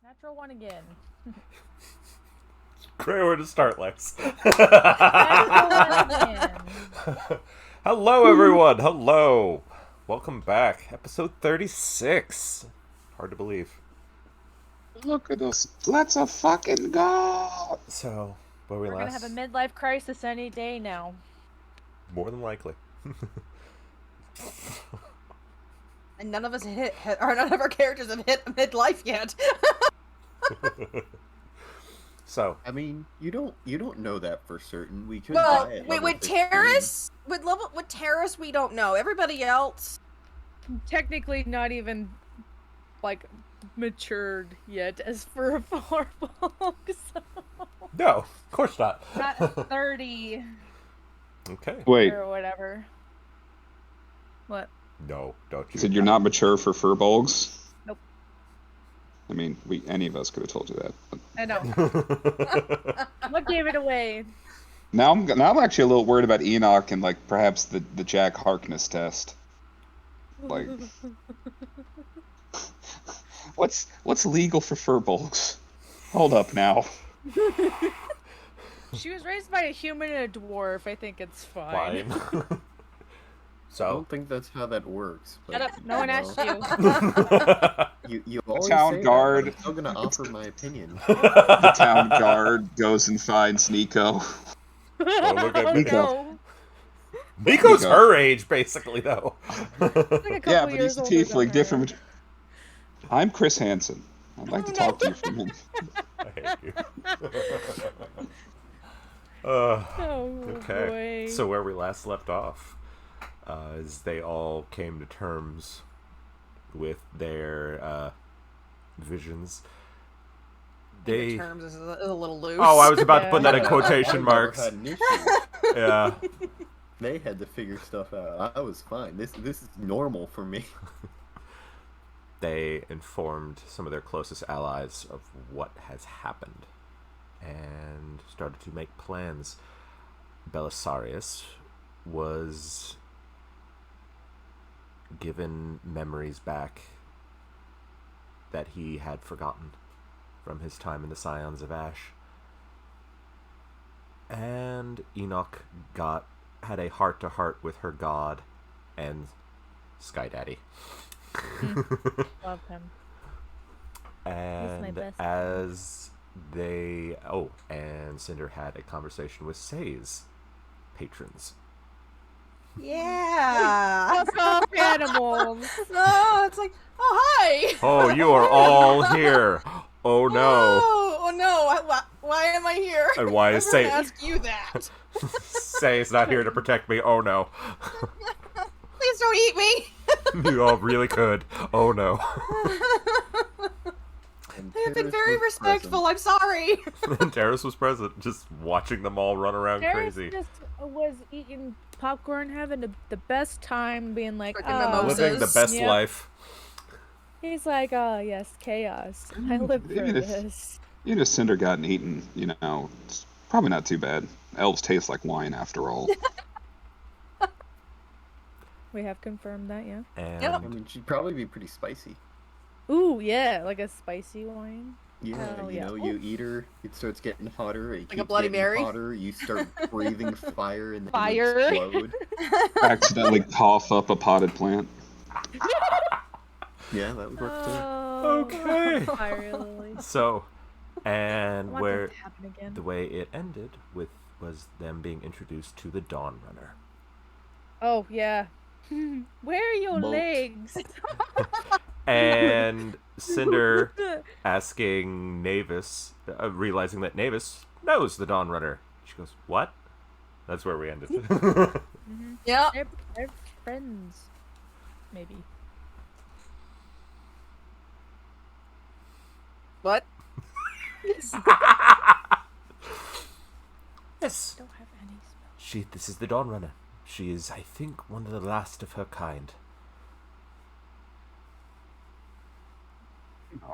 Natural one again. Great way to start, Lex. Natural one again. Hello, everyone. Hello. Welcome back. Episode 36. Hard to believe. Look at us. Let's a fucking go. So, where we We're last? gonna have a midlife crisis any day now. More than likely. And none of us or none of our characters have hit midlife yet. So, I mean, you don't know that for certain. We could Well, die at wait, level with 15. Terrace, with Terrace, we don't know. Everybody else, Technically not even, like, matured yet as for a farbolg, so... no, of course not. Not 30 Okay. Wait, or whatever. What? No, don't you? you said you're not mature for furbolgs? Nope. I mean, any of us could have told you that. But I know. What gave it away? now I'm actually a little worried about Enoch and like perhaps the Jack Harkness test. Like, what's legal for furbolgs? Hold up now. She was raised by a human and a dwarf. I think it's fine. Fine. I So, don't think that's how that works. But, Shut up. No one asked you. You always Town say guard. That, but I'm still gonna offer my opinion. The town guard goes and finds Nico. look at Oh, Nico. no. Nico's Nico. her age, basically, though. Like a couple Yeah, but he's years a older than tiefling. her. Different. I'm Chris Hansen. I'd like to Oh, talk no. to you for a minute. I hate you. Oh, Okay. boy. So where we last left off is they all came to terms with their visions. They. Terms is a little loose. Oh, I was about to Yeah. put that in I've quotation never marks. had an issue. Yeah. They had to figure stuff out. I was fine. This is normal for me. They informed some of their closest allies of what has happened and started to make plans. Belisarius was given memories back that he had forgotten from his time in the Scions of Ash. And Enoch had a heart-to-heart with her god and Sky Daddy. Love him. my And best as they... Oh, and Cinder had a conversation with Say's patrons. Yeah. Fuck off, animals. No, it's like, oh hi. Oh, you are all here. Oh, no. Oh no. Why am I here? And why is Everyone Say... ask you that? Say's not here to protect me. Oh, no. Please don't eat me. You all really could. Oh, no. And I have been Terrace very was respectful. I'm sorry. And Terrace was present, just watching them all run around Terrace crazy. just was eating popcorn, having the best time, being like, Freaking oh. mimosas. Living the best Yep. life. He's like, oh, yes, chaos. I live for Even if- this. Even if Cinder gotten eaten, it's probably not too bad. Elves taste like wine after all. We have confirmed that, yeah. And Yep. I mean, she'd probably be pretty spicy. Ooh, yeah, like a spicy wine. Yeah, Hell you yeah. know, you eat her, it starts getting hotter. It Like a keeps Bloody getting Mary? hotter. You start breathing fire and then Fire. you explode. Accidentally cough up a potted plant. Yeah, that would work too. Oh, Okay. fire lily. so, I and want where that to happen again. the way it ended was them being introduced to the Dawn Runner. Oh, yeah. Where are your Molt. legs? And Cinder asking Navis, realizing that Navis knows the Dawn Runner. She goes, "What?" That's where we ended. Yeah. They're friends. Maybe. What? Yes. Don't have any spells. This is the Dawn Runner. She is, I think, one of the last of her kind.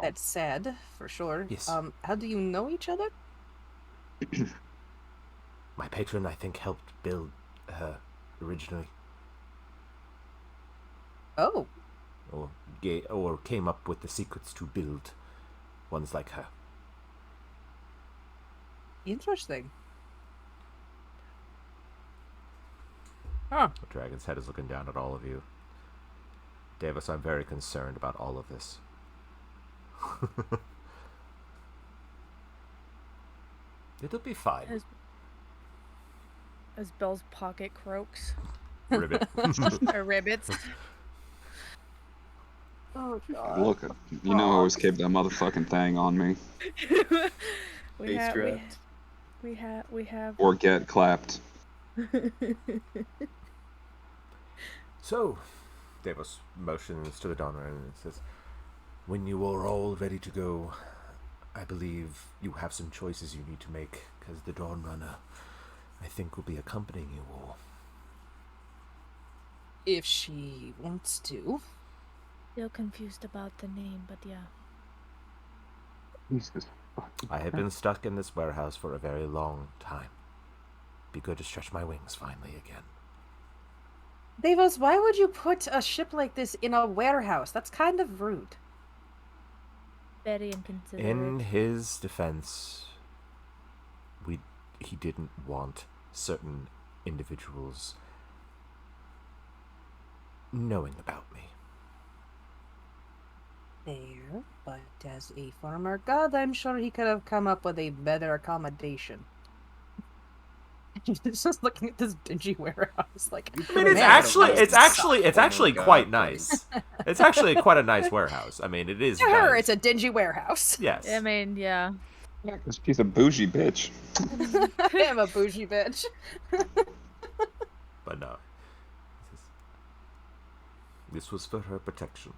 That's sad, for sure. Yes. How do you know each other? My patron, I think, helped build her originally. Oh. Or came up with the secrets to build ones like her. Interesting. The dragon's head is looking down at all of you. Davis, I'm very concerned about all of this. It'll be fine. As Belle's pocket croaks. Ribbit. Or ribbits. Oh god. Look, you know I always keep that motherfucking thing on me. we have strapped. we have Or get clapped. So, Davos motions to the Donner and says, when you are all ready to go, I believe you have some choices you need to make, because the Dawn Runner, I think, will be accompanying you all. If she wants to. Still confused about the name, but yeah. Jesus. I have been stuck in this warehouse for a very long time. Be good to stretch my wings finally again. Davos, why would you put a ship like this in a warehouse? That's kind of rude. Very inconsiderate. In his defense, he didn't want certain individuals knowing about me. Fair, but as a former god, I'm sure he could have come up with a better accommodation. He's just looking at this dingy warehouse, like. I mean, it's actually quite nice. It's actually quite a nice warehouse. I mean, it is. To her, nice. it's a dingy warehouse. Yes. I mean, yeah. This piece of bougie bitch. I am a bougie bitch. But no. This was for her protection.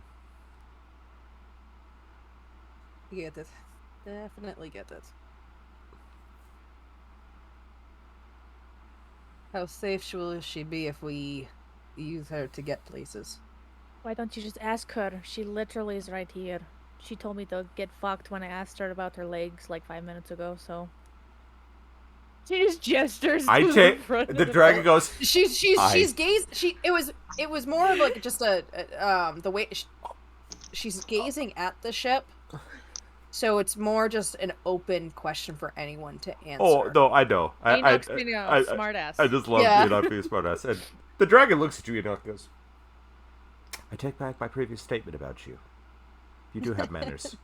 Get it. Definitely get it. How safe will she be if we use her to get places? Why don't you just ask her? She literally is right here. She told me to get fucked when I asked her about her legs like 5 minutes ago, so. She just gestures I to take front of the dragon goes. She's it was more of like just the way she's gazing at the ship. So it's more just an open question for anyone to answer. Oh no, I know. Enoch's being a smart ass. I just love Enoch being a smart ass. And the dragon looks at you, Enoch goes, I take back my previous statement about you. You do have manners.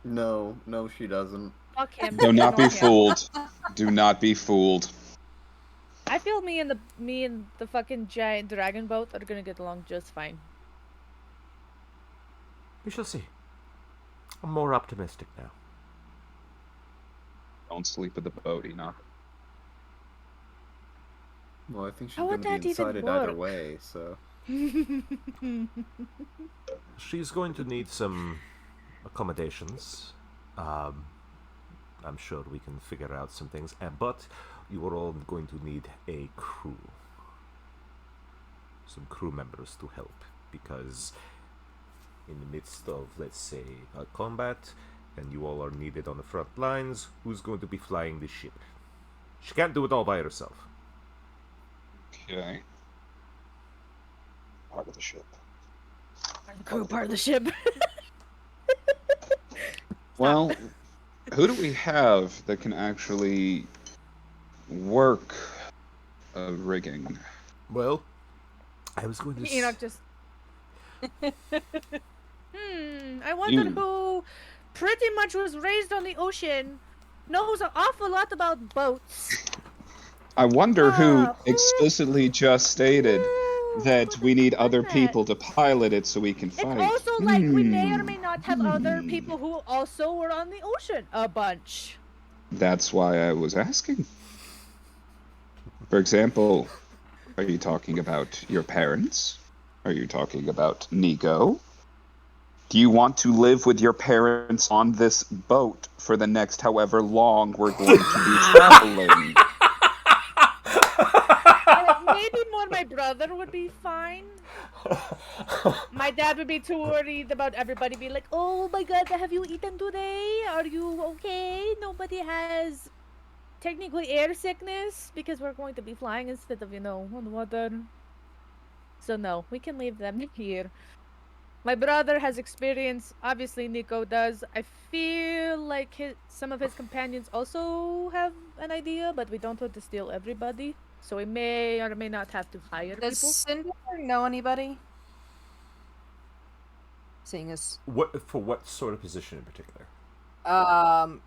No, she doesn't. Fuck him. Do not be Fuck him. fooled. Do not be fooled. I feel me and the fucking giant dragon boat are gonna get along just fine. We shall see. I'm more optimistic now. Don't sleep with the boat, Enoch. Well, I think she's How going would to that be even inside it either work? way, so... She's going to need some accommodations. I'm sure we can figure out some things. But you are all going to need a crew. Some crew members to help. Because in the midst of, let's say, a combat, and you all are needed on the front lines, who's going to be flying the ship? She can't do it all by herself. Okay. Part of the ship. The crew part of the ship. Well, who do we have that can actually work rigging? Well, I was going to Enoch just. I wonder You. who pretty much was raised on the ocean, knows an awful lot about boats. I wonder who Who explicitly just stated that could we have need done other that? people to pilot it so we can It's fight. also like we may or may not have other people who also were on the ocean a bunch. That's why I was asking. For example, are you talking about your parents? Are you talking about Nico? Do you want to live with your parents on this boat for the next however long we're going to be traveling? Maybe more my brother would be fine. My dad would be too worried about everybody being like, oh my god, have you eaten today? Are you okay? Nobody has technically air sickness because we're going to be flying instead of, on water. So no, we can leave them here. My brother has experience. Obviously, Nico does. I feel like some of his companions also have an idea, but we don't want to steal everybody. So we may or may not have to hire Does people. Cinder know anybody? Seeing as What sort of position in particular?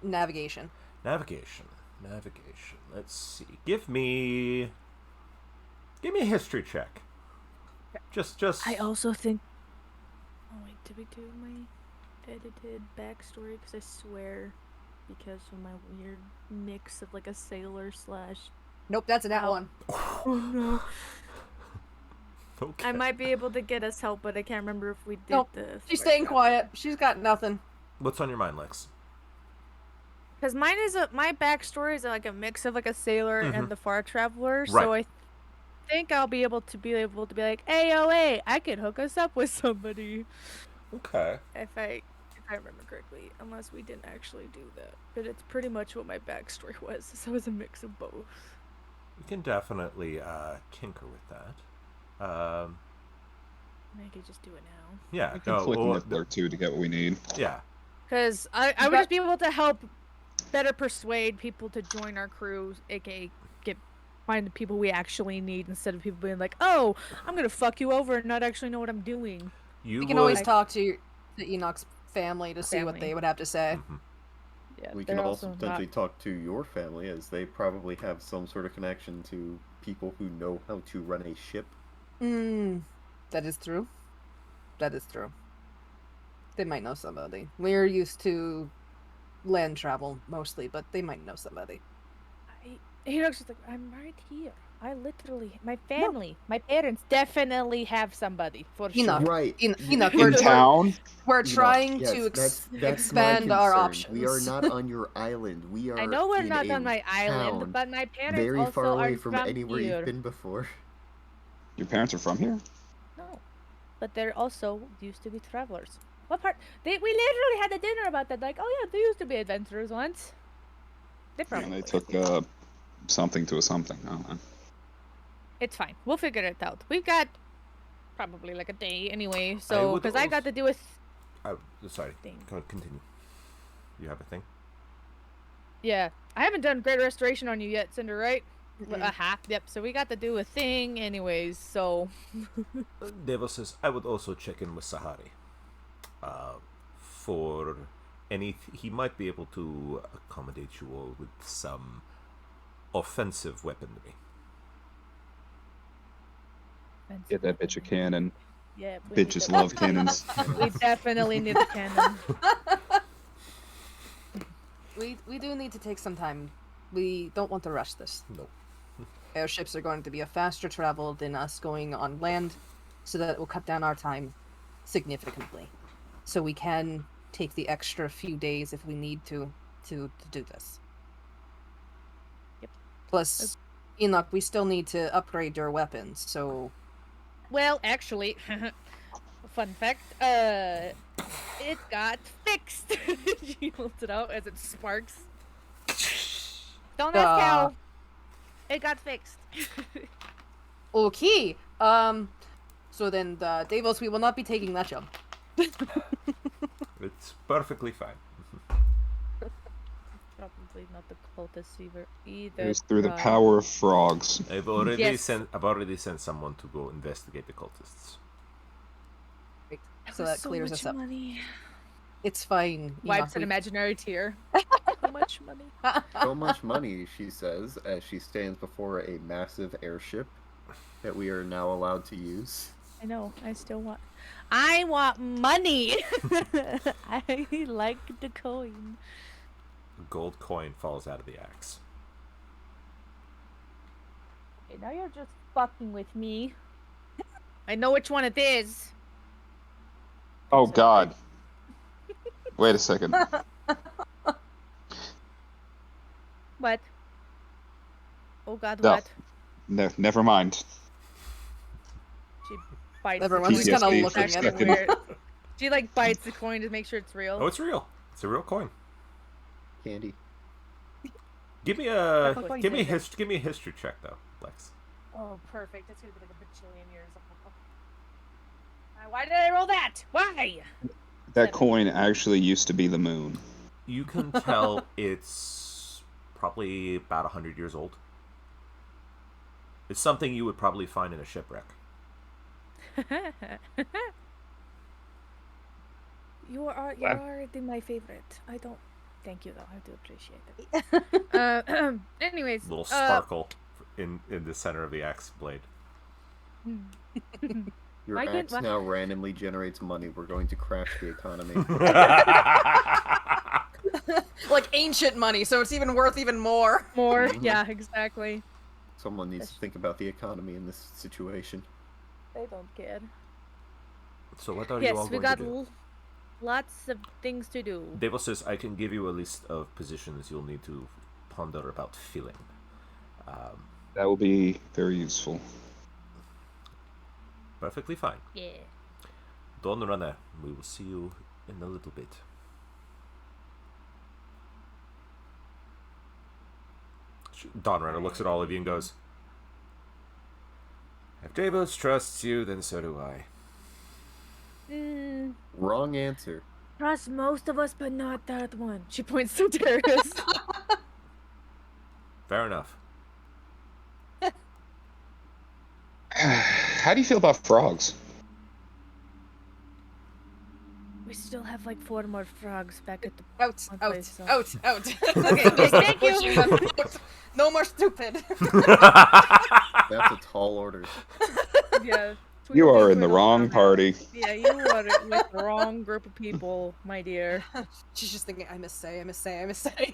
navigation. Navigation. Let's see. Give me a history check. Just. I also think. Oh wait, did we do my edited backstory? Because I swear, because of my weird mix of like a sailor slash. Nope, that's a nat Oh. one. Oh no. Okay. I might be able to get us help, but I can't remember if we did Nope, the. she's staying quiet. She's got nothing. What's on your mind, Lex? Because my backstory is like a mix of like a sailor and the far traveler, Right. so I think I'll be able to be like, hey, I could hook us up with somebody. Okay. If I remember correctly, unless we didn't actually do that. But it's pretty much what my backstory was. So it was a mix of both. We can definitely tinker with that. I could just do it now. Yeah. We can flick Niffler or two to get what we need. Yeah. Because I would just be able to help better persuade people to join our crew, aka find the people we actually need, instead of people being like, oh, I'm gonna fuck you over and not actually know what I'm doing. You can always talk to Enoch's family to see what Family. they would have to say. Mm-hmm. Yeah, We they're can also not- potentially talk to your family, as they probably have some sort of connection to people who know how to run a ship. That is true. That is true. They might know somebody. We're used to land travel mostly, but they might know somebody. Enoch's just like, I'm right here. I literally, my family, my parents definitely have somebody for Enoch. sure. Right. Enoch, In town? we're Enoch, trying yes, to that's my expand our concern. options. We are not on your island. We are I know we're in not a on my island, town but my parents very also far away are from from anywhere here. you've been before. Your parents are from here? No, but they're also used to be travelers. What part? We literally had a dinner about that. Like, oh yeah, they used to be adventurers once. They probably. And they took something to a something. I don't know. It's fine. We'll figure it out. We've got probably like a day anyway. I So, would because I got to do with. Sorry. Thing. Continue. You have a thing? Yeah, I haven't done Great Restoration on you yet, Cinder, right? Yep. So we got to do a thing, anyways. So. Devo says, I would also check in with Sahari. For he might be able to accommodate you all with some offensive weaponry. Get that bitch a cannon. Yeah. Bitches love cannons. We definitely need a cannon. We do need to take some time. We don't want to rush this. No. Airships are going to be a faster travel than us going on land, so that it will cut down our time significantly. So we can take the extra few days if we need to do this. Yep. Plus, Enoch, we still need to upgrade your weapons, so... Well, actually, fun fact, it got fixed. She holds it out as it sparks. Don't ask how. It got fixed. Okay. So then, Davos, we will not be taking that job. It's perfectly fine. Probably not the cultist either. It was through the power of frogs. I've already Yes. sent someone to go investigate the cultists. Great. So that clears us up. Money. It's fine. Wipes an Enoch, imaginary tear. So much money. So much money, she says, as she stands before a massive airship that we are now allowed to use. I know. I want money. I like the coin. A gold coin falls out of the axe. Okay, now you're just fucking with me. I know which one it is. Oh god. Wait a second. What? Oh god, No. what? No, never mind. She bites Everyone's the just coin. kinda It's looking actually at it. weird. She like bites the coin to make sure it's real. Oh, it's real. It's a real coin. Candy. Give me Purple coin give me candy. give me a history check though, Lex. Oh, perfect. It's gonna be like a bajillion years. Why did I roll that? Why? That coin actually used to be the moon. You can tell it's probably about 100 years old. It's something you would probably find in a shipwreck. You're already my favorite. I don't. Thank you, though. I do appreciate it. Anyways, Little sparkle in the center of the axe blade. Your Why can't- axe now randomly generates money. We're going to crash the economy. Like ancient money, so it's even worth even more. more. Mhm. Yeah, exactly. Someone needs to think about the economy in this situation. They don't care. So what are you all Yes, we going got to do? lots of things to do. Devil says, I can give you a list of positions you'll need to ponder about filling. That will be very useful. Perfectly fine. Yeah. Dawn Runner, we will see you in a little bit. Dawn Runner looks at all of you and goes, if Davos trusts you, then so do I. Wrong answer. Trust most of us, but not that one. She points to Darius. Fair enough. How do you feel about frogs? We still have like 4 more frogs back at the Out, one out, place, so- out, out. Okay, just Thank you. pushing them out. No more stupid. That's a tall order. Yeah. You Tweedledee are in the tweedle wrong down party. there. Yeah, you are with the wrong group of people, my dear. She's just thinking, I must say, I must say, I must say.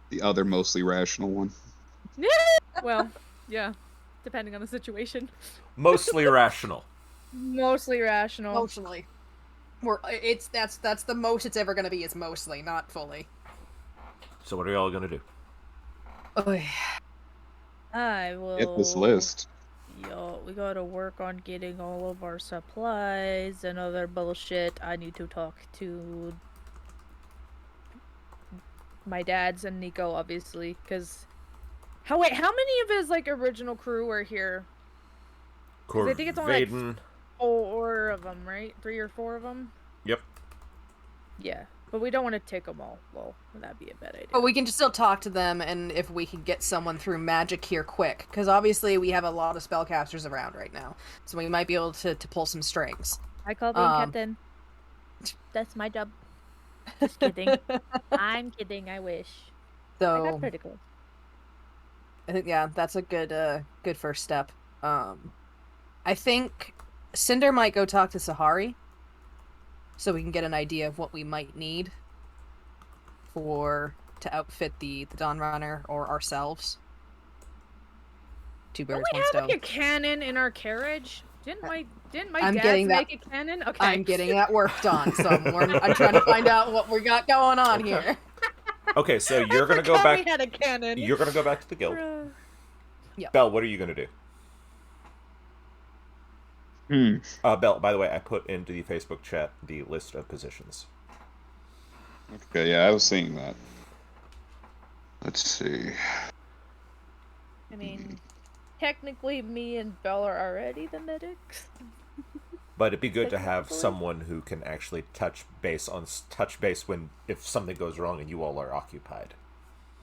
The other mostly rational one. Well, yeah, depending on the situation. Mostly rational. Mostly rational. Emotionally. That's the most it's ever gonna be is mostly, not fully. So what are y'all gonna do? I will. Get this list. Yo, we gotta work on getting all of our supplies and other bullshit. I need to talk to my dad's and Nico, obviously, because. How many of his like original crew are here? 'Cause I think it's only like Corvaden. 4 of them, right? 3 or 4 of them. Yep. Yeah, but we don't want to take them all. Well, that'd be a bad idea. But we can just still talk to them, and if we can get someone through magic here quick, because obviously we have a lot of spellcasters around right now, so we might be able to pull some strings. I call being captain. That's my job. Just kidding. I'm kidding. I wish. I So got critical. I think that's a good first step. I think Cinder might go talk to Sahari, so we can get an idea of what we might need to outfit the Dawn Runner or ourselves. Two birds, Don't we one have stone. like a cannon in our carriage? Didn't my I'm dad getting make a cannon? Okay. I'm getting that worked on, so I'm trying to find out what we got going on here. Okay, so you're gonna go forgot back. We had a cannon. You're gonna go back to the guild. Yep. Belle, what are you gonna do? Belle, by the way, I put into the Facebook chat the list of positions. Okay, yeah, I was seeing that. Let's see. I mean, technically, me and Belle are already the medics. But it'd be good to have Technically. someone who can actually touch base when if something goes wrong and you all are occupied.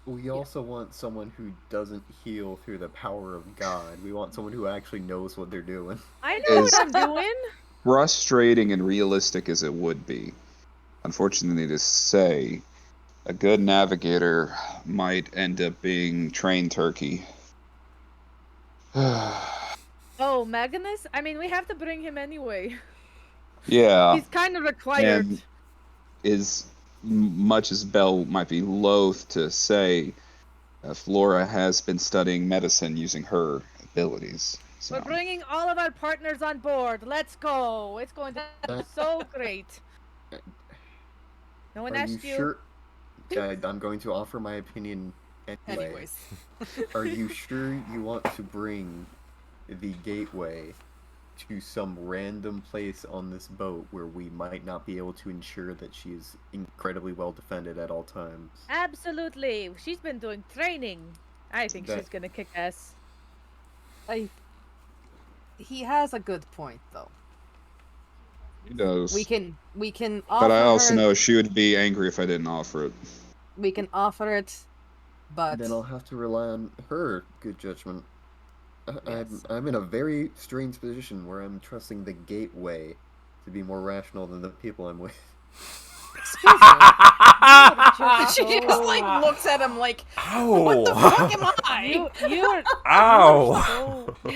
We also want someone who doesn't heal through the power of God. We want someone who actually knows what they're doing. I know Is- what I'm doing. Frustrating and realistic as it would be, unfortunately to say, a good navigator might end up being trained turkey. Oh, Magnus? I mean, we have to bring him anyway. Yeah, He's kind of required. and is much as Belle might be loath to say, Flora has been studying medicine using her abilities. So. We're bringing all of our partners on board. Let's go. It's going to be so great. No one Are you asked you. sure? I'm going to offer my opinion anyway. Anyways. Are you sure you want to bring the gateway to some random place on this boat where we might not be able to ensure that she is incredibly well defended at all times? Absolutely. She's been doing training. I think That- she's gonna kick ass. He has a good point, though. He does. We can But I offer also her. know she would be angry if I didn't offer it. We can offer it, but Then I'll have to rely on her good judgment. Yes. I'm in a very strange position where I'm trusting the gateway to be more rational than the people I'm with. excuse me. Just She just like so- looks at him like, Ow! what the fuck am I? You're Ow! so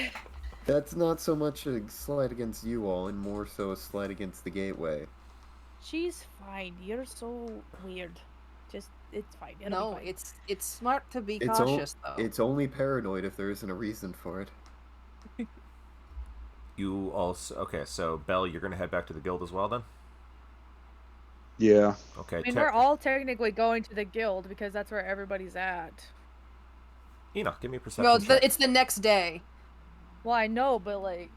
That's not so much a slight against you all, and more so a slight against the gateway. She's fine. You're so weird. Just it's fine. It'll No, be fine. it's smart to be It's cautious though. It's only paranoid if there isn't a reason for it. You also okay? So Belle, you're gonna head back to the guild as well then? Yeah. Okay. I mean, we're all technically going to the guild because that's where everybody's at. Enoch, give me a perception Well, check. it's the next day. Well, I know, but like.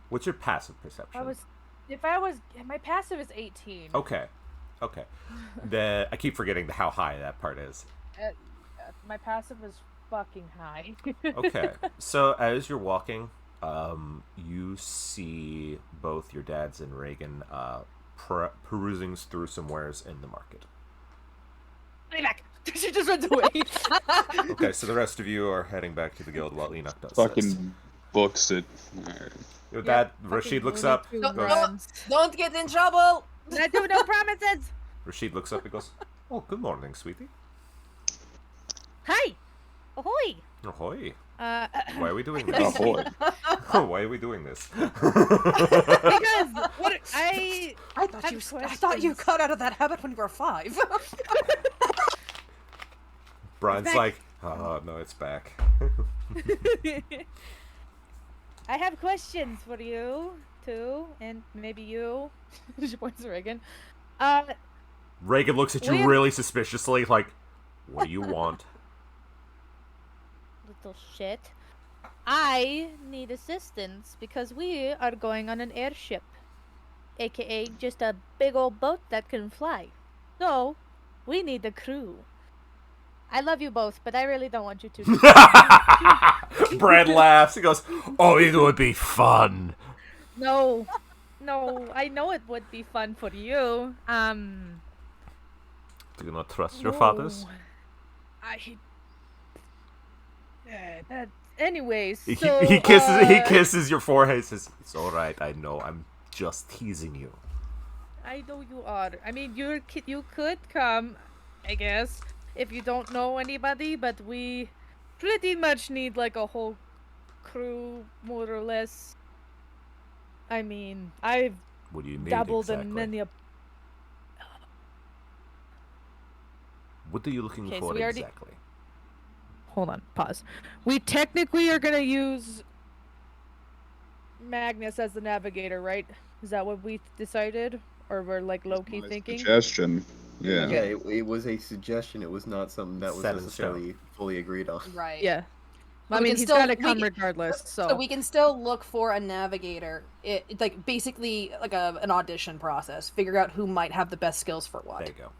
What's your passive perception? My passive is 18. Okay. Okay. I keep forgetting how high that part is. My passive is fucking high. Okay. So as you're walking, you see both your dads and Reagan perusing through some wares in the market. Stay back. She just runs away. Okay, so the rest of you are heading back to the guild while Enoch does this. Fucking books it. Alright. Your dad, Rashid, looks up. Don't get in trouble. I do no promises. Rashid looks up and goes, "Oh, good morning, sweetie." Hi. Ahoy. Ahoy. Uh, Why are we doing Oh this? boy. Why are we doing this? because what I I thought have you questions. got out of that habit when you were 5. Brian's back. like, "Oh no, it's back." I have questions for you too, and maybe you. She points to Reagan. Reagan looks at you We're- really suspiciously, like, "What do you want?" Little shit. I need assistance because we are going on an airship, aka just a big old boat that can fly. So, we need a crew. I love you both, but I really don't want you to. Brad laughs. He goes, "Oh, it would be fun." No, I know it would be fun for you. Do you not trust your fathers? I. That. Anyways, He so kisses your forehead. He says, "It's all right. I know. I'm just teasing you." I know you are. I mean, you could come, I guess, if you don't know anybody. But we pretty much need like a whole crew, more or less. I mean, I've What do you need dabbled exactly? in many a. What are you looking Okay, so for we already- exactly? Hold on, pause. We technically are gonna use Magnus as the navigator, right? Is that what we decided, or we're like low key My thinking? Suggestion. Yeah. Yeah, it was a suggestion. It was not something that was Set in necessarily fully agreed on. Right. Yeah. But I we mean, can he's still- gotta we come can- regardless. So we can still look for a navigator. It like basically like an audition process. Figure out who might have the best skills for what. There you go.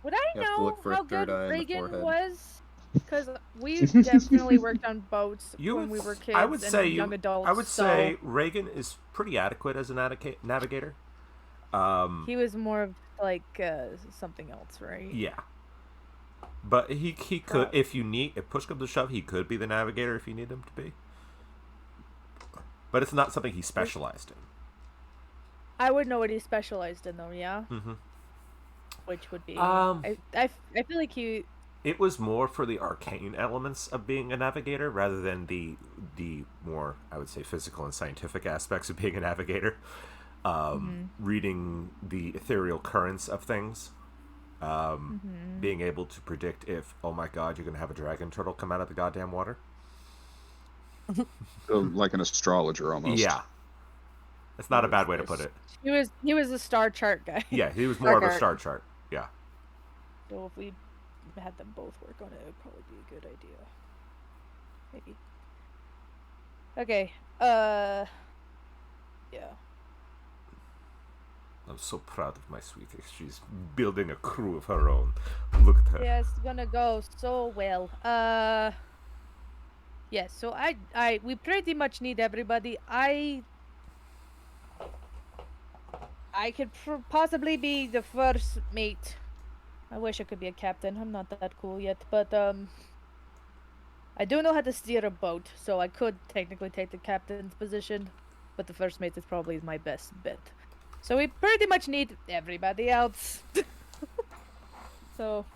Would I You have to know look for a how third good eye in the Reagan forehead. was? Because we definitely worked on boats You when would, we were kids I would and say young you. adults. I would so say Reagan is pretty adequate as a navigator. he was more of like something else, right? Yeah. But he could, if push comes to shove, he could be the navigator if you need him to be. But it's not something he specialized in. I would know what he specialized in, though. Yeah. Mm-hmm. Which would be. Um, I feel like he. It was more for the arcane elements of being a navigator rather than the more, I would say, physical and scientific aspects of being a navigator. Reading the ethereal currents of things. Being able to predict if, oh my god, you're going to have a dragon turtle come out of the goddamn water. Like an astrologer almost. Yeah. That's not a bad way to put it. He was a star chart guy. Yeah, he was more of a Chart. star chart. Yeah. So if we had them both work on it, it'd probably be a good idea. Maybe. Okay. Yeah. I'm so proud of my sweetie. She's building a crew of her own. Look at her. Yes, gonna go so well. Yes. So we pretty much need everybody. I could possibly be the first mate. I wish I could be a captain. I'm not that cool yet, but I do know how to steer a boat, so I could technically take the captain's position, but the first mate is probably my best bet. So we pretty much need everybody else. So,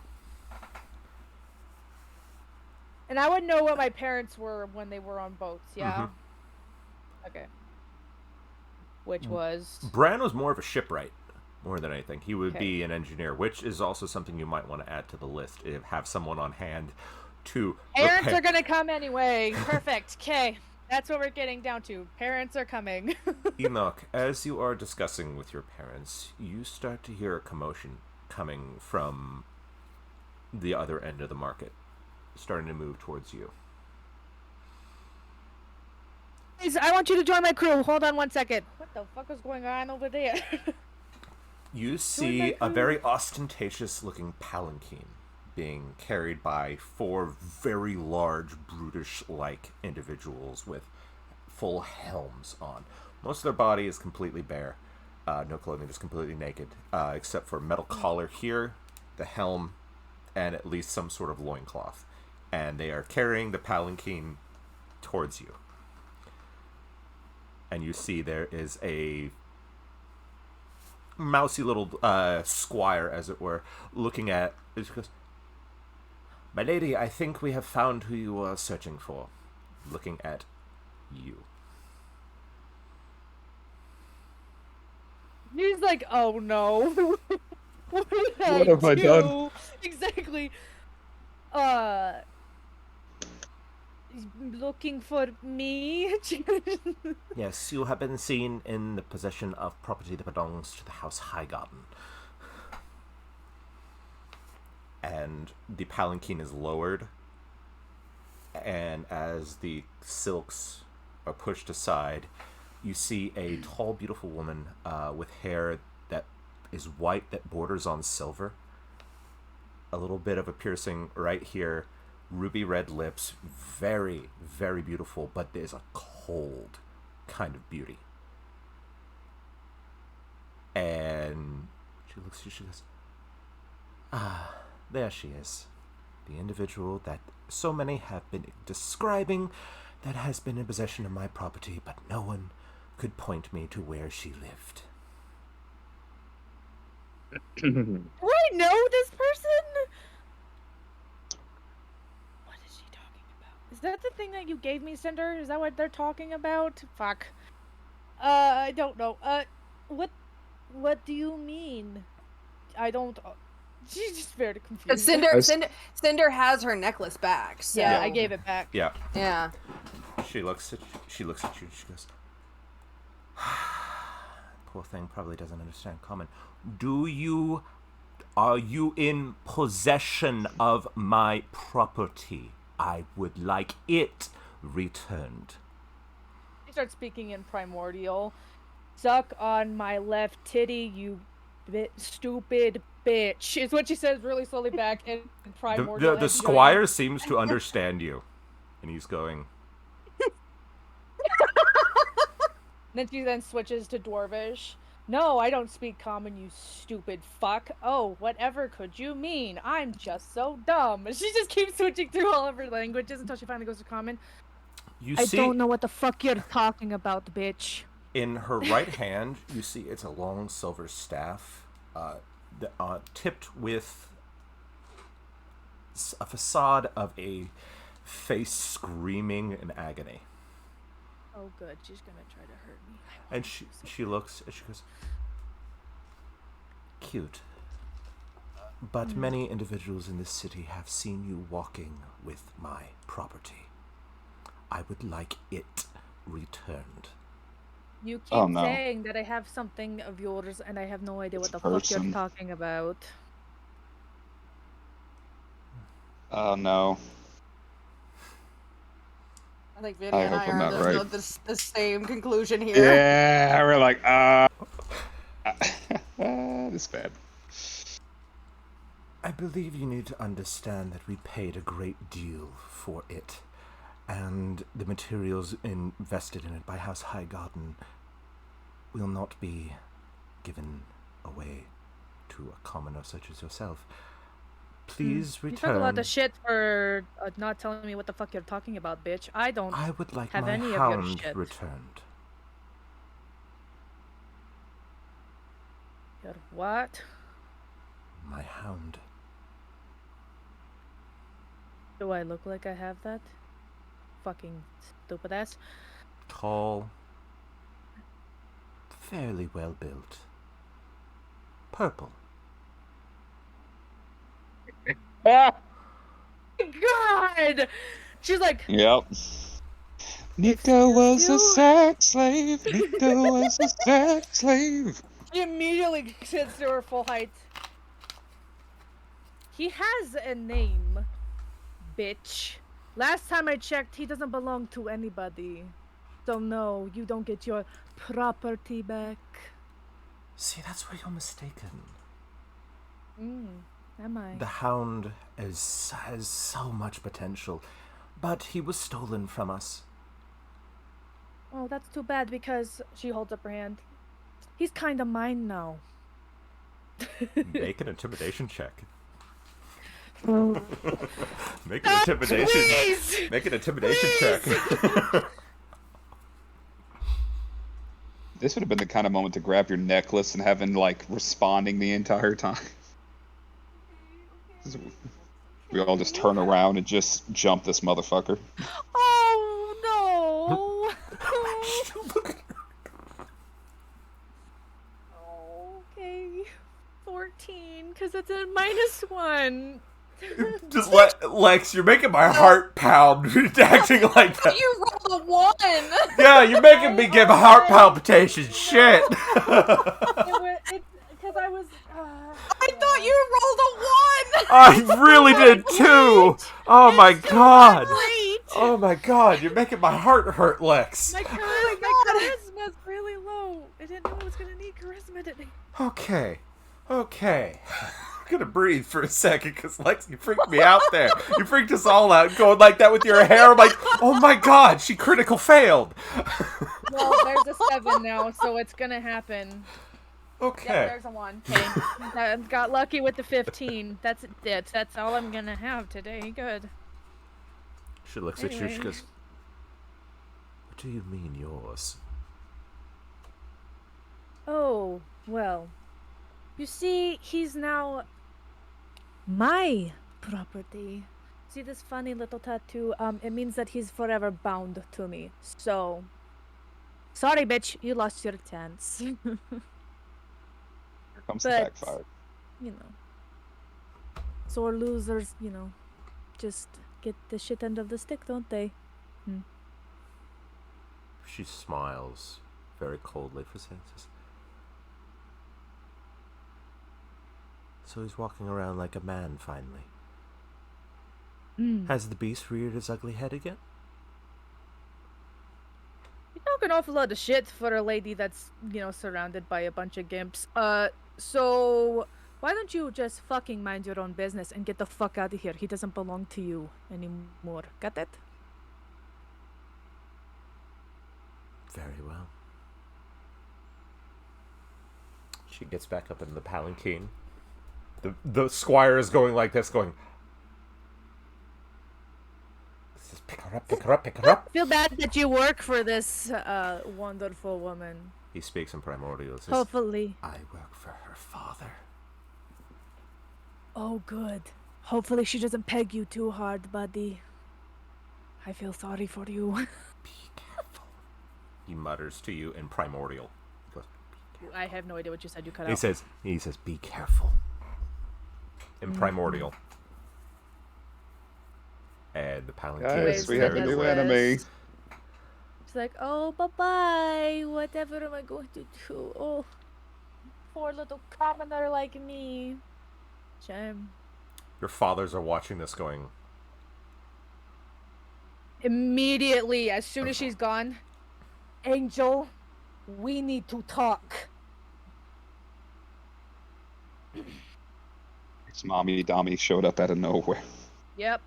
and I would know what my parents were when they were on boats. Yeah. Okay. Which was Bran was more of a shipwright, more than anything. He would be an engineer, which is also something you might want to add to the list. Have someone on hand to parents are gonna come anyway. Perfect. Okay. That's what we're getting down to. Parents are coming. Enoch, as you are discussing with your parents, you start to hear a commotion coming from the other end of the market, starting to move towards you. I want you to join my crew. Hold on 1 second. What the fuck is going on over there? You see a very ostentatious-looking palanquin being carried by 4 very large, brutish-like individuals with full helms on. Most of their body is completely bare. No clothing, just completely naked, except for a metal collar here, the helm, and at least some sort of loincloth. And they are carrying the palanquin towards you. And you see there is a mousy little squire, as it were, looking at it. She goes, "My lady, I think we have found who you are searching for." Looking at you. He's like, oh no. What did What have I done? Exactly. Looking for me? Yes, you have been seen in the possession of property that belongs to the House Highgarden. And the palanquin is lowered, and as the silks are pushed aside, you see a tall, beautiful woman with hair that is white that borders on silver. A little bit of a piercing right here. Ruby red lips, very, very beautiful, but there's a cold kind of beauty. And she looks at you, she goes, "Ah, there she is. The individual that so many have been describing that has been in possession of my property, but no one could point me to where she lived." Do I know this person? What is she talking about? Is that the thing that you gave me, Cinder? Is that what they're talking about? Fuck. I don't know. What do you mean? I don't... She's just very confused. Cinder has her necklace back. So. Yeah, I gave it back. Yeah. Yeah. She looks at you and she goes, "Poor thing probably doesn't understand common. Are you in possession of my property? I would like it returned." She starts speaking in Primordial. "Suck on my left titty, you stupid bitch," is what she says really slowly back in Primordial. The squire seems to understand you. And he's going... Then she then switches to Dwarvish. "No, I don't speak common, you stupid fuck. Oh, whatever could you mean? I'm just so dumb." And she just keeps switching through all of her languages until she finally goes to common. I don't know what the fuck you're talking about, bitch. In her right hand, you see it's a long silver staff, tipped with a facade of a face screaming in agony. Oh, good. She's gonna try to hurt me. And she looks and she goes, "Cute. But many individuals in this city have seen you walking with my property. I would like it returned." You keep saying that I have something of yours, and I have no idea what the fuck you're talking about. Oh no. I think Vinny and I are the same conclusion here. Yeah, we're like, this bad. I believe you need to understand that we paid a great deal for it, and the materials invested in it by House Highgarden will not be given away to a commoner such as yourself. Please You return. talk a lot of shit for not telling me what the fuck you're talking about, bitch. I don't I would like have my any of your hound shit. returned. Your what? My hound. Do I look like I have that? Fucking stupid ass. Tall. Fairly well built. Purple. God! She's like, Yep. Nico was a you? sex slave. Nico was a sex slave. She immediately sits to her full height. He has a name, bitch. Last time I checked, he doesn't belong to anybody. So no, you don't get your property back. See, that's where you're mistaken. Am I? The hound has so much potential, but he was stolen from us. Oh, that's too bad because she holds up her hand. He's kind of mine now. Make an intimidation check. Oh. Make an intimidation. Please! Make an intimidation check. This would have been the kind of moment to grab your necklace and have him, like, responding the entire time. We all just turn around and just jump this motherfucker. Oh, no! Okay. 14, because it's a -1. Just Lex, you're making my heart pound acting like that. You rolled a 1! Yeah, you're making me give heart palpitations. Shit. Because I was... I thought you rolled a 1! I really did too. Oh my god. Great! Oh my god, you're making my heart hurt, Lex. My charisma's really low. I didn't know I was gonna need charisma today. Okay. I'm gonna breathe for a second, because Lex, you freaked me out there. You freaked us all out going like that with your hair. I'm like, oh my god, she critical failed. Well, there's a 7 now, so it's gonna happen. Okay. Yeah, there's a 1. Okay. I got lucky with the 15. That's it. That's all I'm gonna have today. Good. She looks at you, she Anyway. goes, what do you mean yours? Oh, well. You see, he's now my property. See this funny little tattoo? It means that he's forever bound to me. So, sorry, bitch, you lost your chance. Here comes the But- backfire. You know, sore losers, you know, just get the shit end of the stick, don't they? She smiles very coldly for senses. So he's walking around like a man, finally. Has the beast reared his ugly head again? You talk an awful lot of shit for a lady that's, you know, surrounded by a bunch of gimps. So why don't you just fucking mind your own business and get the fuck out of here? He doesn't belong to you anymore. Got that? Very well. She gets back up in the palanquin. The squire is going like this, going, says, pick her up, pick her up, pick her up. Feel bad that you work for this wonderful woman. He speaks in primordial. Says, Hopefully. I work for her father. Oh, good. Hopefully she doesn't peg you too hard, buddy. I feel sorry for you. Be careful. He mutters to you in primordial. He goes, I have no idea what you said. You cut out. he says, be careful. In primordial. And the palanquin. Guys, we have a new Yes. enemy. It's like, oh, bye-bye. Whatever am I going to do? Oh, poor little commoner like me. Shame. Your fathers are watching this going, Immediately, as soon as she's gone, Angel, we need to talk. His mommy Dommy showed up out of nowhere. Yep.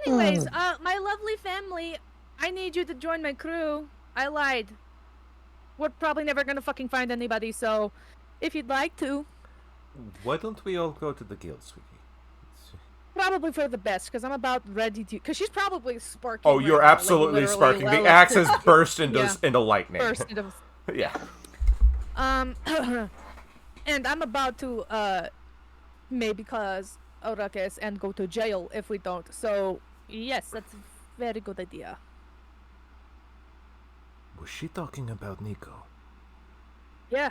Anyways, my lovely family, I need you to join my crew. I lied. We're probably never gonna fucking find anybody, so if you'd like to, Why don't we all go to the guild, sweetie? probably for the best, because I'm about ready to. Because she's probably sparking. Oh, you're right now, like, absolutely literally sparking. The well axe up has to- burst into Yeah. into lightning. Burst into. Yeah. And I'm about to maybe cause a ruckus and go to jail if we don't. So yes, that's a very good idea. Was she talking about Nico? Yeah.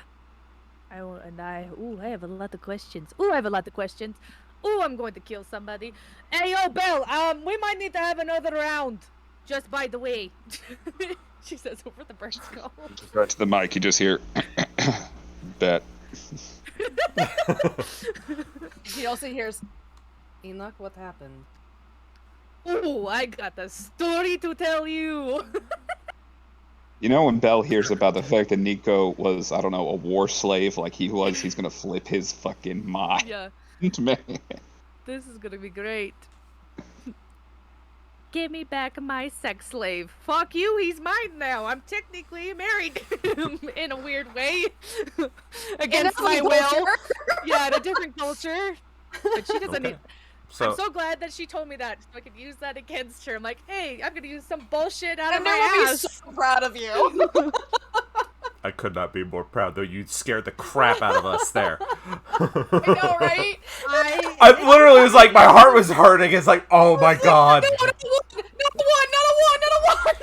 I have a lot of questions. I have a lot of questions. I'm going to kill somebody. Hey, yo, Belle, we might need to have another round. Just by the way. She says over the bird's call. Right to the mic, you just hear, bet. He also hears, Enoch, what happened? I got a story to tell you. You know, when Bell hears about the fact that Nico was, I don't know, a war slave like he was, he's gonna flip his fucking mind. Yeah, Man. this is gonna be great. Give me back my sex slave. Fuck you, he's mine now. I'm technically married in a weird way. Against my will. Yeah, in a different culture. But she doesn't need. So, I'm so glad that she told me that, so I could use that against her. I'm like, hey, I'm gonna use some bullshit out of Ender my will be ass. so proud of you. I could not be more proud, though. You scared the crap out of us there. I know, right? I literally was like, my heart was hurting. It's like, oh my god. Not a one.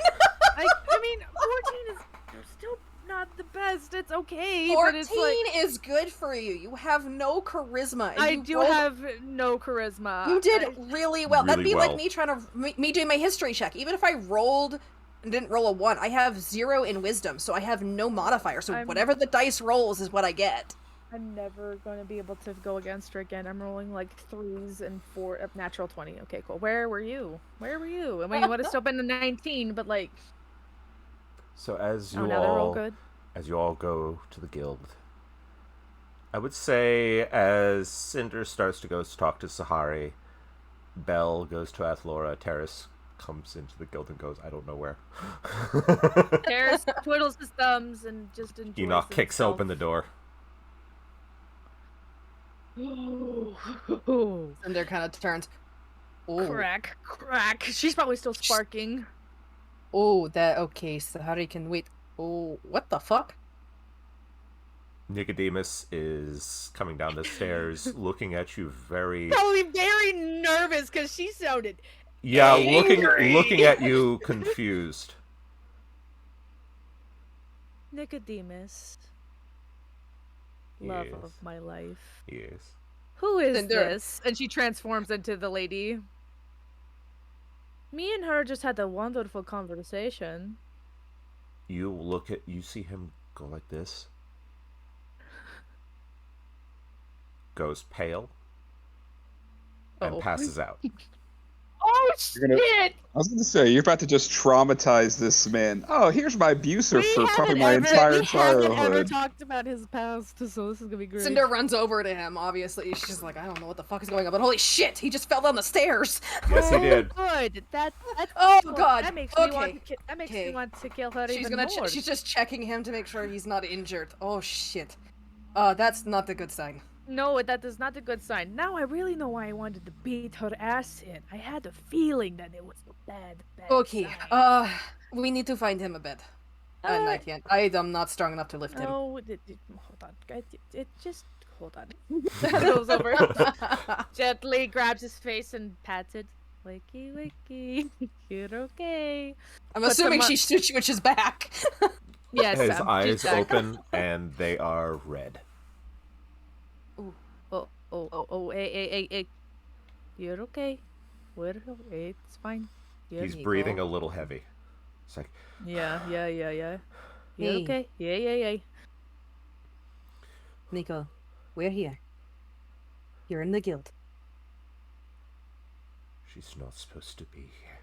I mean, 14 is still not the best. It's okay, but it's 14 like is good for you. You have no charisma. And I you do rolled- have no charisma. You did really well. That'd Really be well. like me trying to me doing my history check. Even if I rolled and didn't roll a 1, I have 0 in wisdom, so I have no modifier. So whatever the dice rolls is what I get. I'm never going to be able to go against her again. I'm rolling like 3s and 4 of natural 20. Okay, cool. Where were you? I mean, it would have still been a 19, but like. So as you now they're all good. as you all go to the guild, I would say as Cinder starts to go to talk to Sahari, Bell goes to Athlora, Terrace comes into the guild and goes, I don't know where. Terrace twiddles his thumbs and just enjoys Enoch kicks himself. open the door. And they're kind of turns. Oh, Crack. She's probably still sparking. oh, that okay. Sahari can wait. Oh, what the fuck? Nicodemus is coming down the stairs, looking at you very... Probably very nervous because she sounded. Yeah, Angry. looking at you confused. Nicodemus. Love Yes. of my life. Yes. Who is Cinder. this? And she transforms into the lady. Me and her just had a wonderful conversation. You see him go like this. Goes pale. And Oh. passes out. Oh You're gonna- shit! I was gonna say, you're about to just traumatize this man. Oh, here's my abuser for probably my entire we haven't ever childhood. talked about his past, so this is gonna be great. Cinder runs over to him. Obviously, she's like, I don't know what the fuck is going on, but holy shit, he just fell down the stairs. Yes, he did. Good. That's Oh cool. god. That makes me okay. want to. That makes me Okay. want to kill her She's even gonna. more. She's just checking him to make sure he's not injured. Oh shit. That's not a good sign. No, that is not a good sign. Now I really know why I wanted to beat her ass in. I had a feeling that it was a bad. Okay. sign. We need to find him a bed. And I can't. I'm not strong enough to lift him. No, hold on, guys. It just hold on. Goes over, gently grabs his face and pats it. Wakey, you're okay. I'm Put assuming them she switches back. Yes, His she's eyes back. open and they are red. Hey. You're okay. It's fine. He's Nico. breathing a little heavy. It's like, Yeah. You're Hey. okay. Yeah. Nico, we're here. You're in the guild. she's not supposed to be here.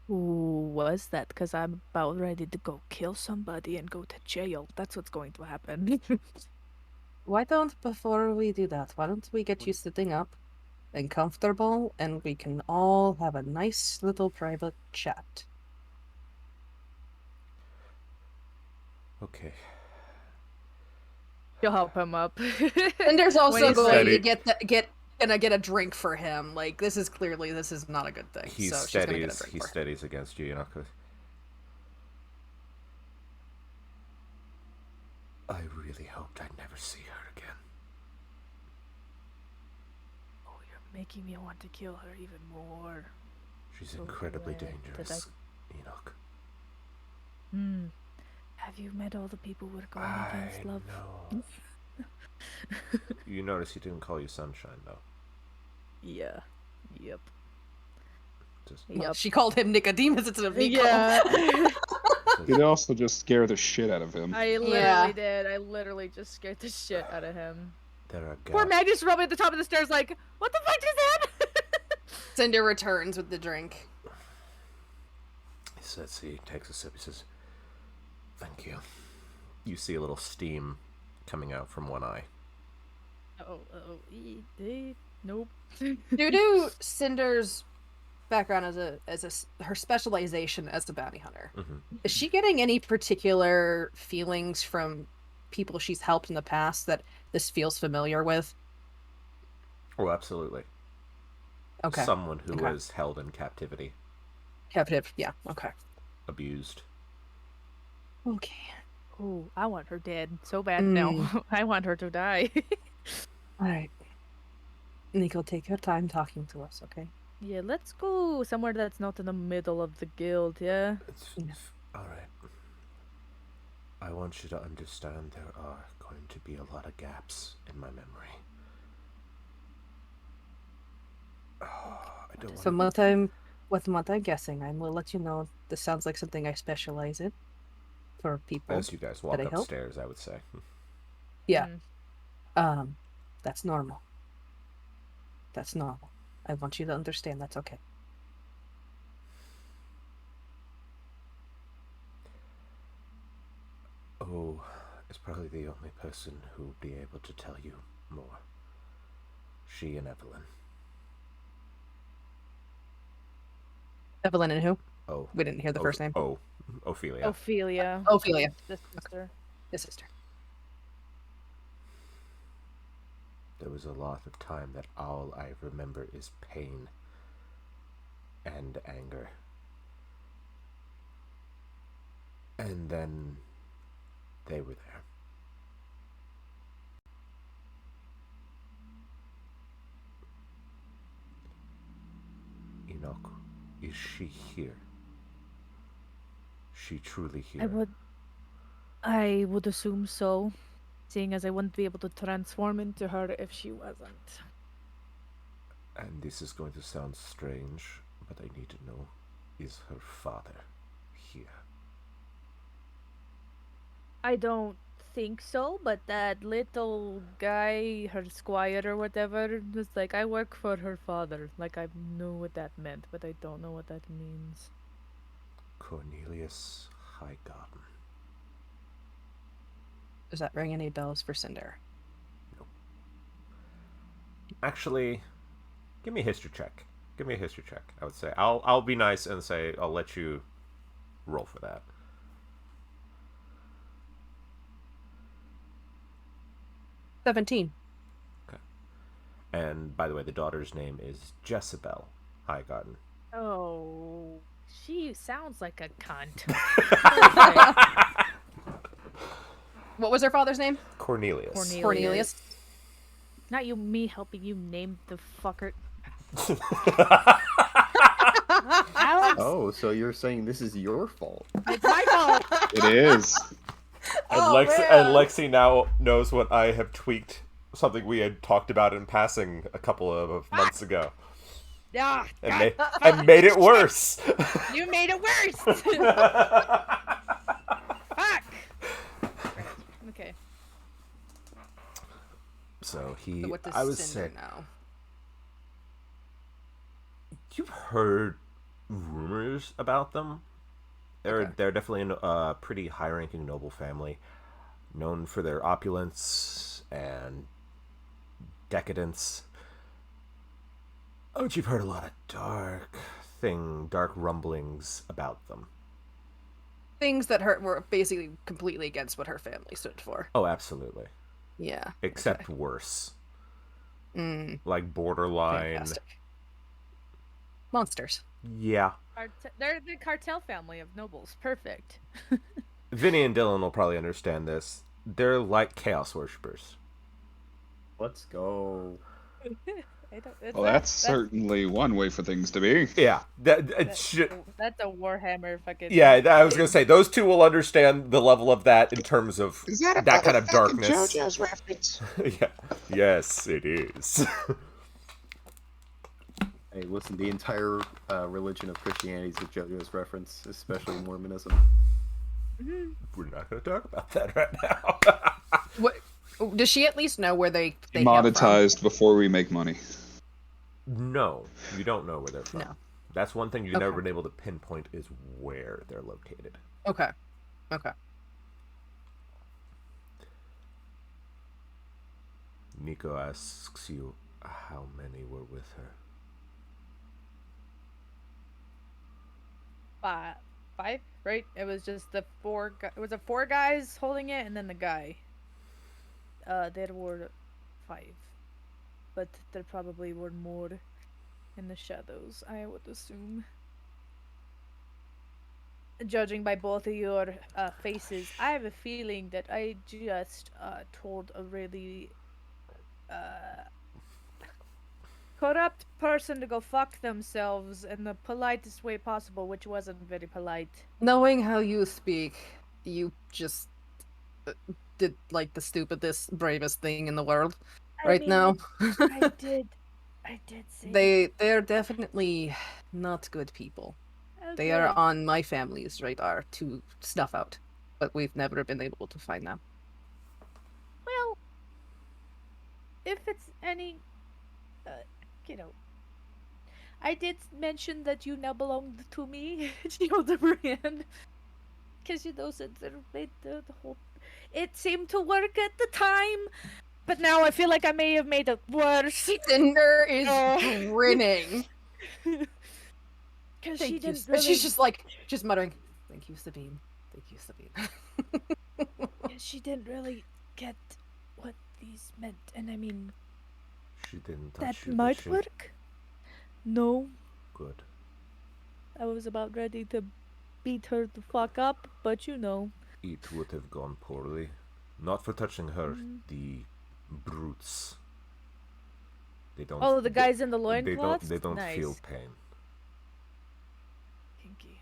Who was that? Because I'm about ready to go kill somebody and go to jail. That's what's going to happen. Why don't, before we do that, why don't we get you sitting up and comfortable and we can all have a nice little private chat? Okay. You'll help him up. And there's When also he's going steady. to get a drink for him. Like, this is not a good thing. He So she's gonna get a steadies. drink He for him. steadies against you. You know, 'cause I really hoped I'd never see her again. Oh, you're making me want to kill her even more. She's So incredibly glad that dangerous, Enoch. Have you met all the people we're going I against, love? know. You notice he didn't call you Sunshine, though. Yeah. Yep. Just Well, Yep. she called him Nicodemus instead of Nico. Yeah. You'd also just scare the shit out of him. I literally Yeah. did. I literally just scared the shit out of him. there are Poor gaps. Mag just rubbing at the top of the stairs like, what the fuck is that? Cinder returns with the drink. He says, he takes a sip. He says, "Thank you." You see a little steam coming out from one eye. Nope. Due to Cinder's background her specialization as a bounty hunter, is she getting any particular feelings from people she's helped in the past that this feels familiar with? Oh, absolutely. Okay. Someone who Okay. was held in captivity, Captive. Yeah. Okay. abused. Okay. Oh, I want her dead so bad. No, I want her to die. All right. Nico, take your time talking to us, okay? Yeah, let's go somewhere that's not in the middle of the guild, yeah? All right. I want you to understand there are going to be a lot of gaps in my memory. I don't So want to... what I'm guessing, I will let you know this sounds like something I specialize in for people As you guys that walk I help. upstairs, I would say. Yeah. That's normal. That's normal. I want you to understand that's okay. Oh is probably the only person who would be able to tell you more. She and Evelyn. Evelyn and who? Oh. We didn't hear the first name. Oh. Ophelia. Ophelia. Ophelia. The sister. The sister. There was a lot of time that all I remember is pain and anger. And then they were there. Enoch, is she here? She truly here? I would assume so, seeing as I wouldn't be able to transform into her if she wasn't. And this is going to sound strange, but I need to know, is her father here? I don't think so, but that little guy, her squire or whatever, was like, I work for her father. Like, I knew what that meant, but I don't know what that means. Cornelius Highgarden. Does that ring any bells for Cinder? Nope. Actually, give me a history check. Give me a history check. I would say I'll be nice and say I'll let you roll for that. 17. Okay. And by the way, the daughter's name is Jezebel Highgarden. Oh, she sounds like a cunt. What was her father's name? Cornelius. Cornelius. Not you, me helping you name the fucker. Alex, Oh, so you're saying this is your fault? it's my fault. It is. And, Oh, Lexi now knows what I have tweaked, something we had talked about in passing a couple of months ago. Yeah, And made it worse. you made it worse. Fuck. Okay. So What does I was Cinder saying, know? you've heard rumors about them. They're definitely a pretty high-ranking noble family, known for their opulence and decadence. Oh, you've heard a lot of dark rumblings about them. Things that were basically completely against what her family stood for. Oh, absolutely. Yeah. Except worse. Mm, Like borderline. fantastic. Monsters. Yeah. They're the cartel family of nobles. Perfect. Vinny and Dylan will probably understand this. They're like chaos worshippers. Let's go. Well, that's certainly one way for things to be. Yeah. That's a Warhammer fucking. Yeah, I was gonna say those two will understand the level of that in terms of Is that a that kind of motherfucking darkness. JoJo's reference? Yeah. Yes, it is. Hey, listen, the entire religion of Christianity is a JoJo's reference, especially Mormonism. We're not gonna talk about that right now. What? Does she at least know where they Monetized before we make money. No, you don't know where they're from. No. That's one thing you've Okay. never been able to pinpoint is where they're located. Okay. Okay. Nico asks you how many were with her. Five, right? It was just the four. It was the four guys holding it, and then the guy. There were 5, but there probably were more in the shadows. I would assume. Judging by both of your faces, I have a feeling that I just told a really corrupt person to go fuck themselves in the politest way possible, which wasn't very polite. Knowing how you speak, you just did like the stupidest, bravest thing in the world now. I did say They're definitely not good people. They are okay. on my family's radar to snuff out, but we've never been able to find them. Well, if it's any, you know, I did mention that you now belonged to me. She held up her hand. Because, since the whole. It seemed to work at the time, but now I feel like I may have made it worse. Cinder is grinning. Because she didn't But really. she's just muttering, "Thank you, Sabine. Thank you, Sabine." She didn't really get what these meant, and I mean, She didn't touch that you, did might she? work. No, Good. I was about ready to beat her the fuck up, but It would have gone poorly. Not for touching her, Mm. the brutes. They don't. Oh, the guys in the They loincloths? don't Nice. feel pain. Kinky.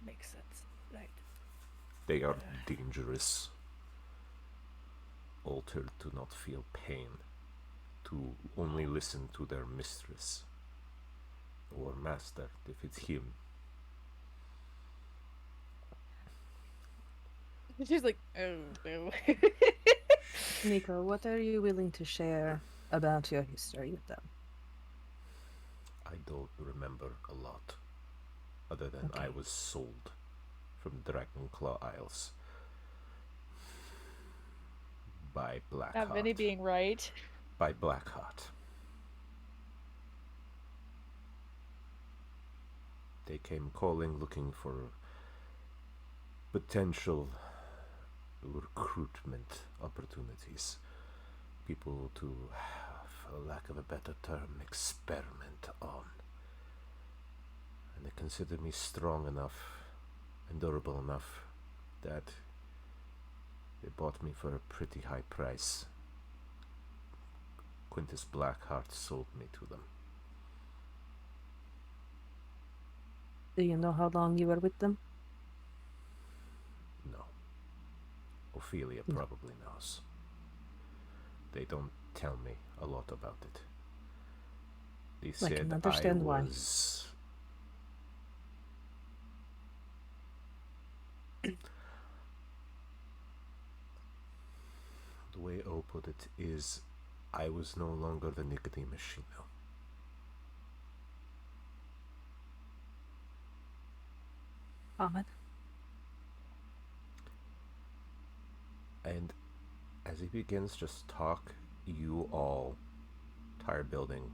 Makes sense. Right. They are dangerous. Altered to not feel pain. To only listen to their mistress. Or master, if it's him. She's like, oh, no. Nico, what are you willing to share about your history with them? I don't remember a lot. Other than I was sold from Dragonclaw Isles. By Blackheart. Not Vinny being right. By Blackheart. They came calling, looking for potential recruitment opportunities. People to, for lack of a better term, experiment on. And they considered me strong enough and durable enough that they bought me for a pretty high price. Quintus Blackheart sold me to them. Do you know how long you were with them? No. Ophelia probably knows. They don't tell me a lot about it. They I said can understand why. was... The way O put it is, I was no longer the Nicodemus she knew. Ahmed. And as he begins to talk, you all, entire building,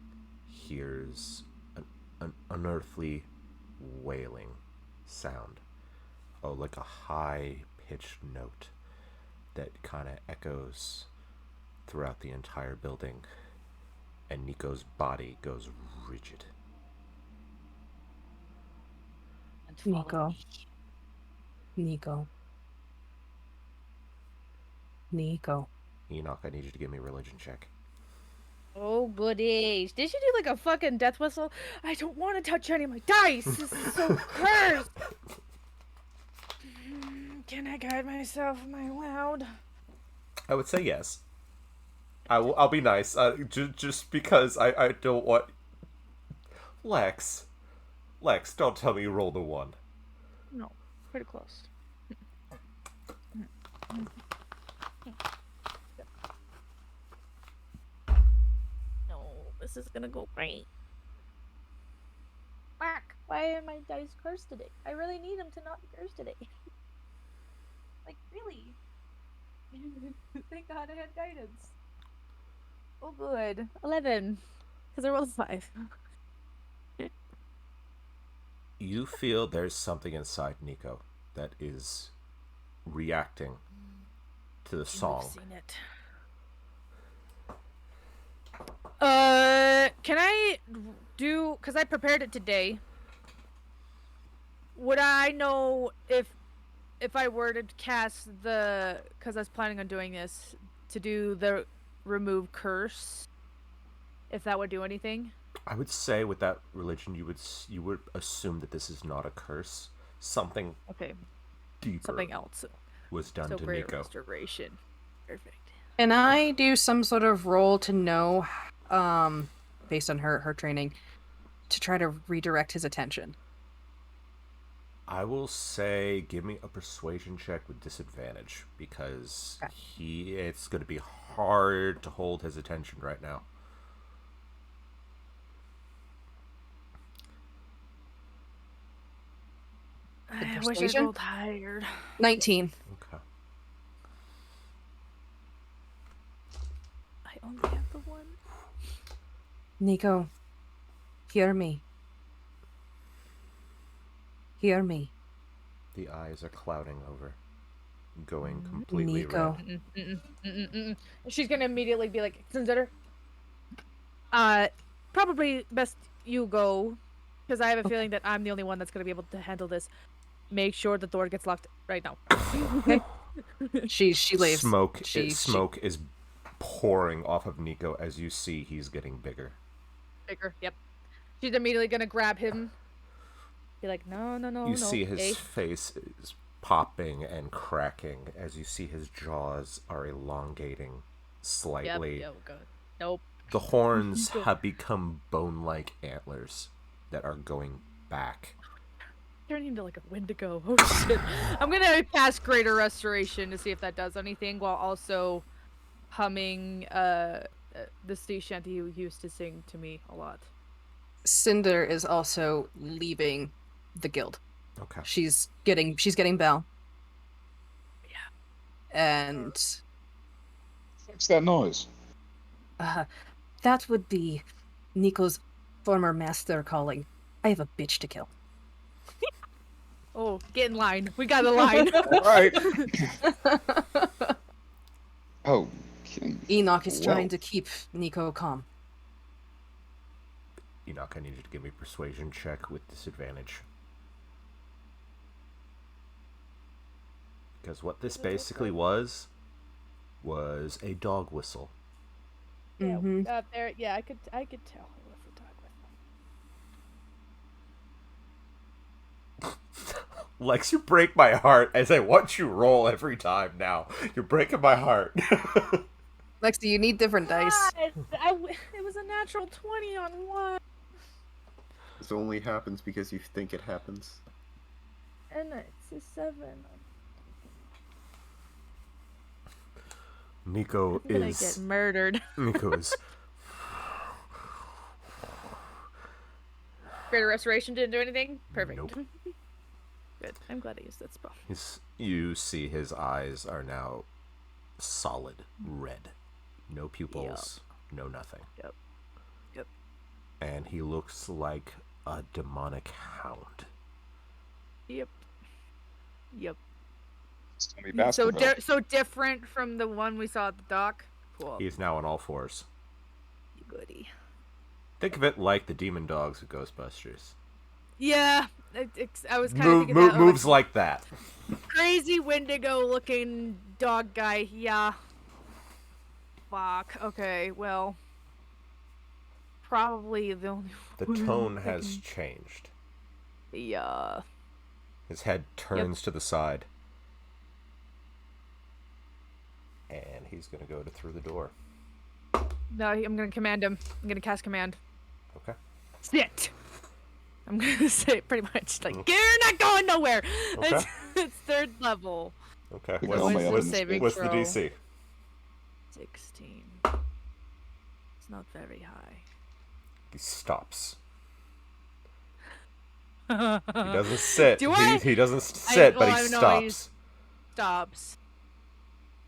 hears an unearthly wailing sound. Oh, like a high-pitched note that kind of echoes throughout the entire building. And Nico's body goes rigid. Nico. Nico. Nico. Enoch, I need you to give me a religion check. Oh, goodies. Did you do like a fucking death whistle? I don't want to touch any of my dice. This is so cursed. Can I guide myself, my loud? I would say yes. I'll be nice. Just because I don't want... Lex, don't tell me you rolled a 1. No, pretty close. No, this is gonna go great. Whack! Why are my dice cursed today? I really need them to not be cursed today. Like, really? Thank God I had guidance. Oh, good. 11. Because I rolled a 5. You feel there's something inside Nico that is reacting to the song. I've seen it. Can I do... Because I prepared it today. Would I know if I were to cast the... Because I was planning on doing this. To do the remove curse. If that would do anything. I would say with that religion, you would assume that this is not a curse. Something Okay. deeper Something else. was done So to great Nico. restoration. Perfect. Can I do some sort of roll to know, based on her training, to try to redirect his attention? I will say, give me a persuasion check with disadvantage because it's going to be hard to hold his attention right now. I wish I Persuasion? rolled higher. 19. Okay. I only have the 1. Nico, hear me. Hear me. The eyes are clouding over, going completely Nico. red. She's gonna immediately be like, consider. Probably best you go, because I have a feeling that I'm the only one that's gonna be able to handle this. Make sure the door gets locked right now. Okay. She leaves. Smoke She is pouring off of Nico as you see he's getting bigger. Bigger, yep. She's immediately gonna grab him. Be like, no. You see his face is popping and cracking as you see his jaws are elongating slightly. Yep, good. Nope. The horns have become bone-like antlers that are going back. Turning into like a Wendigo. Oh shit. I'm gonna cast Greater Restoration to see if that does anything while also humming the sea shanty you used to sing to me a lot. Cinder is also leaving the guild. Okay. She's getting Belle. Yeah. And What's that noise? that would be Nico's former master calling. I have a bitch to kill. Oh, get in line. We got a line. Right. Oh. Enoch is Well. trying to keep Nico calm. Enoch, I need you to give me a persuasion check with disadvantage. Because what this basically was a dog whistle. Mm-hmm. Yeah, I could tell it was a dog whistle. Lex, you break my heart as I watch you roll every time now. You're breaking my heart. Lexi, you need different dice. It was a natural 20 on 1. This only happens because you think it happens. And it's a 7. Nico I'm gonna is... get murdered. Nico is... Greater Restoration didn't do anything? Perfect. Nope. Good. I'm glad I used that spell. You see his eyes are now solid red. No pupils, no nothing. Yep. Yep. And he looks like a demonic hound. Yep. Yep. It's gonna be So Baskerville. so different from the one we saw at the dock. Cool. He's now on all fours. Goody. Think of it like the demon dogs of Ghostbusters. Yeah, I was kind of thinking that. Moves like that. Crazy Wendigo-looking dog guy. Yeah. Fuck. Okay. Well. Probably the only. The tone has changed. Yeah. His head turns to the side. And he's going to go through the door. No, I'm gonna command him. I'm gonna cast command. Okay. Sit. I'm gonna say pretty much like you're not going nowhere. Okay. It's 3rd level. Okay. We What's, got my what's, saving what's the throw. DC? 16. It's not very high. He stops. He doesn't sit. Do I? He doesn't sit, but he I know stops. Stops.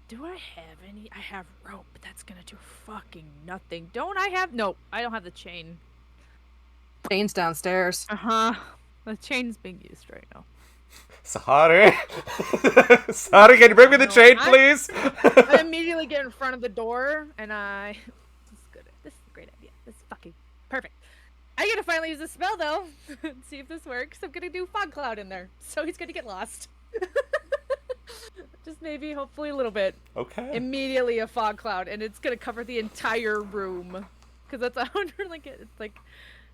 Do I have any? I have rope, but that's gonna do fucking nothing. Don't I have? Nope, I don't have the chain. Chain's downstairs. The chain's being used right now. Sahari! Sahari, can you bring me the chain, please? I immediately get in front of the door, and this is good. This is a great idea. This is fucking perfect. I gotta finally use the spell though. See if this works. I'm gonna do fog cloud in there, so he's gonna get lost. Just maybe, hopefully, a little bit. Okay. Immediately a fog cloud, and it's gonna cover the entire room. Cause that's 100. Like it's like,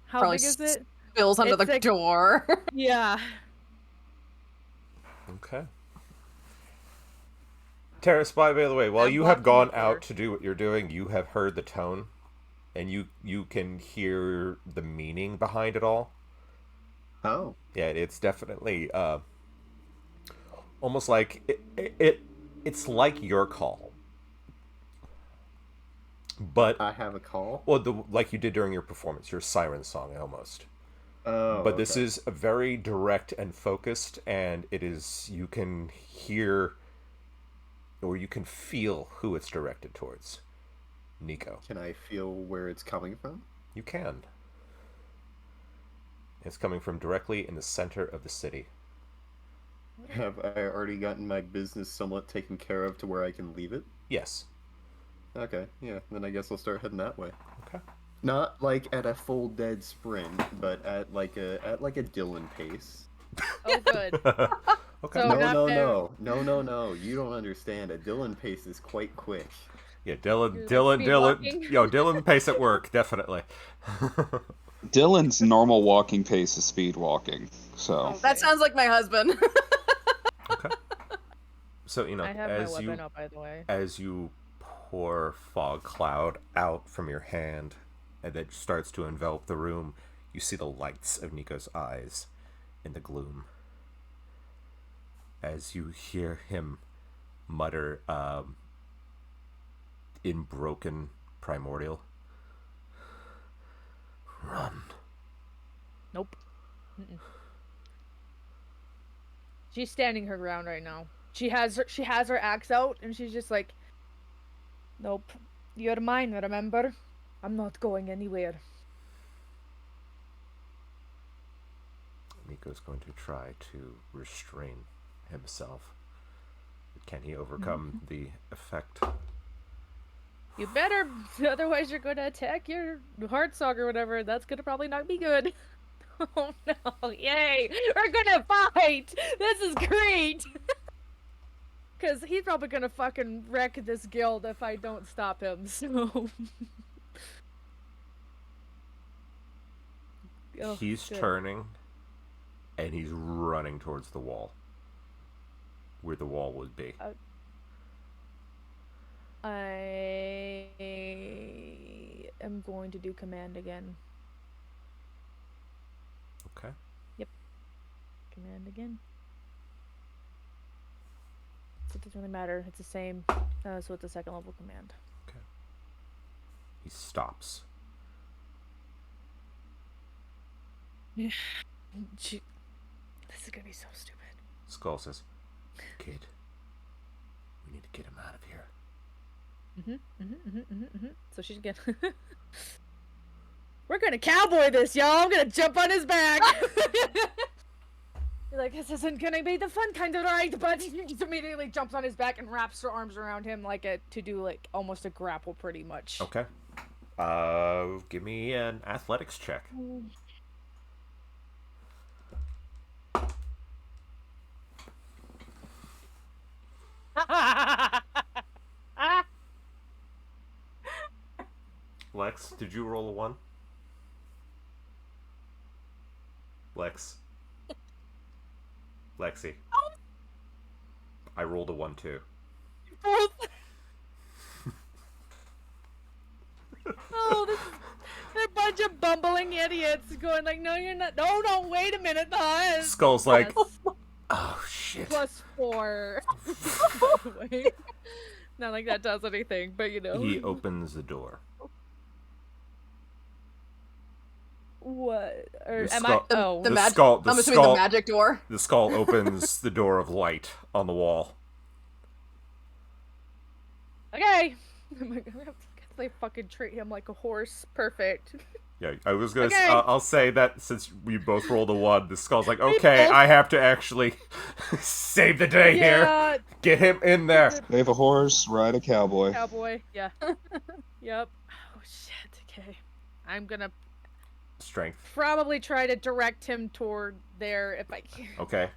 how Probably big is it? Spills under It's the like- door. Yeah. Okay. Terrace, by the way, while I'm you have blocking gone the out door. to do what you're doing, you have heard the tone, and you can hear the meaning behind it all. Oh. Yeah, it's definitely almost like it's like your call, but I have a call. well, like you did during your performance, your siren song almost. Oh. But this okay. is a very direct and focused, and it is, you can hear or you can feel who it's directed towards. Nico. Can I feel where it's coming from? You can. It's coming from directly in the center of the city. Have I already gotten my business somewhat taken care of to where I can leave it? Yes. Okay, yeah, then I guess I'll start heading that way. Okay. Not like at a full dead sprint, but at like a Dylan pace. Oh, good. Okay. So- No, not no, fair. no. You don't understand. A Dylan pace is quite quick. Yeah, Dylan, You're, like, Dylan, speed Dylan. walking? Yo, Dylan pace at work, definitely. Dylan's normal walking pace is speed walking. So That sounds like my husband. Okay. So you know, I have my as weapon you up, by the way. as you pour fog cloud out from your hand, and it starts to envelop the room, you see the lights of Nico's eyes in the gloom. As you hear him mutter, in broken primordial, "Run." Nope. Mm-mm. She's standing her ground right now. She has her axe out, and she's just like, "Nope, you're mine. Remember, I'm not going anywhere." Nico's going to try to restrain himself. Can he overcome the effect? You better, otherwise you're gonna attack your heartsong or whatever. That's gonna probably not be good. Oh no! Yay! We're gonna fight. This is great. Cause he's probably gonna fucking wreck this guild if I don't stop him. So. Oh, He's good. turning, and he's running towards the wall, where the wall would be. I am going to do command again. Okay. Command again. So it doesn't really matter. It's the same. So it's a 2nd level command. He stops. This is gonna be so stupid. Skull says, "Kid, we need to get him out of here." So she's gonna. We're gonna cowboy this, y'all. I'm gonna jump on his back. You're like, this isn't gonna be the fun kind of ride, but he just immediately jumps on his back and wraps her arms around him to do almost a grapple, pretty much. Okay. Give me an athletics check. Lex, did you roll a 1? Lex. Lexi. I rolled a 1 too. Oh, they're a bunch of bumbling idiots going like, no, you're not. No, wait a minute, no. Skull's like, oh shit. +4. Not like that does anything, but you know. He opens the door. What? Or The am skull- I? Oh, The The magic. skull- the I'm assuming skull- the magic door. The skull opens the door of light on the wall. okay. Oh my God, they fucking treat him like a horse. Perfect. Yeah, I was gonna. Okay. I'll say that since we both rolled a 1, the skull's like, okay, I have to actually save the day here. Yeah, Get him in there. Save a horse, ride a cowboy. cowboy. Yeah. Yep. Oh shit. Okay. I'm gonna Strength. probably try to direct him toward there if I can. Okay.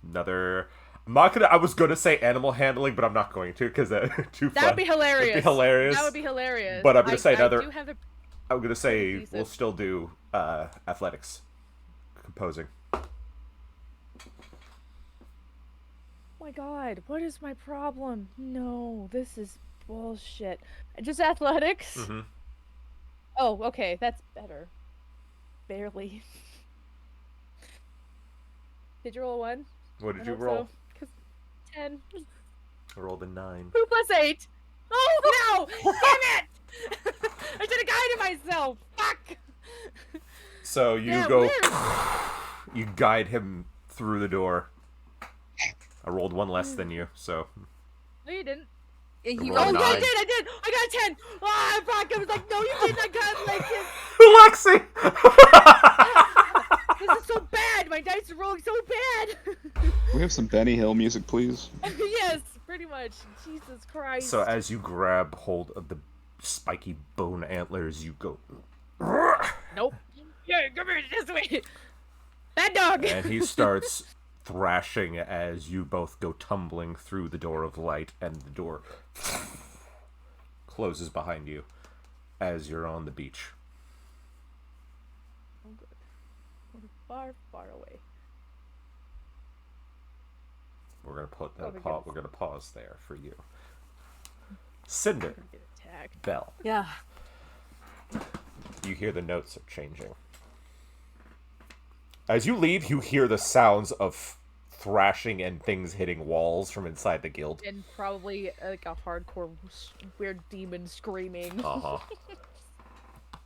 Another. I'm not gonna. I was gonna say animal handling, but I'm not going to because that too fun. That would be hilarious. That'd be hilarious. That would be hilarious. But I'm gonna say I another. do have a... I'm gonna say Decent. we'll still do athletics, composing. Oh my God, what is my problem? No, this is bullshit. Just athletics? Mm-hmm. Oh, okay, that's better. Barely. Did you roll a 1? What did I you hope roll? so, 'cause 10. I rolled a 9. 2 + 8. Oh no! Damn it! I should have guided myself. Fuck. So you Yeah, go. weird. You guide him through the door. I rolled 1 less than you, so. No, you didn't. He roll Oh, a yeah, nine. I did. I got a 10. Ah, fuck. I was like, no, you didn't. I got like Lexi! this is so bad. My dice are rolling so bad. We have some Benny Hill music, please. Yes, pretty much. Jesus Christ. So as you grab hold of the spiky bone antlers, you go. Nope. Yeah, come here this way. Bad dog. And he starts thrashing as you both go tumbling through the door of light, and the door closes behind you as you're on the beach. Oh, good. We're far, far away. We're gonna put that. Oh, my goodness. We're gonna pause there for you. Cinder, I'm gonna get attacked. Bell. Yeah. You hear the notes are changing. As you leave, you hear the sounds of thrashing and things hitting walls from inside the guild. And probably like a hardcore weird demon screaming. Uh-huh.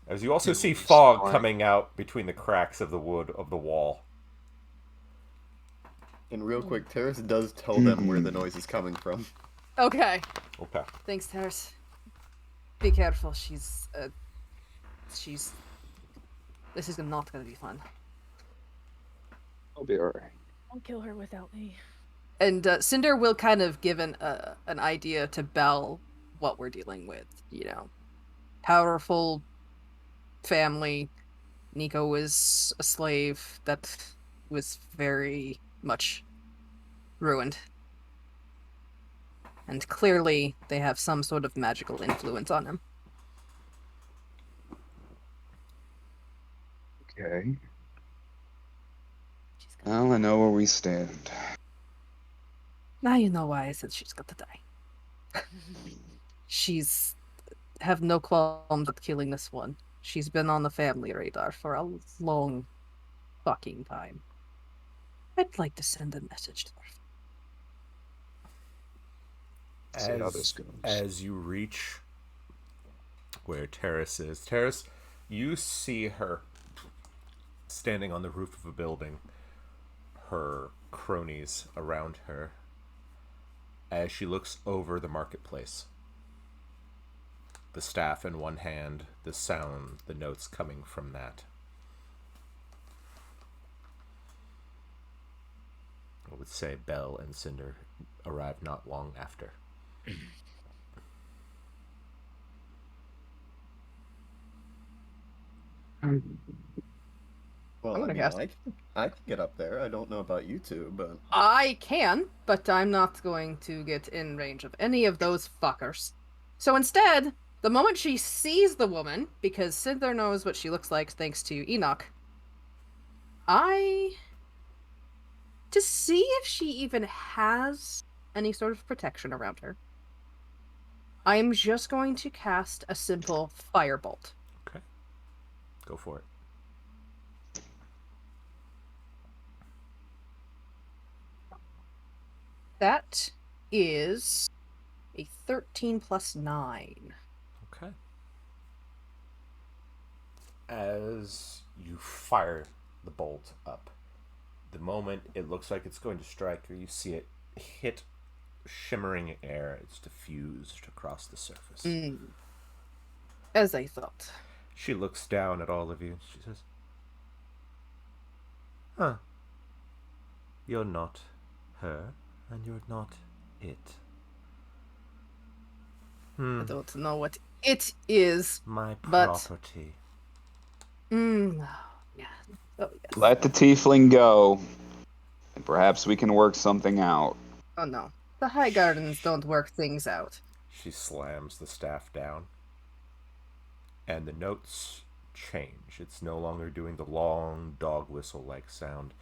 As you also see fog coming out between the cracks of the wood of the wall. And real quick, Terrace does tell them where the noise is coming from. Okay. Okay. Thanks, Terrace. Be careful. She's. This is not gonna be fun. I'll be alright. Don't kill her without me. And Cinder will kind of give an idea to Belle what we're dealing with. You know, powerful family. Nico was a slave that was very much ruined. And clearly they have some sort of magical influence on him. Okay. She's gonna... Well, I know where we stand. Now you know why I said she's got to die. She's have no qualms with killing this one. She's been on the family radar for a long fucking time. I'd like to send a message to her. See how this goes. As you reach where Terrace is, Terrace, you see her standing on the roof of a building. her cronies around her as she looks over the marketplace. The staff in one hand, the sound, the notes coming from that. I would say Belle and Cinder arrived not long after. Well, I'm I gonna mean, cast. I can get up there. I don't know about you two, but I can, but I'm not going to get in range of any of those fuckers. So instead, the moment she sees the woman, because Cinder knows what she looks like thanks to Enoch, to see if she even has any sort of protection around her, I'm just going to cast a simple firebolt. Okay. Go for it. That is a 13 plus 9. Okay. As you fire the bolt up, the moment it looks like it's going to strike her, you see it hit shimmering air. It's diffused across the surface. As I thought. She looks down at all of you. She says, "Huh. You're not her, and you're not it. I don't know what it is. My But- property." Yeah. Oh, yes. Let the tiefling go, and perhaps we can work something out. Oh, no. The Highgardens don't work things out. She slams the staff down, and the notes change. It's no longer doing the long dog whistle like sound.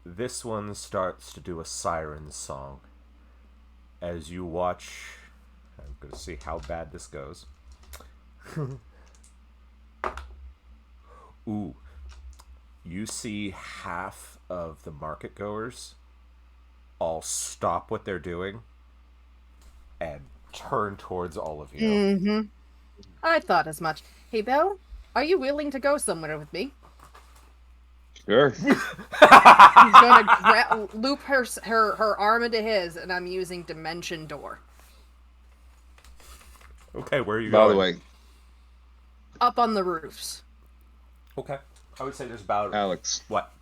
This one starts to do a siren song. As you watch, I'm going to see how bad this goes. Ooh. You see half of the market goers all stop what they're doing and turn towards all of you. I thought as much. Hey, Belle, are you willing to go somewhere with me? Sure. He's gonna loop her arm into his, and I'm using Dimension Door. Okay, where are you By going? the way, Up on the roofs. Okay. I would say there's about... Alex, What?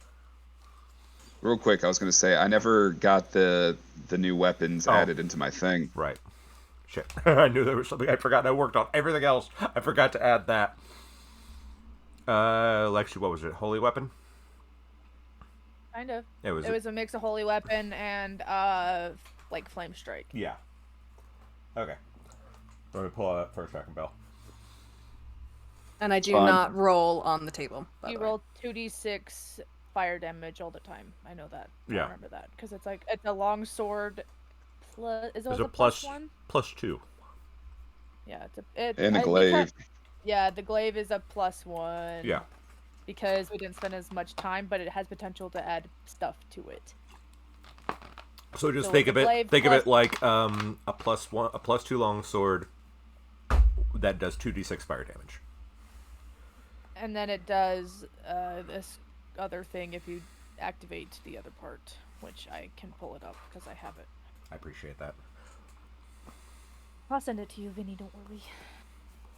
real quick, I was going to say I never got the new weapons added into my thing. Right. Shit. I knew there was something I forgot. I worked on everything else. I forgot to add that. Lexi, what was it? Holy weapon? Kind of. It was... It was a mix of holy weapon and like flame strike. Yeah. Okay. Let me pull that up for a second, Belle. And I do Fine. not roll on the table. By You the way. roll 2d6 fire damage all the time. I know that. I Yeah. remember that because it's like it's a long sword. Plus, is it There's a a plus one? +2. Yeah, And a glaive. Yeah, the glaive is a +1. Yeah. Because we didn't spend as much time, but it has potential to add stuff to it. So just So think the of it. glaive Think of plus- it like a +2 long sword that does 2d6 fire damage. And then it does this other thing if you activate the other part, which I can pull it up because I have it. I appreciate that. I'll send it to you, Vinny. Don't worry.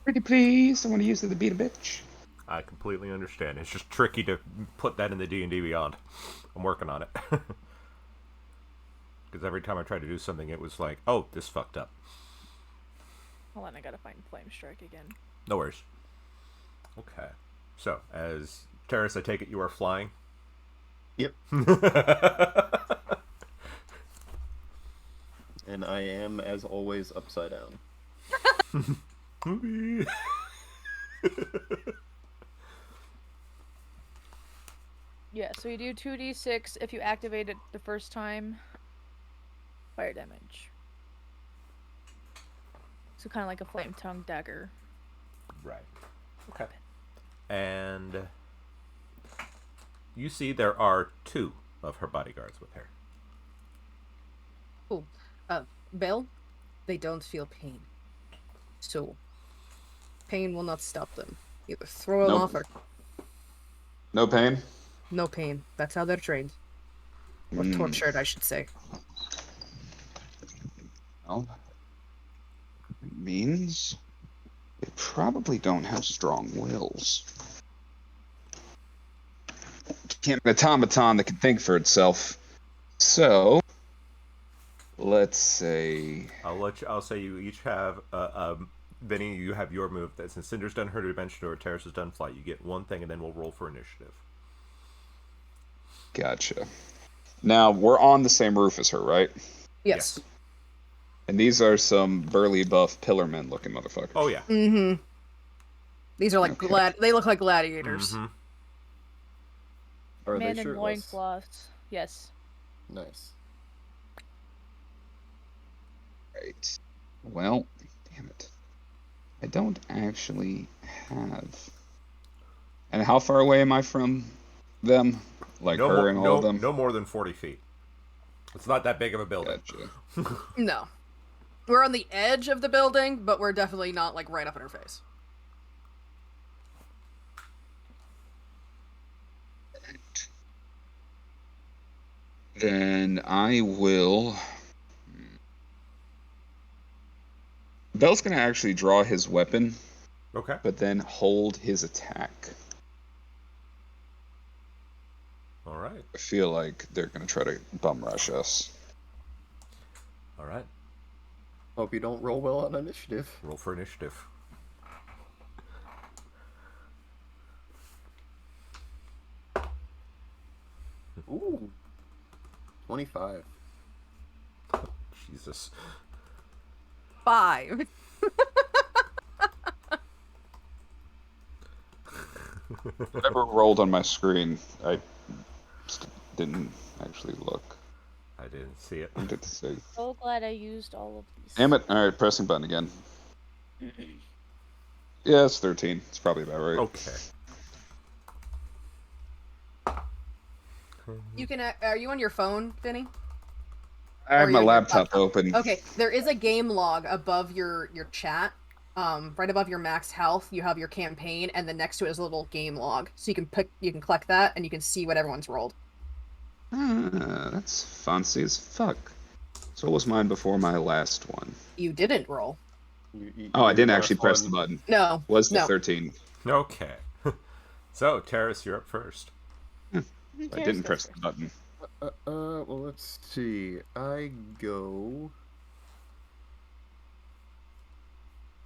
Pretty please, I want to use it to beat a bitch. I completely understand. It's just tricky to put that in the D&D Beyond. I'm working on it. Because every time I tried to do something, it was like, oh, this fucked up. Hold on, I gotta find flame strike again. No worries. Okay. So, as Terrace, I take it you are flying? yep. And I am, as always, upside down. Yeah, so you do 2d6 if you activate it the first time. Fire damage. So kind of like a flame tongue dagger. Right. Okay. And you see there are 2 of her bodyguards with her. Cool. Belle, they don't feel pain. So, pain will not stop them. Either throw them Nope. off or No pain? no pain. That's how they're trained. Or tortured, I should say. Well, it means they probably don't have strong wills. Can't be an automaton that can think for itself. So, let's say... I'll say you each have Vinny, you have your move. That since Cinder's done her dimension or Terrace has done flight, you get one thing, and then we'll roll for initiative. Gotcha. Now, we're on the same roof as her, right? Yes. And these are some burly buff pillarmen looking motherfuckers. Oh yeah. Mm-hmm. These are like Okay. they look like gladiators. Mm-hmm. Are Man they in shirtless? loincloths. Yes. Nice. Right. Well, damn it. I don't actually have... And how far away am I from them? Like her and all of them? No more than 40 feet. It's not that big of a building. Gotcha. No. We're on the edge of the building, but we're definitely not like right up in her face. Then I will... Bell's gonna actually draw his weapon, Okay. but then hold his attack. All right. I feel like they're gonna try to bum rush us. All right. Hope you don't roll well on initiative. Roll for initiative. Ooh. 25. Jesus. 5. Whatever rolled on my screen, I didn't actually look. I didn't see it. I did to say. So glad I used all of these. Damn it! All right, pressing button again. Yeah, it's 13. It's probably about right. Okay. You can. Are you on your phone, Vinny? I have Or my your laptop laptop. open. Okay, there is a game log above your chat. Right above your max health, you have your campaign, and then next to it is a little game log. So you can collect that, and you can see what everyone's rolled. Ah, that's fancy as fuck. So what was mine before my last one? You didn't roll. Oh, I didn't Your actually last press the one- button. No. Was the no. 13? Okay. So, Terrace, you're up first. I didn't press the button. Well, let's see. I go.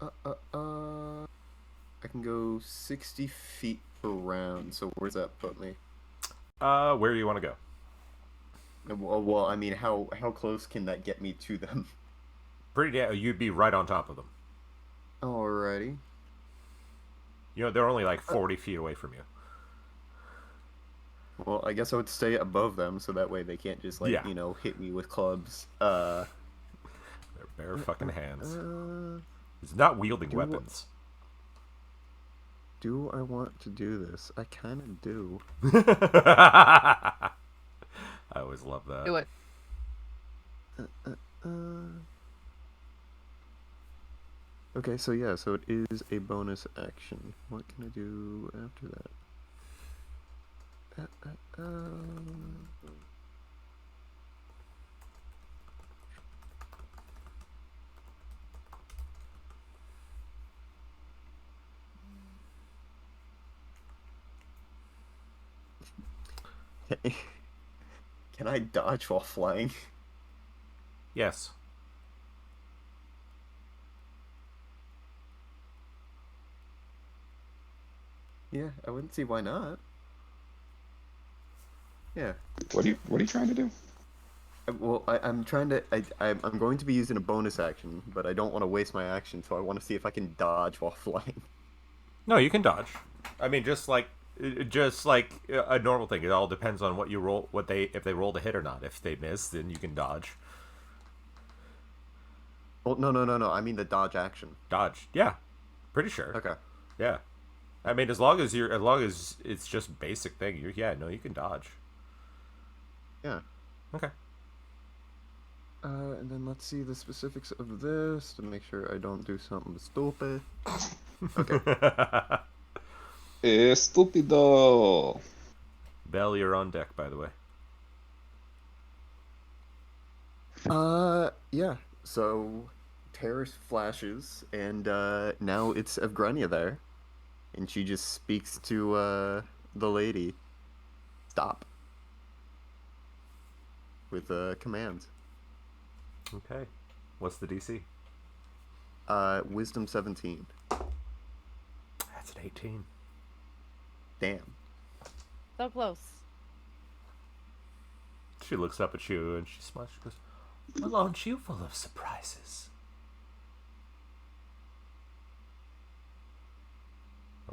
I can go 60 feet per round. So where's that put me? Where do you want to go? Well, I mean, how close can that get me to them? You'd be right on top of them. Alrighty. You know, they're only like 40 feet away from you. Well, I guess I would stay above them so that way they can't just Yeah. hit me with clubs. They're bare fucking hands. Uh, He's not wielding do- weapons. do I want to do this? I kind of do. I always love that. Do it. Okay, so yeah, so it is a bonus action. What can I do after that? Can I dodge while flying? Yes. Yeah, I wouldn't see why not. Yeah. What are you trying to do? Well, I'm trying to. I'm going to be using a bonus action, but I don't want to waste my action, so I want to see if I can dodge while flying. No, you can dodge. I mean, just like a normal thing. It all depends on what you roll, if they roll the hit or not. If they miss, then you can dodge. Well, no. I mean the dodge action. Dodge. Yeah. Pretty sure. Okay. Yeah. I mean, as long as it's just basic thing, you can dodge. Yeah. Okay. And then let's see the specifics of this to make sure I don't do something stupid. Okay. Estupido. Bell, you're on deck, by the way. Yeah. So, Terrace flashes, and now it's Evgrania there, and she just speaks to the lady. Stop. With commands. Okay. What's the DC? Wisdom 17. That's an 18. Damn. So close. She looks up at you and she smiles. She goes, "Well, aren't you full of surprises?"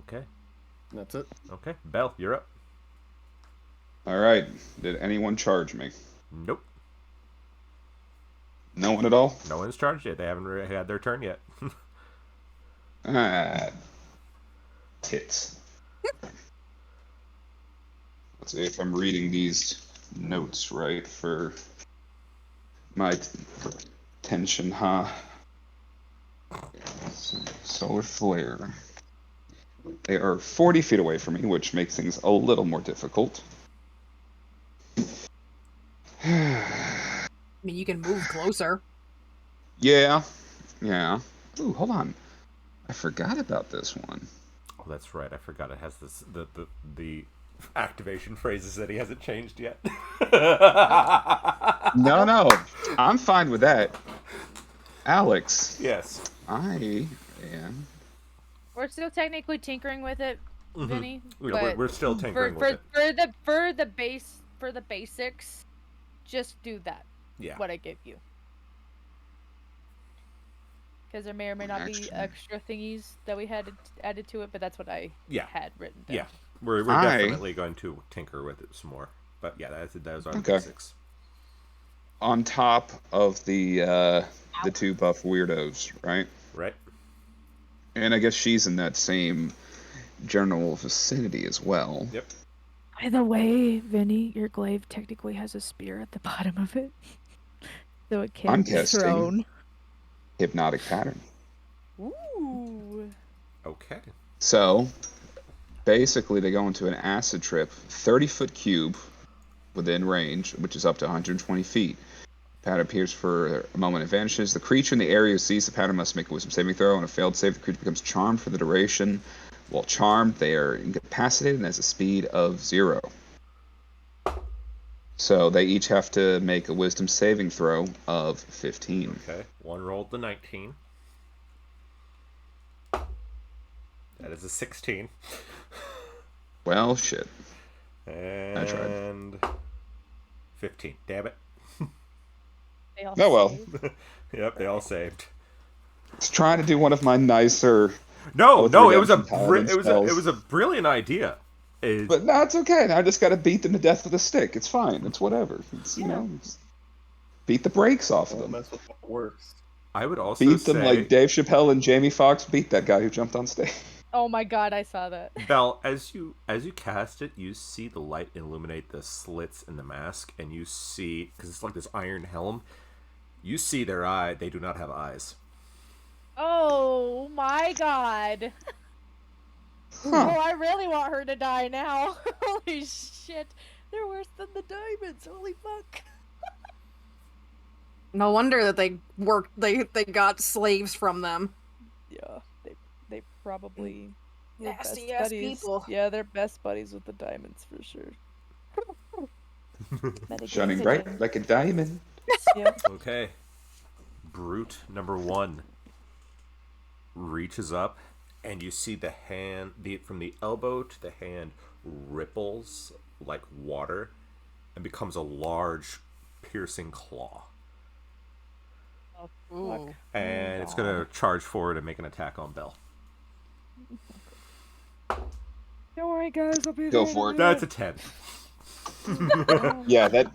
Okay. That's it. Okay. Belle, you're up. All right. Did anyone charge me? Nope. No one at all? No one's charged yet. They haven't had their turn yet. Ah, tits. Let's see if I'm reading these notes right for my tension, huh? Solar flare. They are 40 feet away from me, which makes things a little more difficult. I mean, you can move closer. Yeah. Ooh, hold on. I forgot about this one. Oh, that's right. I forgot it has this the activation phrases that he hasn't changed yet. No. I'm fine with that. Alex, Yes. I am. We're still technically tinkering with it, Vinny. Yeah, but we're still tinkering with it. for the basics, just do that. Yeah. What I give you. Because there may or may not be Actually- extra thingies that we had added to it, but that's what I had written down. Yeah. We're definitely going to tinker with it some more. But yeah, those are the basics. On top of the two buff weirdos, right? Right. And I guess she's in that same general vicinity as well. Yep. By the way, Vinny, your glaive technically has a spear at the bottom of it. So it I'm can't be casting thrown. Hypnotic pattern. Ooh. Okay. So basically they go into an acid trip, 30-foot cube within range, which is up to 120 feet. Pattern appears for a moment and vanishes. The creature in the area who sees the pattern must make a wisdom saving throw. On a failed save, the creature becomes charmed for the duration. While charmed, they are incapacitated and has a speed of 0. So they each have to make a wisdom saving throw of 15. Okay. One rolled the 19. That is a 16. Well, shit. And 15. Damn it. They all Oh, well. saved. Yep, they all saved. It's trying to do one of my nicer... No, Oath it was a Redemption Paladin it spells. was a brilliant idea. But no, it's okay. I just got to beat them to death with a stick. It's fine. It's whatever. It's, you know, just beat the brakes off of them. That's what works. I would also Beat say, them like Dave Chappelle and Jamie Foxx beat that guy who jumped on stage. Oh my god, I saw that. Belle, as you cast it, you see the light illuminate the slits in the mask, and you see, because it's like this iron helm, you see their eye. They do not have eyes. Oh my god. Huh. Oh, I really want her to die now. Holy shit. They're worse than the diamonds. Holy fuck. No wonder that they got slaves from them. Yeah, they probably were Nasty best ass buddies. people. Yeah, they're best buddies with the diamonds for sure. Shining bright like a diamond. Yeah. Okay. Brute number 1 reaches up, and you see the hand, from the elbow to the hand, ripples like water and becomes a large, piercing claw. Oh, Ooh. fuck. And it's going to charge forward and make an attack on Belle. Don't worry, guys. I'll be Go there for in it. a That's a 10. minute. Yeah, that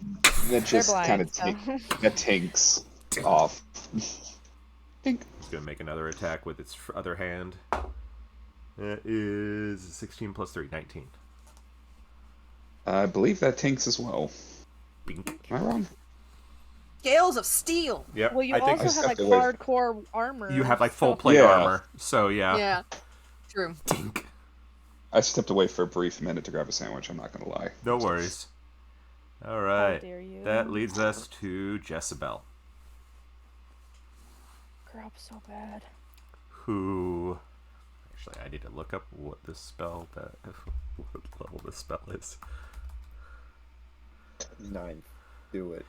just blind, kind of so. that tinks off. Tink. It's going to make another attack with its other hand. That is 16 plus 3, 19. I believe that tinks as well. Bink. Am I wrong? Scales of steel. Yep. Well, you I think also have like stepped away. hardcore armor. you have like full so- plate Yeah. armor. So yeah. Yeah. True. Dink. I stepped away for a brief minute to grab a sandwich. I'm not gonna lie. No worries. All right. dare you. That leads us to Jezebel. her up so bad. Who... Actually, I need to look up what this spell... what level this spell is. 9. Do it.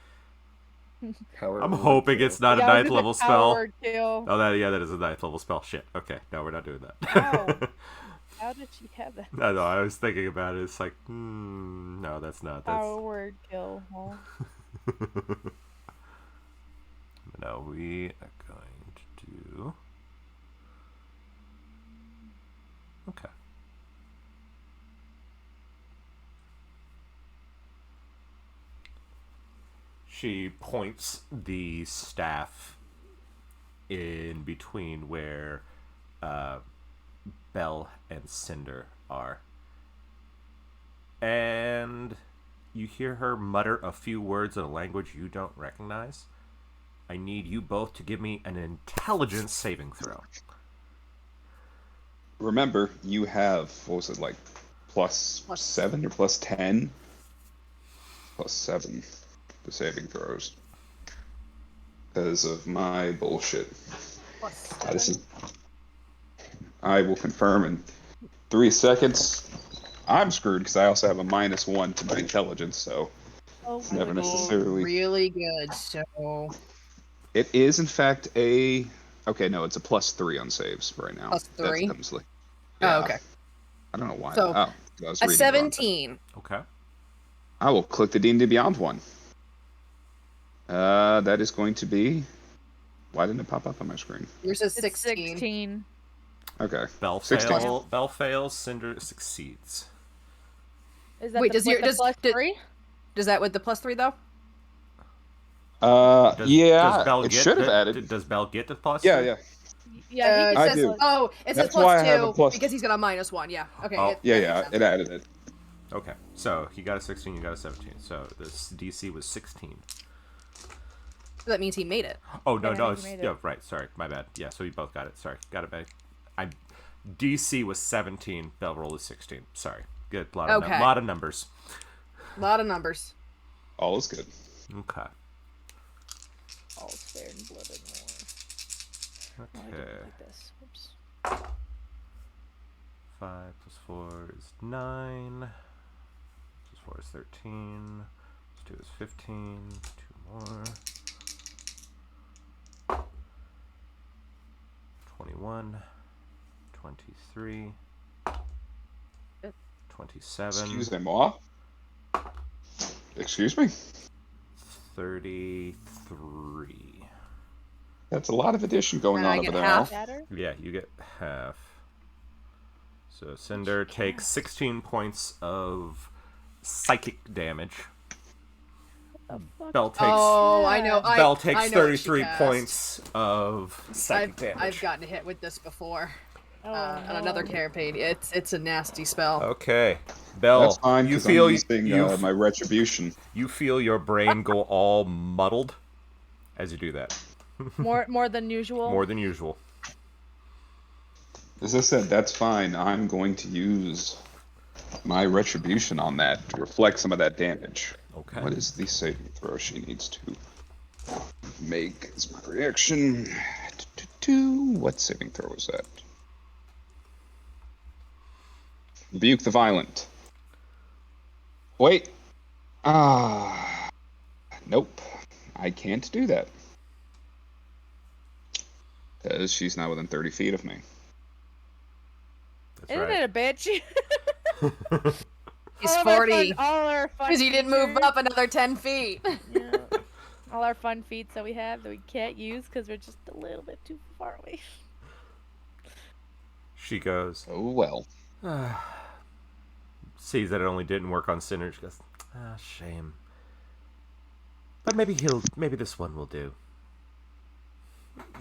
Power I'm word hoping kill. it's not a Yeah, I was 9th gonna level power spell. word kill. Oh, that is a 9th level spell. Shit. Okay, no, we're not doing that. How? How did she have that? No, I was thinking about it. It's like, no, that's not. That's... Power word kill. Huh? No, we are going to do... Okay. She points the staff in between where Belle and Cinder are. And you hear her mutter a few words in a language you don't recognize. I need you both to give me an intelligence saving throw. Remember, you have, what was it, like, plus 7 or plus 10? Plus 7, the saving throws. Because of my bullshit. This is... I will confirm in 3 seconds. I'm screwed because I also have a -1 to my intelligence, so it's never necessarily... Really good, so... It is, in fact, a... Okay, no, it's a +3 on saves right now. +3? That comes like... Oh, okay. I don't know why. So, I was a reading it wrong. 17. Okay. I will click the D&D Beyond one. That is going to be... Why didn't it pop up on my screen? Yours is It's 16. 16. Okay. Belle 16. fails, Cinder succeeds. Is that Wait, the, does your with the plus does 3? does that with the +3 though? Yeah, Belle it should have added. Does Belle get the plus? Yeah, three? yeah. Yeah, he It I gets says, do. oh, it says That's why I have a +2 plus- because he's got a -1. Yeah. Okay. Oh. that Yeah, makes yeah, sense. it added it. Okay, so he got a 16, you got a 17. So this DC was 16. So that means he made it. Oh, no, Yeah, no, he it's, made it. yeah, right, sorry, my bad. Yeah, so you both got it, sorry. Got it back. DC was 17, Belle rolled is 16. Sorry. Good, lot of Okay. lot of numbers. A lot of numbers. All is good. Okay. All's fair in blood and war. No, I didn't Okay. like this. Oops. 5 plus 4 is 9. Plus 4 is 13. Plus 2 is 15. 2 more. 21. 23. 27. Excusez-moi. Excuse me? 33. That's a lot of addition going And I on get over there, half. Al. Shatter? Yeah, you get half. So Cinder takes 16 points of psychic damage. The fuck? Belle takes Oh, I know. Belle takes I know what she 33 cast. points of psychic damage. I've gotten hit with this before. Oh, On another no. campaign. It's a nasty spell. Okay, Belle, That's fine, you because feel I'm using my retribution. you feel your brain go all muddled as you do that. More than usual. More than usual. As I said, that's fine. I'm going to use my retribution on that to reflect some of that damage. Okay. What is the saving throw she needs to make as my reaction? What saving throw is that? Rebuke the violent. Wait. Nope. I can't do that. Because she's now within 30 feet of me. That's Isn't right. it a bitch? He's All of our 40 fun- all our fun because he didn't move features. up another 10 feet. Yeah. All our fun feats that we have that we can't use because we're just a little bit too far away. She goes, Oh well. sees that it only didn't work on Cinder. She goes, shame. But maybe this one will do.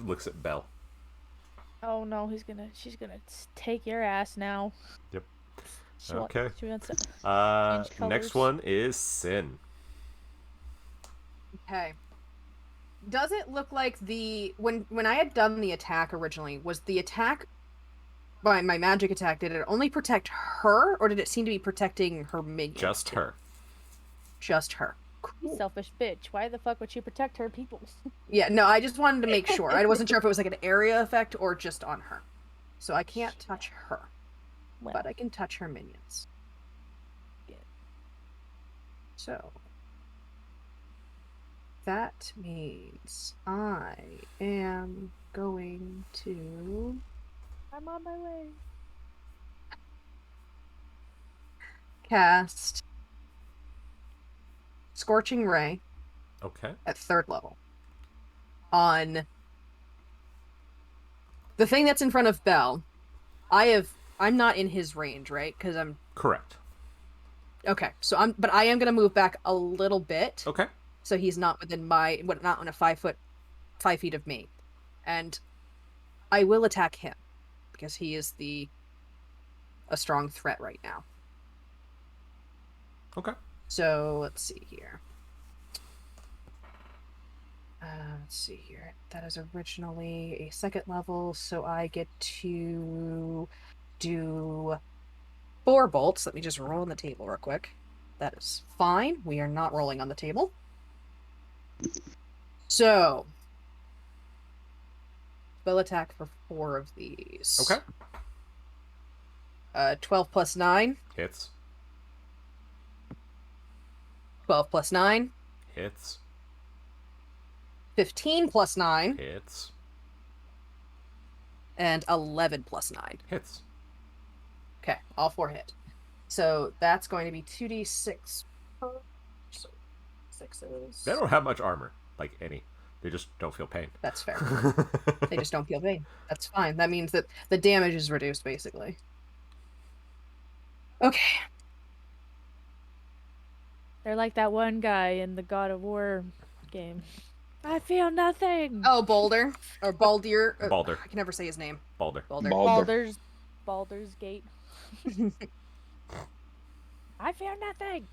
Looks at Belle. Oh no, she's gonna take your ass now. Yep. She Okay. She wants to change Next colors. one is Sin. Okay. Does it look like when I had done the attack originally, was the attack by my magic attack, did it only protect her or did it seem to be protecting her minion? Just her. Just her. You selfish bitch. Why the fuck would she protect her people? Yeah, no, I just wanted to make sure. I wasn't sure if it was like an area effect or just on her. So I can't touch her, Well, but I can touch her minions. Yeah. So that means I am going to I'm on my way. cast Scorching Ray Okay. at 3rd level on the thing that's in front of Bell. I'm not in his range, right? Because I'm Correct. okay. So but I am gonna move back a little bit. Okay. So he's not within not on a 5 feet of me, and I will attack him because he is a strong threat right now. Okay. So let's see here. That is originally a 2nd level, so I get to do 4 bolts. Let me just roll on the table real quick. That is fine. We are not rolling on the table. So, spell attack for 4 of these. Okay. 12 plus 9. Hits. 12 plus 9. Hits. 15 plus 9. Hits. And 11 plus 9. Hits. Okay, all 4 hit. So that's going to be 2d6 per. So 6s. They don't have much armor, like any. They just don't feel pain. That's fair. They just don't feel pain. That's fine. That means that the damage is reduced, basically. Okay. They're like that one guy in the God of War game. I feel nothing. Oh, Boulder. Or Baldir. Balder. I can never say his name. Balder. Baldur's Gate. I feel nothing.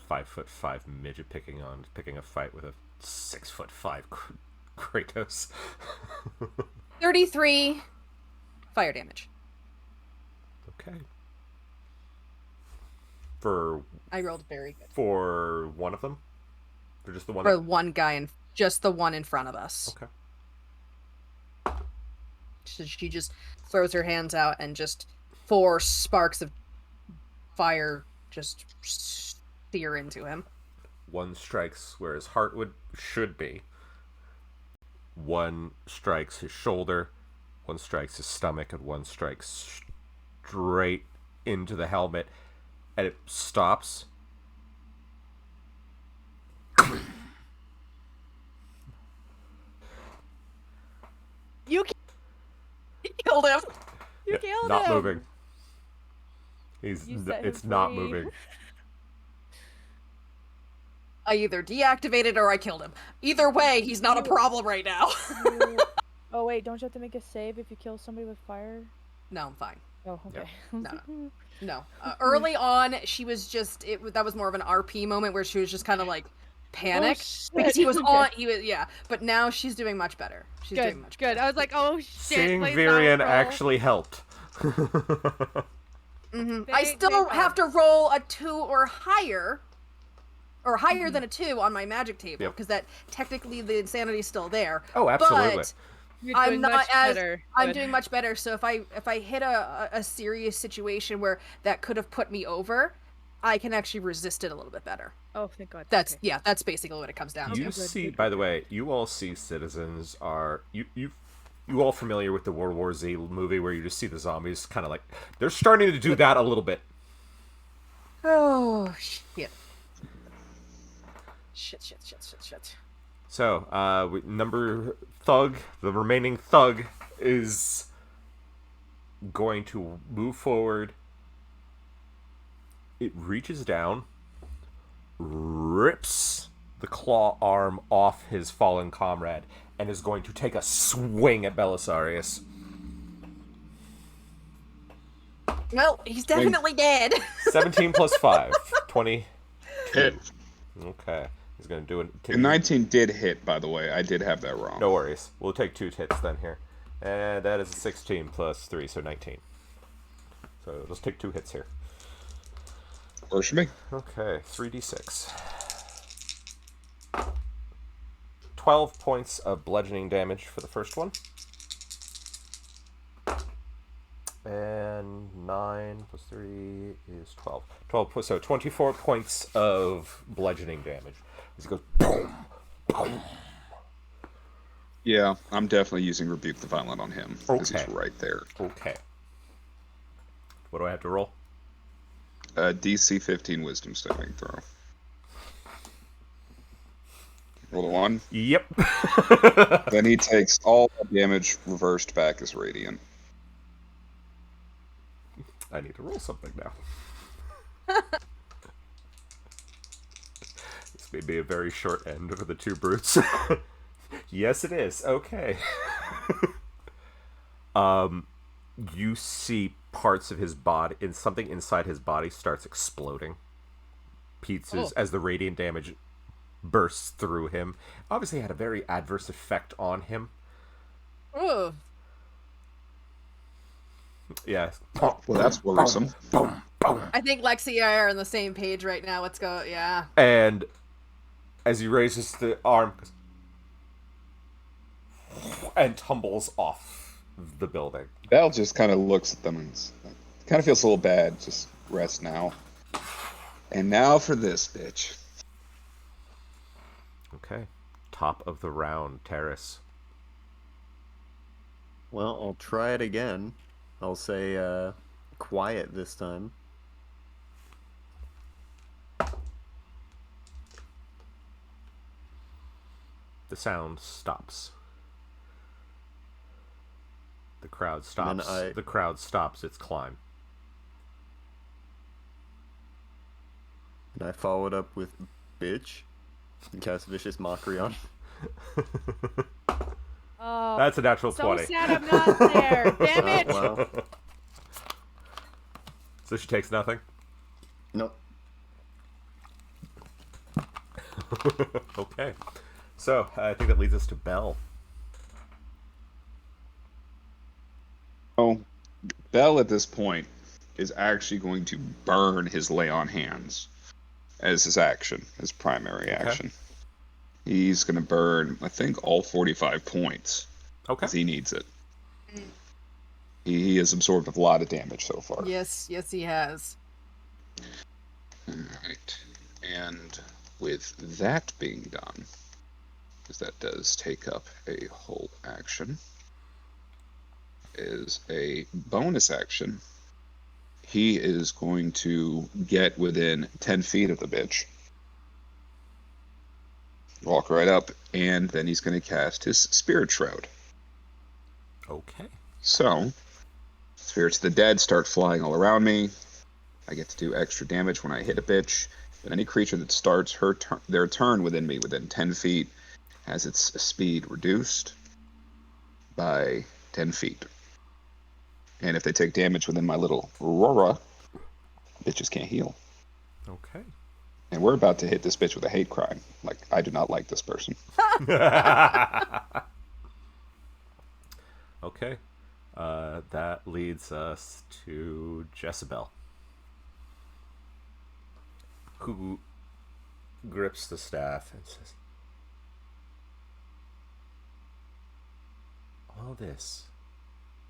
5'5" midget picking a fight with a 6'5" Kratos. 33 fire damage. Okay. For I rolled very good. For one of them? Or just the one? For one guy just the one in front of us. Okay. She just throws her hands out and just 4 sparks of fire just sear into him. One strikes where his heart should be. One strikes his shoulder. One strikes his stomach, and one strikes straight into the helmet, and it stops. You killed him. You killed not him. Moving. It's not free. moving. I either deactivated or I killed him. Either way, he's not a problem right now. Oh wait, don't you have to make a save if you kill somebody with fire? No, I'm fine. Oh, okay. No. Early on, she was just that was more of an RP moment where she was just kind of like panicked because he was on. Yeah. But now she's doing much better. She's good, doing much good. better. I was like, oh shit. Seeing plays Virian out, bro. actually helped. I still have to roll a 2 or higher. Or higher than a 2 on my magic table, because that technically the insanity is still there. Oh, absolutely. But You're doing much better. I'm doing much better. So if I hit a serious situation where that could have put me over, I can actually resist it a little bit better. Oh, thank God. That's okay. that's basically what it comes down You to. see, by the way, you all see citizens are you all familiar with the World War Z movie where you just see the zombies kind of like they're starting to do that a little bit. Oh shit. Shit. So, the remaining thug is going to move forward. It reaches down, rips the claw arm off his fallen comrade, and is going to take a swing at Belisarius. Well, he's definitely dead. 17 plus 5. 20. Hit. Okay. He's going to do it. And 19 did hit, by the way. I did have that wrong. No worries. We'll take 2 hits then here. And that is a 16 plus 3, so 19. So let's take 2 hits here. Works for me. Okay, 3d6. 12 points of bludgeoning damage for the first one. And 9 plus 3 is 12. 12, so 24 points of bludgeoning damage. As it goes boom, boom. Yeah, I'm definitely using Rebuke the Violent on him, because he's Okay. right there. Okay. What do I have to roll? DC 15 Wisdom saving throw. Roll a 1. Yep. Then he takes all the damage reversed back as Radiant. I need to roll something now. This may be a very short end for the two brutes. Yes, it is. Okay. You see parts of his body, something inside his body starts exploding. Pieces as the radiant damage bursts through him. Obviously had a very adverse effect on him. Ugh. Yeah. Well, that's worrisome. Boom, boom. I think Lexi and I are on the same page right now. Let's go. Yeah. And as he raises the arm and tumbles off the building. Val just kind of looks at them and kind of feels a little bad. Just rest now. And now for this bitch. Okay. Top of the round, Terrace. Well, I'll try it again. I'll say quiet this time. The sound stops. The crowd stops. I- The crowd stops its climb. And I followed up with bitch and cast Vicious Mockery on. Oh, That's a natural so 20. sad I'm not there. Damn it! Well, So she takes nothing? nope. Okay. So, I think that leads us to Belle. Oh, Bell at this point is actually going to burn his lay on hands as his action, his primary action. He's going to burn, I think, all 45 points. Okay. Because he needs it. He has absorbed a lot of damage so far. Yes, he has. Alright. And with that being done, because that does take up a whole action, is a bonus action. He is going to get within 10 feet of the bitch. Walk right up, and then he's going to cast his Spirit Shroud. Okay. So, spirits of the dead start flying all around me. I get to do extra damage when I hit a bitch. But any creature that starts their turn within me within 10 feet has its speed reduced by 10 feet. And if they take damage within my little aurora, bitches can't heal. Okay. And we're about to hit this bitch with a hate crime. Like, I do not like this person. Okay. That leads us to Jezebel, who grips the staff and says, all this,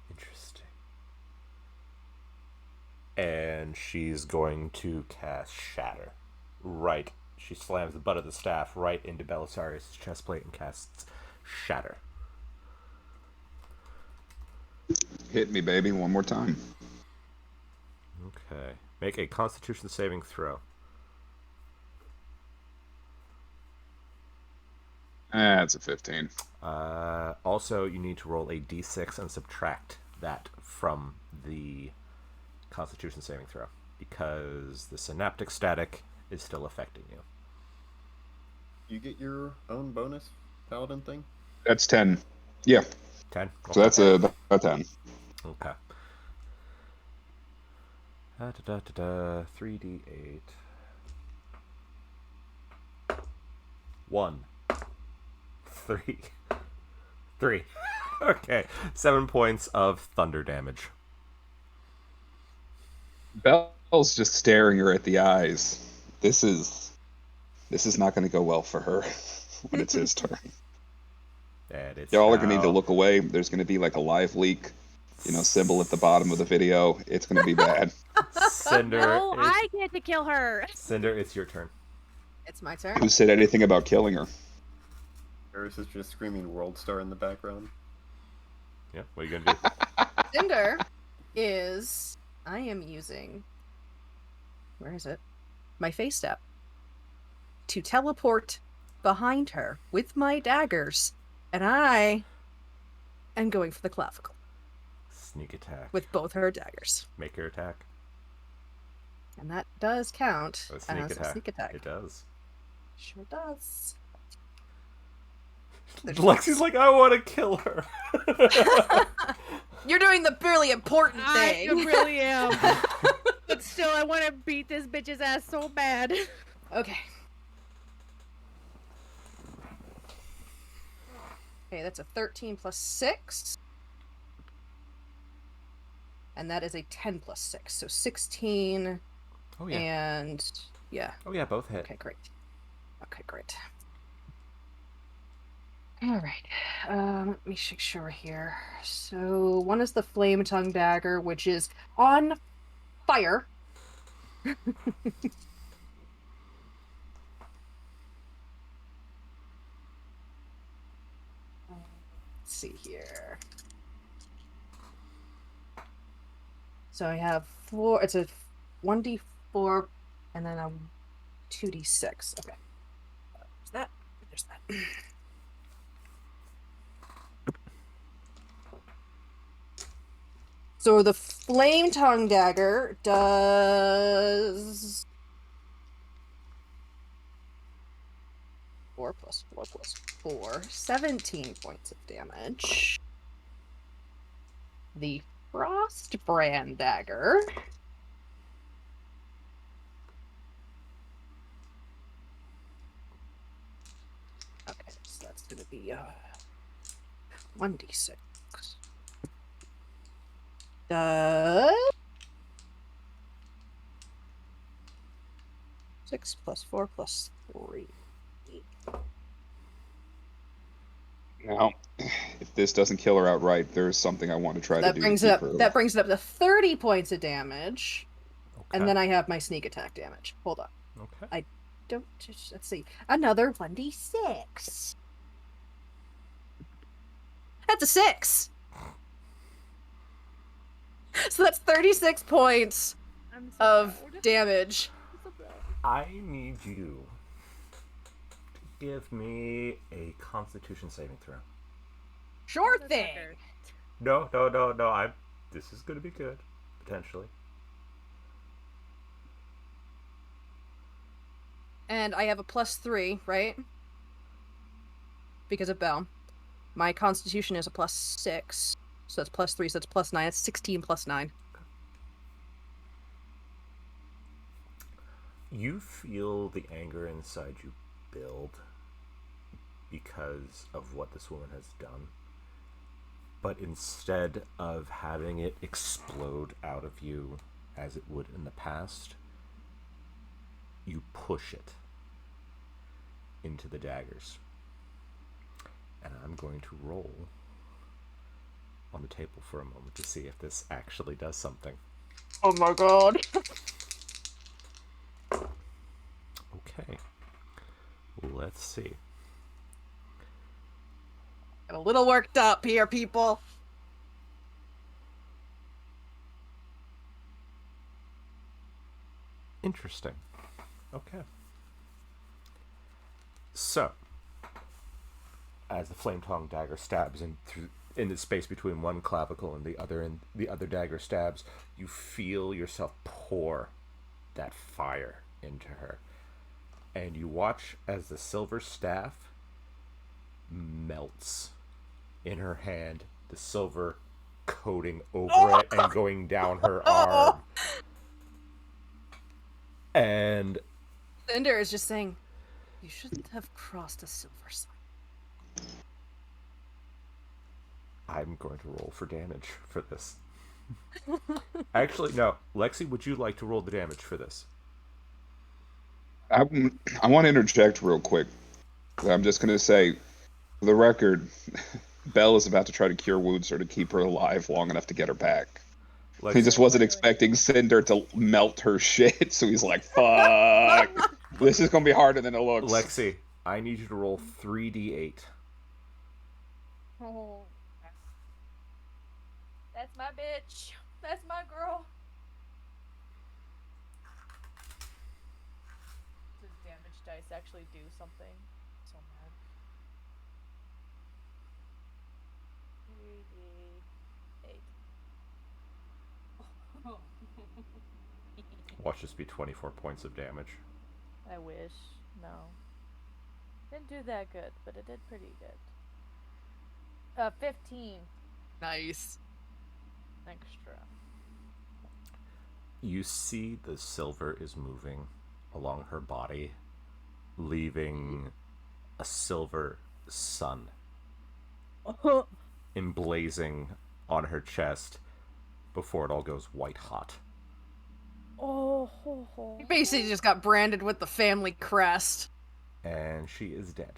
interesting. And she's going to cast Shatter. Right. She slams the butt of the staff right into Belisarius' chest plate and casts Shatter. Hit me, baby, one more time. Okay. Make a Constitution saving throw. That's a 15. Also, you need to roll a d6 and subtract that from the Constitution saving throw, because the synaptic static is still affecting you. You get your own bonus paladin thing? That's 10. Yeah. 10? So that's a 10. Okay. 3d8. 1. 3. 3. Okay. 7 points of thunder damage. Bell Paul's just staring her at the eyes. This is not going to go well for her when it's his turn. And it's Y'all are going to need to now- look away. There's going to be like a live leak, symbol at the bottom of the video. It's going to be bad. Cinder. No, it's- I get to kill her. Cinder, it's your turn. It's my turn. Who said anything about killing her? Eris is just screaming World Star in the background. Yeah, what are you gonna do? Cinder is... I am using... Where is it? My face step. To teleport behind her with my daggers. And I am going for the clavicle. Sneak attack. With both her daggers. Make her attack. And that does count A sneak as attack. a sneak attack. It does. Sure does. Lexi's like, I want to kill her. You're doing the really important I thing. really am. But still, I want to beat this bitch's ass so bad. Okay. Okay, that's a 13 plus 6. And that is a 10 plus 6. So 16 Oh yeah. and... Yeah. Oh yeah, both hit. Okay, great. Okay, great. Alright. Let me make sure here. So, one is the Flame Tongue Dagger, which is on fire. Let's see here. So I have 4, it's a 1d4 and then a 2d6. Okay. There's that. There's that. So the Flame Tongue Dagger does 4 plus 4 plus 4, 17 points of damage. The Frostbrand Dagger okay, so that's gonna be 1d6. Does 6 plus 4 plus 3. Now, if this doesn't kill her outright, there's something I want to try That to do. brings to it keep up. her That brings it up to 30 points of damage, Okay. and then I have my sneak attack damage. Hold on. Okay. Don't just, let's see. Another 1d6. That's a 6. So that's 36 points I'm so of proud. damage. I'm so proud. I need you to give me a Constitution saving throw. Sure Motherfucker. thing. No. This is gonna be good, potentially. And I have a +3, right? Because of Bell. My Constitution is a +6. So that's +3, so that's +9. That's 16 plus 9. You feel the anger inside you build because of what this woman has done. But instead of having it explode out of you as it would in the past, you push it into the daggers. And I'm going to roll on the table for a moment to see if this actually does something. Oh my god. Okay. Let's see. Get a little worked up here, people. Interesting. Okay. So, as the flame tongue dagger stabs in the space between one clavicle and the other dagger stabs, you feel yourself pour that fire into her. And you watch as the silver staff melts in her hand, the silver coating over it and going down her arm. And Cinder is just saying, you shouldn't have crossed a silver sign. I'm going to roll for damage for this. Actually, no. Lexi, would you like to roll the damage for this? I want to interject real quick. I'm just going to say, for the record, Belle is about to try to cure wounds her to keep her alive long enough to get her back. Lexi, He just wasn't expecting Cinder to melt her shit, so he's like, fuck. This is going to be harder than it looks. Lexi, I need you to roll 3d8. Oh. That's my bitch. That's my girl. Does damage dice actually do something? So mad. 3d8. Watch this be 24 points of damage. I wish. No. Didn't do that good, but it did pretty good. 15 Nice. extra. You see the silver is moving along her body, leaving a silver sun emblazing on her chest before it all goes white hot. He basically just got branded with the family crest. And she is dead.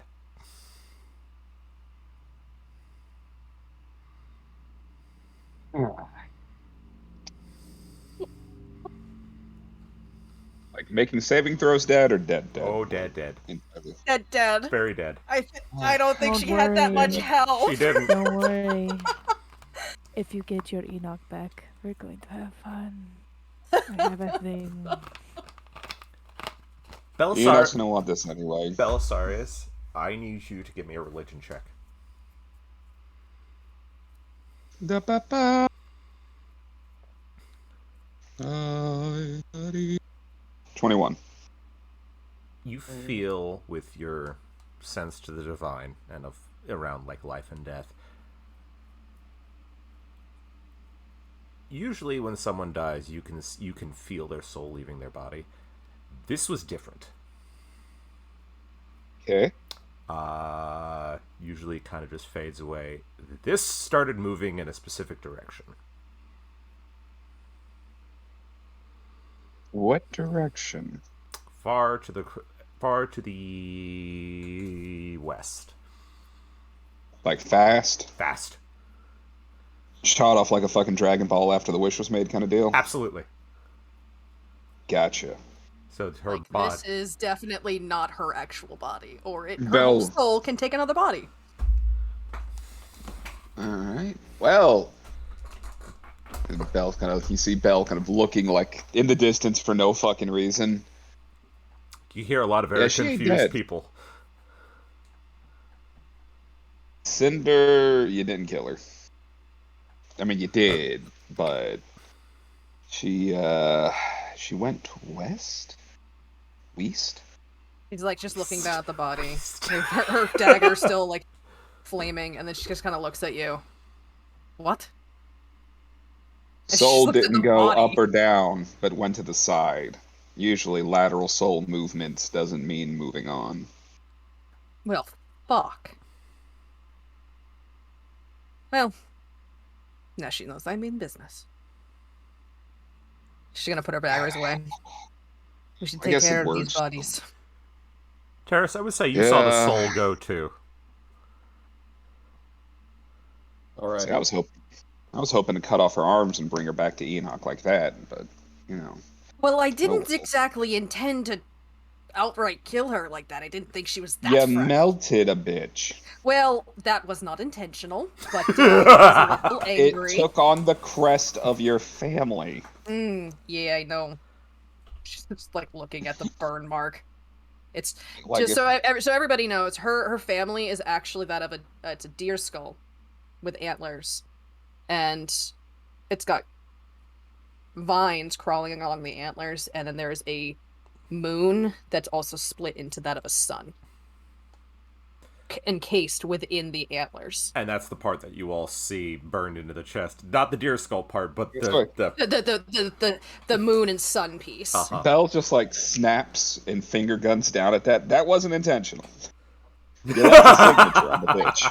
Like making saving throws dead or dead? Oh, dead. Dead. Very dead. I don't think Don't she had that much worry. health. She didn't. Don't worry. If you get your Enoch back, we're going to have fun. I have a thing. Enoch's gonna want this anyway. Belisarius, I need you to give me a religion check. Da-ba-ba. 21. You feel with your sense to the divine and of around like life and death. Usually when someone dies, you can feel their soul leaving their body. This was different. Okay. Usually kind of just fades away. This started moving in a specific direction. What direction? Far to the west. Like fast? Fast. Shot off like a fucking Dragon Ball after the wish was made kind of deal? Absolutely. Gotcha. So her Like, body. this is definitely not her actual body, or her Belle. soul can take another body. Alright. Well. And Belle you see Belle kind of looking like in the distance for no fucking reason. You hear a lot of very she ain't confused dead. people. Cinder, you didn't kill her. I mean, you did, but she went west? West? He's like just looking down at the body. Her dagger still like flaming, and then she just kind of looks at you. What? And she Soul looks at didn't the go body. up or down, but went to the side. Usually lateral soul movement doesn't mean moving on. Well, fuck. Well, now she knows I mean business. She's gonna put her daggers away. We should I take guess it care of these works. bodies. Terrace, I would say you saw the Yeah. soul go too. All right. See, I was hoping to cut off her arms and bring her back to Enoch like that, but you know. Well, I didn't Oh. exactly intend to outright kill her like that. I didn't think she was that You fragile. melted a bitch. Well, that was not intentional, but I was a little angry. It took on the crest of your family. Yeah, I know. She's just like looking at the burn mark. It's Like just so everybody knows, her family is actually that of it's a deer skull with antlers, and it's got vines crawling along the antlers, and then there's a moon that's also split into that of a sun, encased within the antlers. And that's the part that you all see burned into the chest. Not the deer skull part, but the The moon and sun piece. Uh-huh. Belle just like snaps and finger guns down at that. That wasn't intentional. Yeah, that's a signature on the bitch.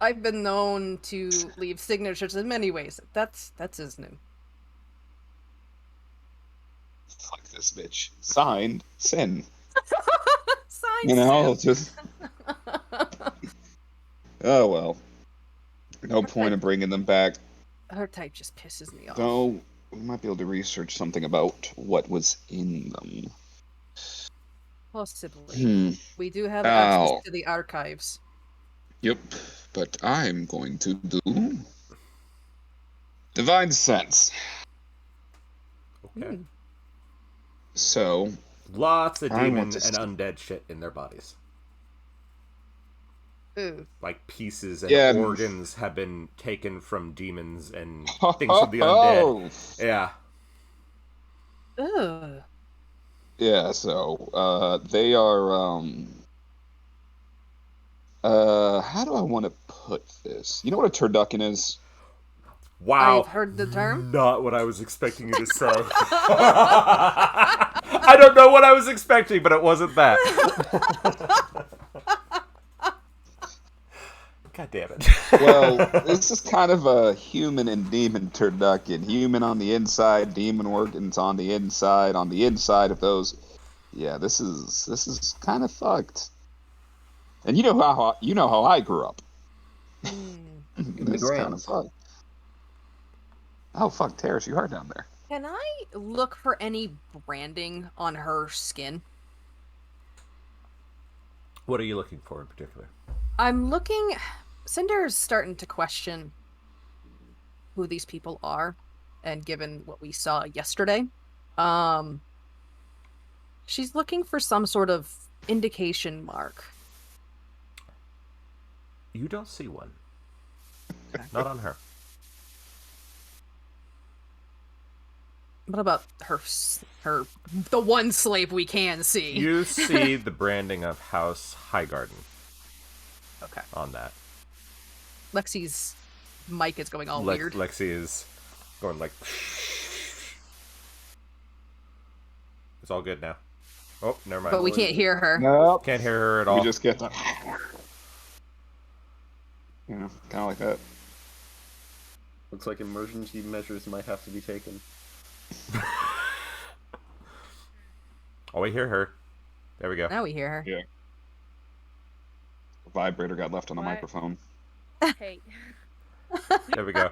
I've been known to leave signatures in many ways. That's his name. Fuck this bitch. Signed, Sin. Sign You know, Sim. just. Oh well. No Her point type, in bringing them back. her type just pisses me off. Though we might be able to research something about what was in them. Possibly. We do have access Ow. to the archives. Yep. But I'm going to do Divine Sense. Okay. So Lots of I demon want and to undead shit in their bodies. Ooh. Like pieces and Yeah. organs have been taken from demons and Ho, things from the undead. Yeah. Ugh. Yeah, so they are how do I want to put this? You know what a turducken is? Wow. I've heard the term. Not what I was expecting you to say. I don't know what I was expecting, but it wasn't that. God damn it. Well, this is kind of a human and demon turducken. Human on the inside, demon organs on the inside. On the inside of those, yeah, this is kind of fucked. And you know how I grew up. Hmm. In the This is kind of Grams. fucked. Oh fuck, Terrace, you are down there. Can I look for any branding on her skin? What are you looking for in particular? I'm looking. Cinder's starting to question who these people are, and given what we saw yesterday, she's looking for some sort of indication mark. You don't see one. Not on her. What about the one slave we can see? You see the branding of House Highgarden Okay. on that. Lexi's mic is going all weird. Lexi is going like... It's all good now. Oh, never mind. But we can't hear her. Nope. Can't hear her at all. We just get the, you know, kind of like that. Looks like emergency measures might have to be taken. Oh, we hear her. There we go. Now we hear her. Yeah. The vibrator got left on the What? microphone. Hey, There we go.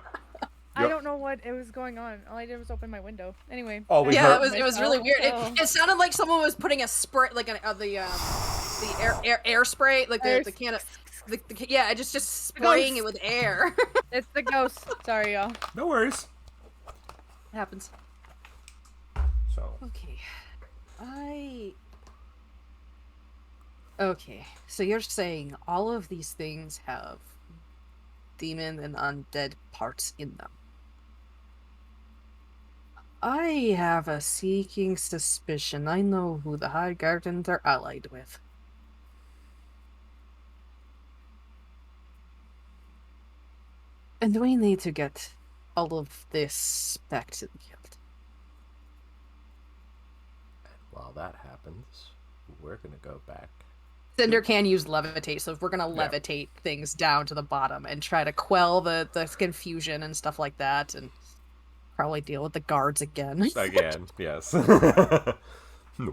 I don't know what it was going on. All I did was open my window. Anyway. Oh, we Yeah, heard- it was really weird. Oh. It sounded like someone was putting a spray, like the air spray, like the can of, yeah, it just spraying it with air. It's the ghost. Sorry, y'all. No worries. It happens. So, Okay. Okay, so you're saying all of these things have demon and undead parts in them. I have a seeking suspicion I know who the Highgardens are allied with. And we need to get all of this back to the guild. while that happens, we're gonna go back. Cinder can use levitate, so if we're gonna levitate things down to the bottom and try to quell the confusion and stuff like that, and probably deal with the guards again. Again, yes.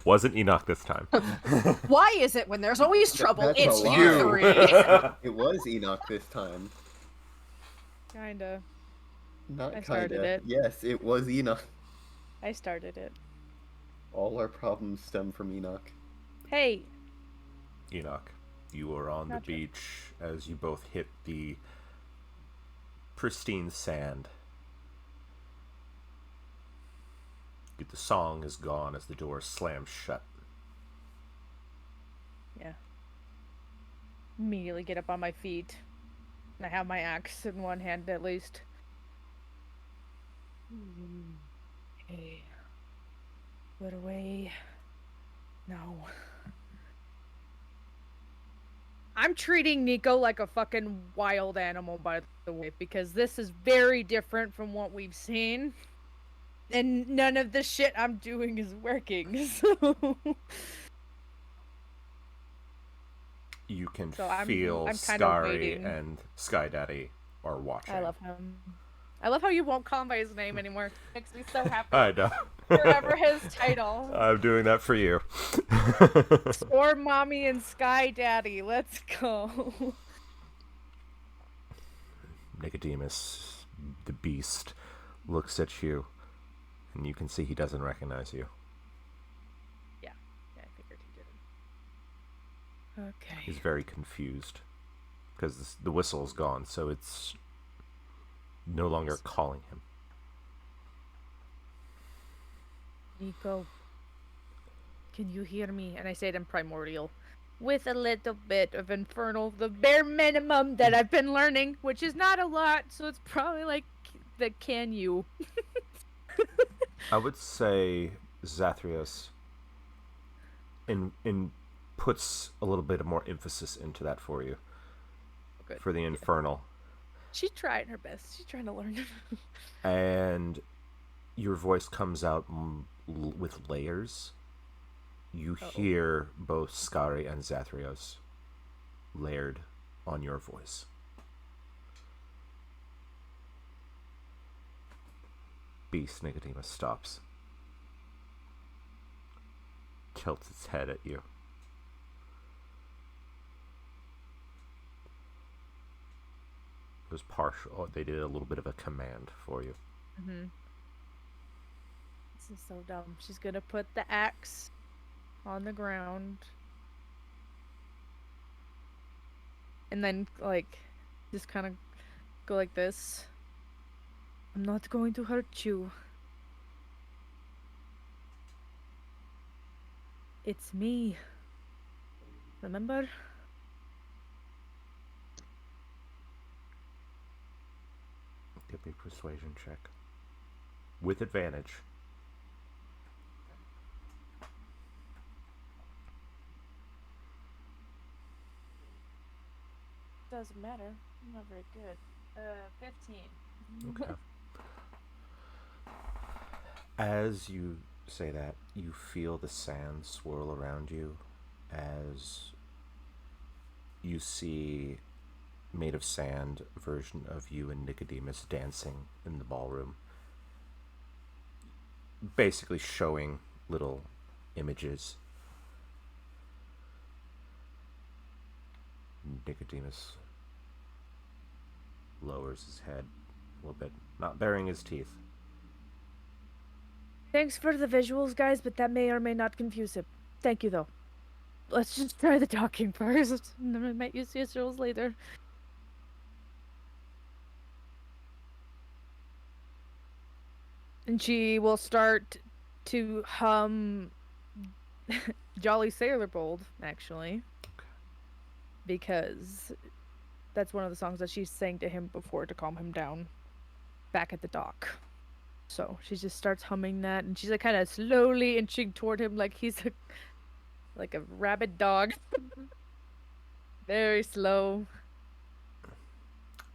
Wasn't Enoch this time. Why is it when there's always trouble, That's a it's lie. you three? It was Enoch this time. Kinda. Not I started kinda. it. Yes, it was Enoch. I started it. All our problems stem from Enoch. Hey, Enoch, you were on the Not true. beach as you both hit the pristine sand. The song is gone as the door slams shut. yeah. Immediately get up on my feet. And I have my axe in one hand at least. Okay. Put away. No. I'm treating Nico like a fucking wild animal, by the way, because this is very different from what we've seen. And none of the shit I'm doing is working, so... you can So I'm feel kind of Skari waiting. and Sky Daddy are watching. I love him. I love how you won't call him by his name anymore. Makes me so happy. I know. Forever his title. I'm doing that for you. Storm Mommy and Sky Daddy. Let's go. Nicodemus, the beast, looks at you, and you can see he doesn't recognize you. Yeah, I figured he didn't. Okay. He's very confused because the whistle is gone, so it's no longer calling him. Nico, can you hear me? And I say it in primordial. With a little bit of infernal, the bare minimum that I've been learning, which is not a lot, so it's probably like the can you. I would say Zathrios puts a little bit of more emphasis into that for you. Good. For the infernal. She's trying her best. She's trying to learn. And your voice comes out with layers. You hear both Skari and Zathrios layered on your voice. Beast Nicodemus stops. Tilts its head at you. It was partial. They did a little bit of a command for you. Mm-hmm. This is so dumb. She's gonna put the axe on the ground. And then, like, just kind of go like this. I'm not going to hurt you. It's me. Remember? Give me a persuasion check. With advantage. Doesn't matter. I'm not very good. 15. Okay. As you say that, you feel the sand swirl around you as you see made of sand version of you and Nicodemus dancing in the ballroom. Basically showing little images. Nicodemus lowers his head a little bit, not baring his teeth. Thanks for the visuals, guys, but that may or may not confuse him. Thank you, though. Let's just try the talking first, and then I might use visuals later. And she will start to hum Jolly Sailor Bold, actually. Because that's one of the songs that she sang to him before to calm him down back at the dock. So she just starts humming that, and she's like kind of slowly inching toward him like he's like a rabid dog. Very slow.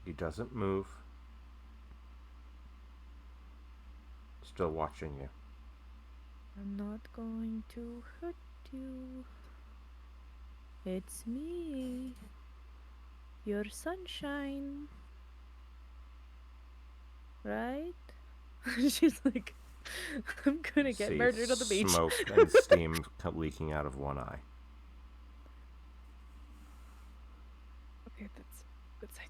He doesn't move. Still watching you. I'm not going to hurt you. It's me. Your sunshine. Right? She's like, I'm gonna get See murdered on the beach. Smoke and steam leaking out of one eye. Okay, that's good sign.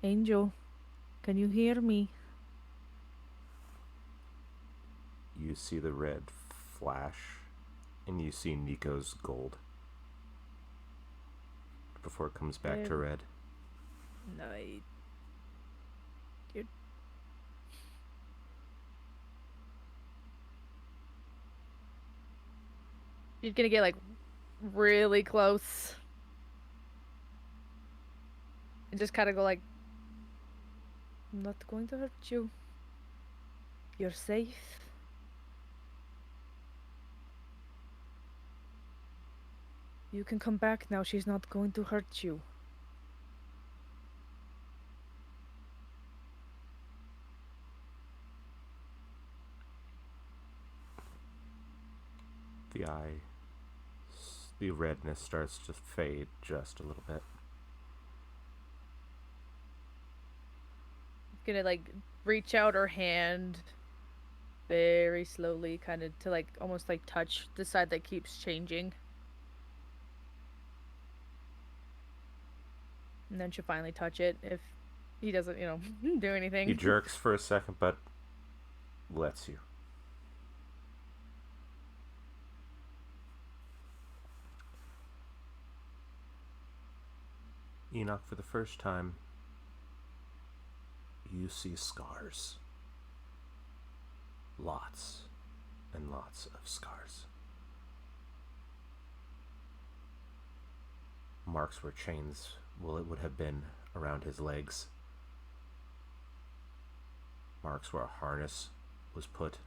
Angel, can you hear me? You see the red flash, and you see Nico's gold before it comes back to red. No, You're gonna get like really close and just kind of go like, I'm not going to hurt you. You're safe. You can come back now. She's not going to hurt you. The eye The redness starts to fade just a little bit. Gonna like reach out her hand very slowly, kind of to like almost like touch the side that keeps changing. And then she'll finally touch it if he doesn't, do anything. He jerks for a second, but lets you. Enoch, for the first time, you see scars. Lots and lots of scars. Marks where chains, it would have been around his legs. Marks where a harness was put.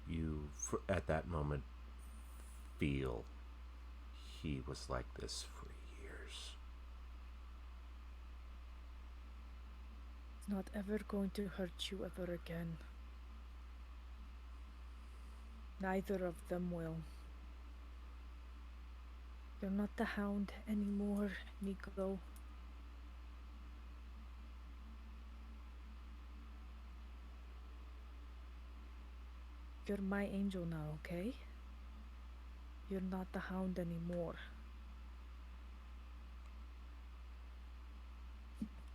You, at that moment, feel he was like this for years. It's not ever going to hurt you ever again. Neither of them will. You're not the Hound anymore, Nico. You're my angel now, okay? You're not the Hound anymore.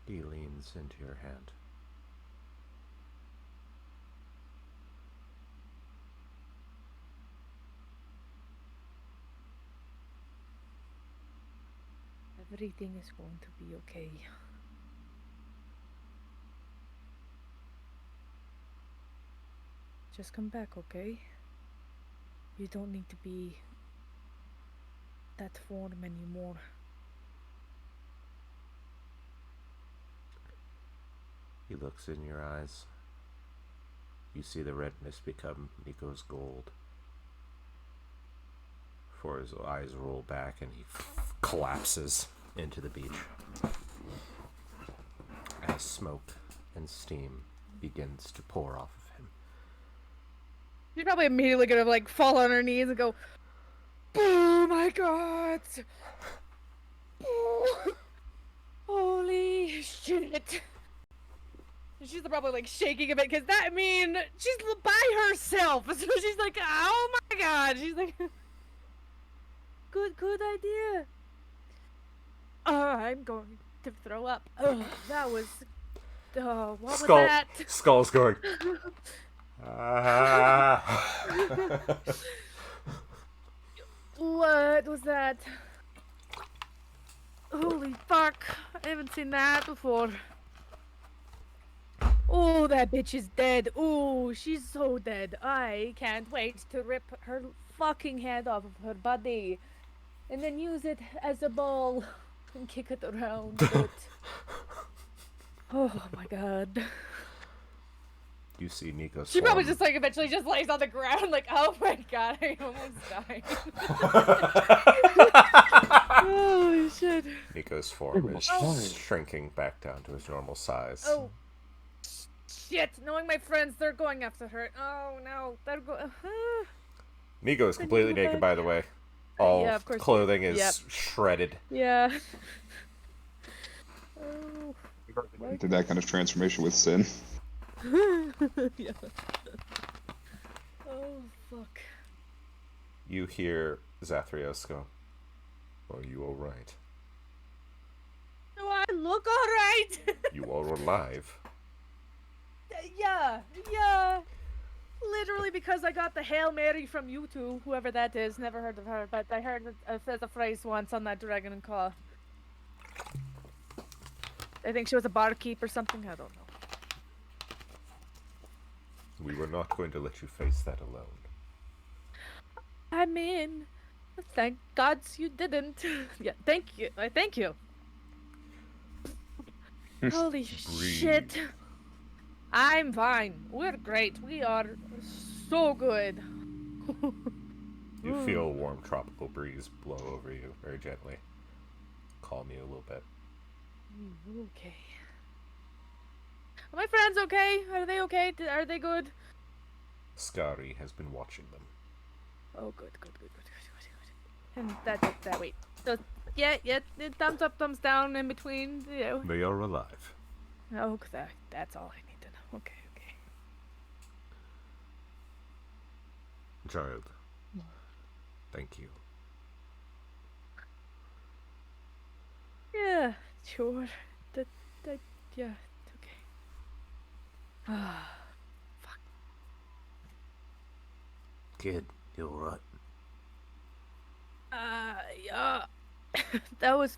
He leans into your hand. Everything is going to be okay. Just come back, okay? You don't need to be that form anymore. He looks in your eyes. You see the redness become Nico's gold. Before his eyes roll back and he collapses into the beach. As smoke and steam begins to pour off of him. She's probably immediately gonna like fall on her knees and go, "Oh my god! Oh, holy shit!" And she's probably like shaking a bit because she's by herself, so she's like, "Oh my god!" She's like, "Good idea." I'm going to throw up. Oh, that was. What was that? Skull's going. What was that? Holy fuck. I haven't seen that before. Oh, that bitch is dead. Oh, she's so dead. I can't wait to rip her fucking head off of her body and then use it as a ball and kick it around a bit. Oh my god. You see Nico's She probably form. just like eventually just lays on the ground like, oh my god, I almost died. Oh shit. Nico's form is shrinking back down to his normal size. Oh shit, knowing my friends, they're going after her. Oh no, they're going. Nico is completely go naked, back. by the way. All Yeah, of course. clothing is Yep. shredded. Yeah. Oh. Did that kind of transformation with Sin. Yeah. Oh fuck. You hear Zathrios go, "Are you alright? Do I look alright? You are alive." Yeah. Literally because I got the Hail Mary from you two, whoever that is. Never heard of her, but I heard it says a phrase once on that Dragon and Claw. I think she was a barkeep or something. I don't know. We were not going to let you face that alone. I mean, thank gods you didn't. Yeah, thank you. I thank you. Holy shit. I'm fine. We're great. We are so good. You feel a warm tropical breeze blow over you very gently. Calm you a little bit. Okay. Are my friends okay? Are they okay? Are they good? Skari has been watching them. Oh, good. And that wait. So, yeah, thumbs up, thumbs down in between, you know. They are alive. Oh, that's all I need to know. Okay. Child. Thank you. Yeah, sure. That, yeah, okay. Fuck. Kid, you alright? Yeah. That was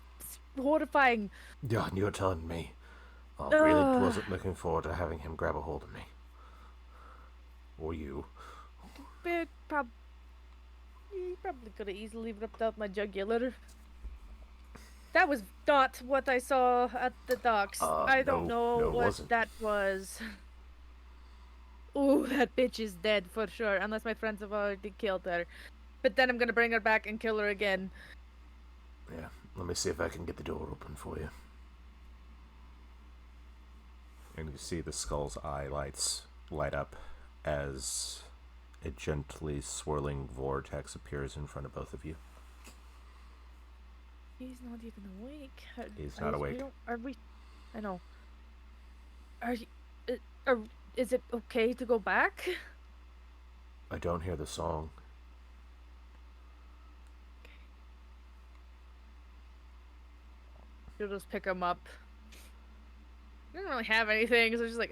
horrifying. Yeah, and you're telling me. I really wasn't looking forward to having him grab a hold of me. Or you. He probably could have easily ripped out my jugular. That was not what I saw at the docks. I don't know no, it what wasn't. that was. Ooh, that bitch is dead for sure, unless my friends have already killed her. But then I'm gonna bring her back and kill her again. Yeah, let me see if I can get the door open for you. And you see the skull's eye light up as a gently swirling vortex appears in front of both of you. He's not even awake. He's not awake. Are we? I know. Are you? Is it okay to go back? I don't hear the song. She'll just pick him up. He doesn't really have anything, so she's like,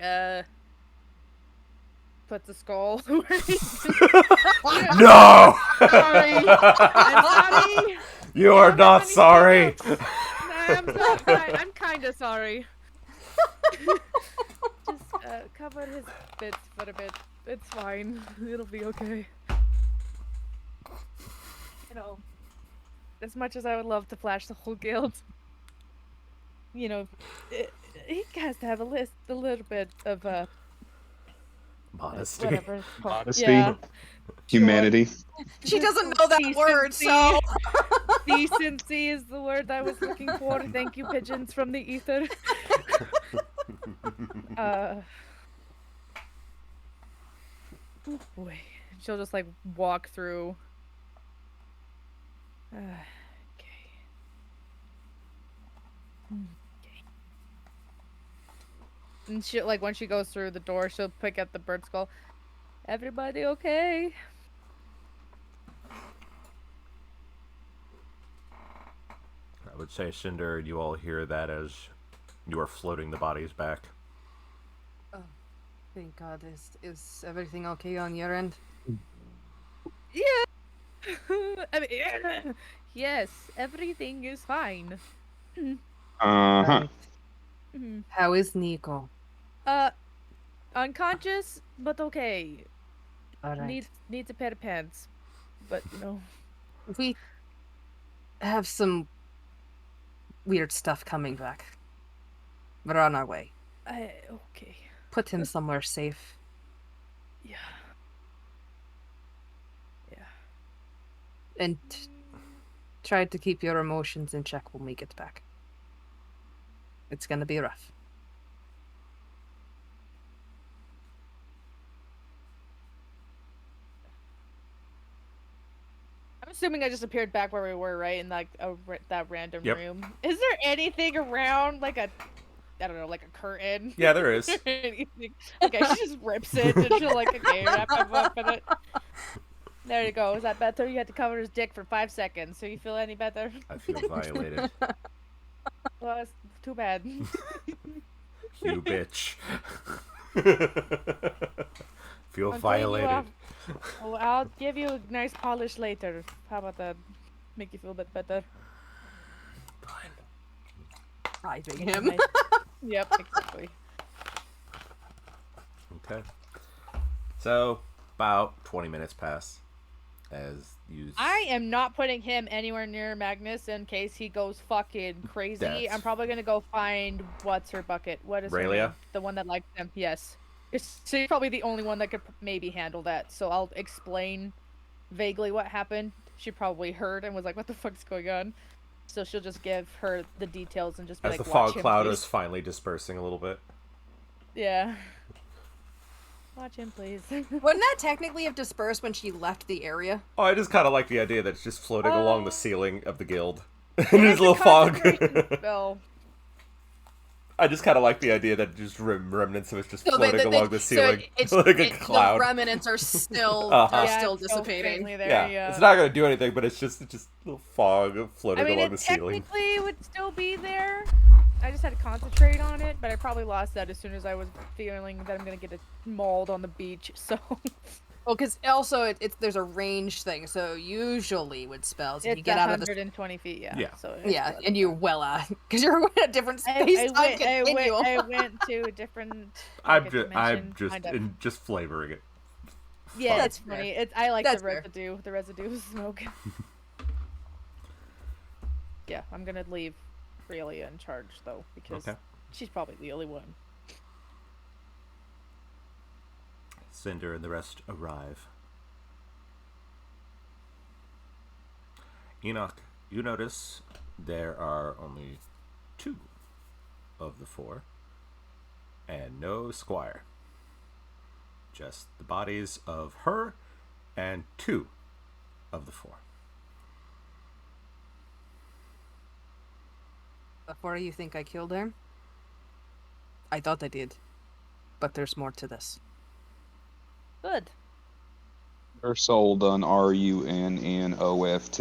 put the skull where he's No! sorry. I'm sorry. You are not sorry! I'm kind of sorry. Just cover his bits for a bit. It's fine. It'll be okay. You know, as much as I would love to flash the whole guild, you know, he has to have a little bit of Modesty. whatever it's called. Modesty. Yeah. Humanity. She doesn't know that word, so Decency is the word I was looking for. Thank you, pigeons from the ether. Oh boy. She'll just like walk through. Okay. And she like when she goes through the door, she'll pick up the bird skull. Everybody okay? I would say, Cinder, you all hear that as you are floating the bodies back. thank God. Is everything okay on your end? Yeah. I mean, yes, everything is fine. Uh-huh. Mhm. How is Nico? Unconscious, but okay. All right. Needs a pair of pants, but you know. We have some weird stuff coming back. We're on our way. Okay. Put him somewhere safe. Yeah. And try to keep your emotions in check when we get back. It's gonna be rough. I'm assuming I just appeared back where we were, right? In like that random Yep. room. Is there anything around, like I don't know, like a curtain? Yeah, there is. Anything? Okay, she just rips it and she'll like, okay, wrap him up in it. There you go. Is that better? You had to cover his dick for 5 seconds, so you feel any better? I feel violated. Well, it's too bad. You bitch. Feel I'll clean you violated. off. Oh, I'll give you a nice polish later. How about that? Make you feel a bit better. Fine. Driving him. Nice. Yep, exactly. Okay. So, about 20 minutes pass as you... I am not putting him anywhere near Magnus in case he goes fucking crazy. That's- I'm probably gonna go find what's her bucket. What is her Raylia? name? The one that likes him. Yes. She's probably the only one that could maybe handle that. So I'll explain vaguely what happened. She probably heard and was like, "What the fuck's going on?" So she'll just give her the details and just be As like, the watch fog him, cloud please. is finally dispersing a little bit. Yeah. Watch him, please. Wouldn't that technically have dispersed when she left the area? Oh, I just kind of like the idea that it's just floating along the ceiling of the guild. It In is his a little fog. concentration spell. I just kind of like the idea that just remnants of it's just So floating along the ceiling it's like a cloud. The remnants are still Uh-huh. Yeah, still it's still dissipating. faintly there, Yeah. yeah. It's not gonna do anything, but it's just a little fog floating I mean, along it the ceiling. technically would still be there. I just had to concentrate on it, but I probably lost that as soon as I was feeling that I'm gonna get mauled on the beach. So Well, because also there's a range thing, so usually with spells, if it's you get out of the 120 feet. Yeah. Yeah. So it's yeah, good. and you're well out because you're in a different space time continuum. I went to a different. I'm like, a just dimension, kind of. just flavoring it. Yeah, That's it's fair. funny. I like That's the fair. residue of smoke. Yeah, I'm gonna leave Aurelia in charge though because Okay. she's probably the only one. Cinder and the rest arrive. Enoch, you notice there are only 2 of the 4, and no squire. Just the bodies of her and 2 of the 4. Before you think I killed her, I thought I did, but there's more to this. Good. Her soul done RUNNOFT.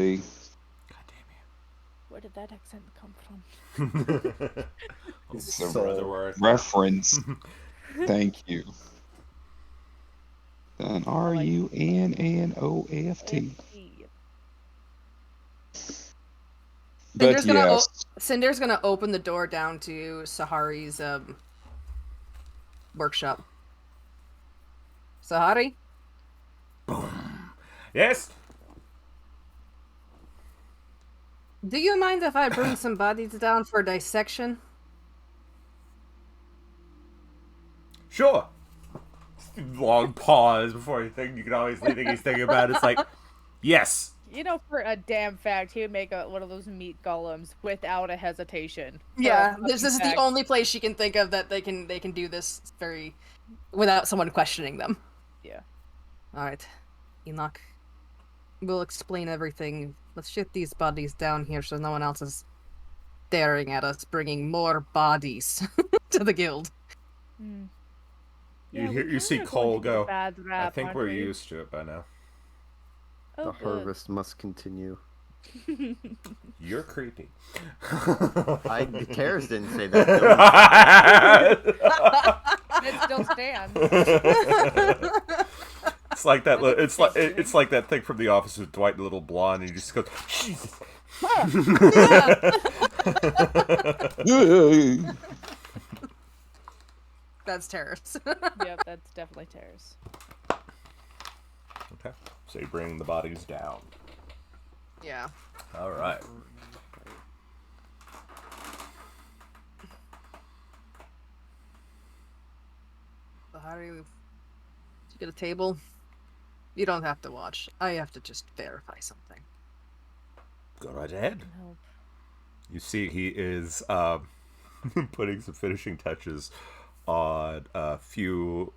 God damn Where did that accent come from? you. It's The soul. brother word. Reference. Thank you. Done like- RUNNOFT. Cinder's But yes, Cinder's gonna open the door down to Sahari's workshop. Sahari? Yes. Do you mind if I bring some bodies down for dissection? Sure. Long pause before you think. You can always think he's thinking about it. It's like, yes. You know, for a damn fact, he would make one of those meat golems without a hesitation. For Yeah, a this is fucking the fact. only place she can think of that they can do this very without someone questioning them. Yeah. All right, Enoch, we'll explain everything. Let's shift these bodies down here so no one else is staring at us, bringing more bodies to the guild. Hmm. You Yeah, hear, we you see kinda Cole going to get a go. bad I rap, think aren't we're we? used to it by now. Oh, The good. harvest must continue. You're creepy. Karis didn't say that. It still stands. It's like that. What It's is like this it's like that thing from The Office with Dwight, the little blonde, and he just goes, Jesus. That's terrorist. Yep, that's definitely Terrace. Okay, so you bring the bodies down. Yeah. All right. Sahari, you get a table. You don't have to watch. I have to just verify something. Go right ahead. Nope. You see, he is putting some finishing touches on a few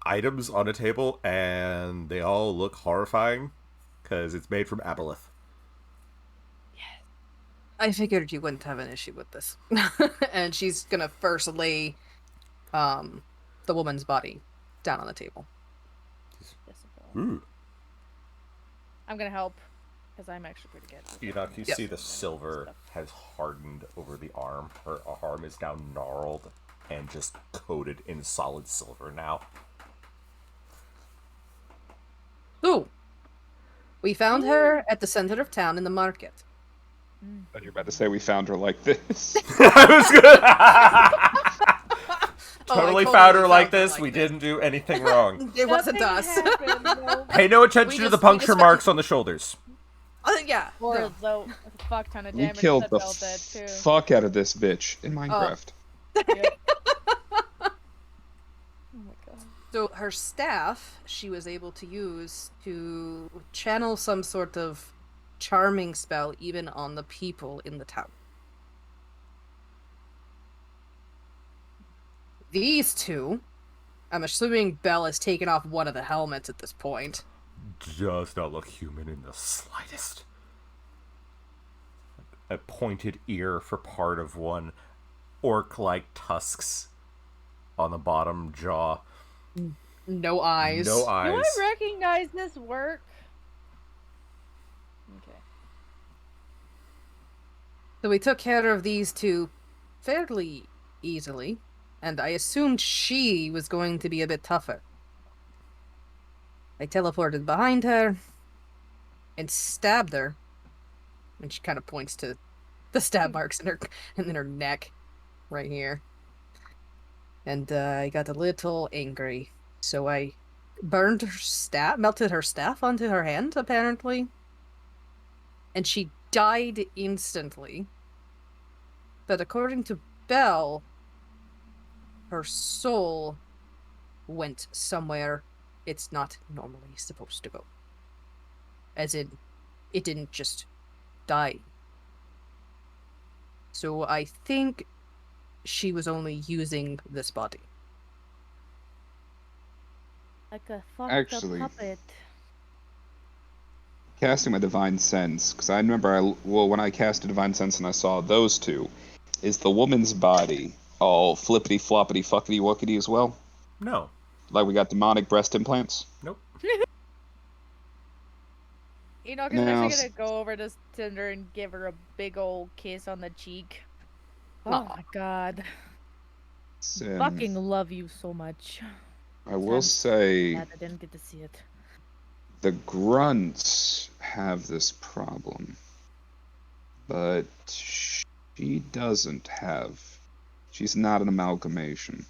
items on a table, and they all look horrifying because it's made from aboleth. I figured you wouldn't have an issue with this. And she's gonna first lay the woman's body down on the table. Yes, it will. Ooh. I'm gonna help because I'm actually pretty good. Enoch, you Yep. see the silver has hardened over the arm. Her arm is now gnarled and just coated in solid silver now. Ooh! We found her at the center of town in the market. But you're about to say we found her like this. I was good. Oh, I Totally found her like found her this. like We this. didn't do anything wrong. It wasn't Nothing us. happened, no. Pay no attention to We the just puncture fucking- marks on the shoulders. Yeah. Or no. though a fuck ton of We damage. killed that the felt dead too. fuck out of this bitch in Minecraft. Yep. Oh my god. So her staff, she was able to use to channel some sort of charming spell even on the people in the tower. These two, I'm assuming Belle has taken off one of the helmets at this point. Does not look human in the slightest. A pointed ear for part of one, orc-like tusks on the bottom jaw. No eyes. No eyes. Do I recognize this work? Okay. So we took care of these two fairly easily, and I assumed she was going to be a bit tougher. I teleported behind her and stabbed her. And she kind of points to the stab marks in her neck right here. And I got a little angry. So I burned her staff, melted her staff onto her hand, apparently. And she died instantly. But according to Belle, her soul went somewhere it's not normally supposed to go. As in, it didn't just die. So I think she was only using this body. Like a fucked Actually- up puppet. Casting my divine sense, because I remember when I cast a divine sense and I saw those two, is the woman's body all flippity floppity fuckity wuckity as well? No. Like we got demonic breast implants? Nope. You know, because No, I'm actually gonna go over to Cinder and give her a big old kiss on the cheek. Oh Aw. my god. So, Fucking love you so much. I will I'm say Glad I didn't get to see it. the grunts have this problem, but she doesn't have. She's not an amalgamation.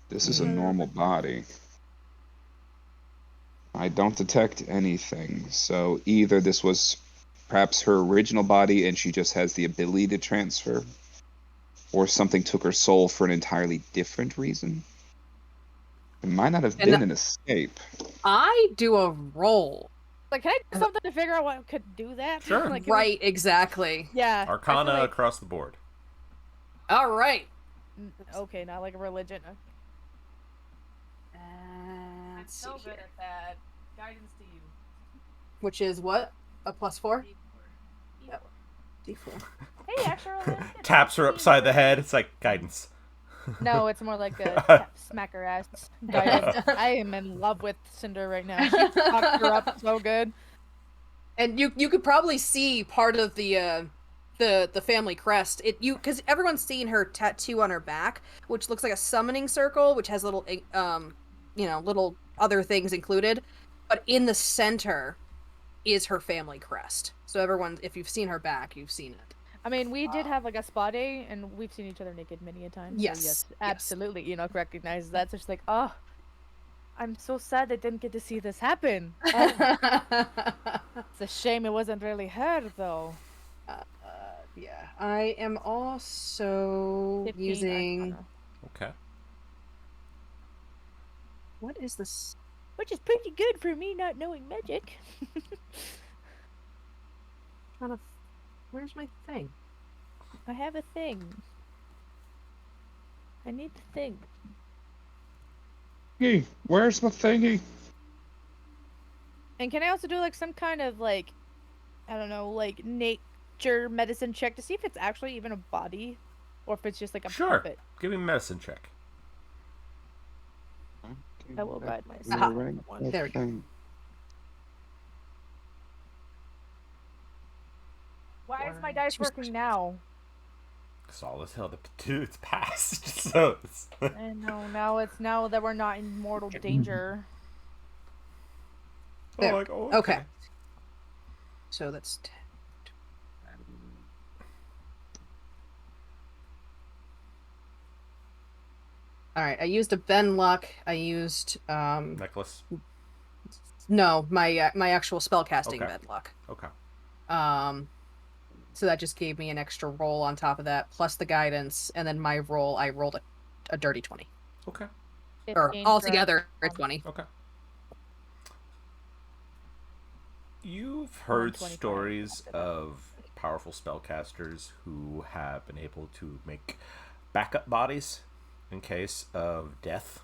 This is a normal body. I don't detect anything, so either this was perhaps her original body and she just has the ability to transfer, or something took her soul for an entirely different reason. It might not have And been an escape. I do a roll. Like, can I do something to figure out what could do that? Sure. Like, can we- Right, exactly. Yeah. I feel Arcana like- across the board. All right. Okay, not like a religion. Let's see here. at that. Guidance to you. Which is what? A +4? Yep. D4. Hey, actually. Taps her upside the head. It's like guidance. No, it's more like a smack her ass. Guidance. I am in love with Cinder right now. She fucked her up so good. And you could probably see part of the family crest. Because everyone's seen her tattoo on her back, which looks like a summoning circle, which has little little other things included. But in the center is her family crest. So everyone, if you've seen her back, you've seen it. I mean, we did have like a spa day, and we've seen each other naked many a time. Yes, So yes, yes. absolutely. Recognizes that. So she's like, oh, I'm so sad I didn't get to see this happen. Oh, it's a shame it wasn't really her, though. Yeah. I am also 15 using... Arcana, Okay. What is this? which is pretty good for me not knowing magic. Where's my thing? I have a thing. I need to think. Hey, where's my thingy? And can I also do like some kind of like, I don't know, like nature medicine check to see if it's actually even a body, or if it's just like a Sure. puppet? Give me a medicine check. I will ride my Aha. one. There we go. Why is my dice working now? Solid hell. It's past. So it's... I know now that we're not in mortal danger. There. Oh, like, oh, Okay. So that's 10. Alright, I used a Ben luck. I used Necklace. no, my my actual spellcasting Okay. Ben luck. Okay. So that just gave me an extra roll on top of that, plus the guidance, and then my roll, I rolled a dirty 20. Okay. Or 15 for- altogether, a 20. Okay. You've heard 125 stories after that. of powerful spellcasters who have been able to make backup bodies in case of death.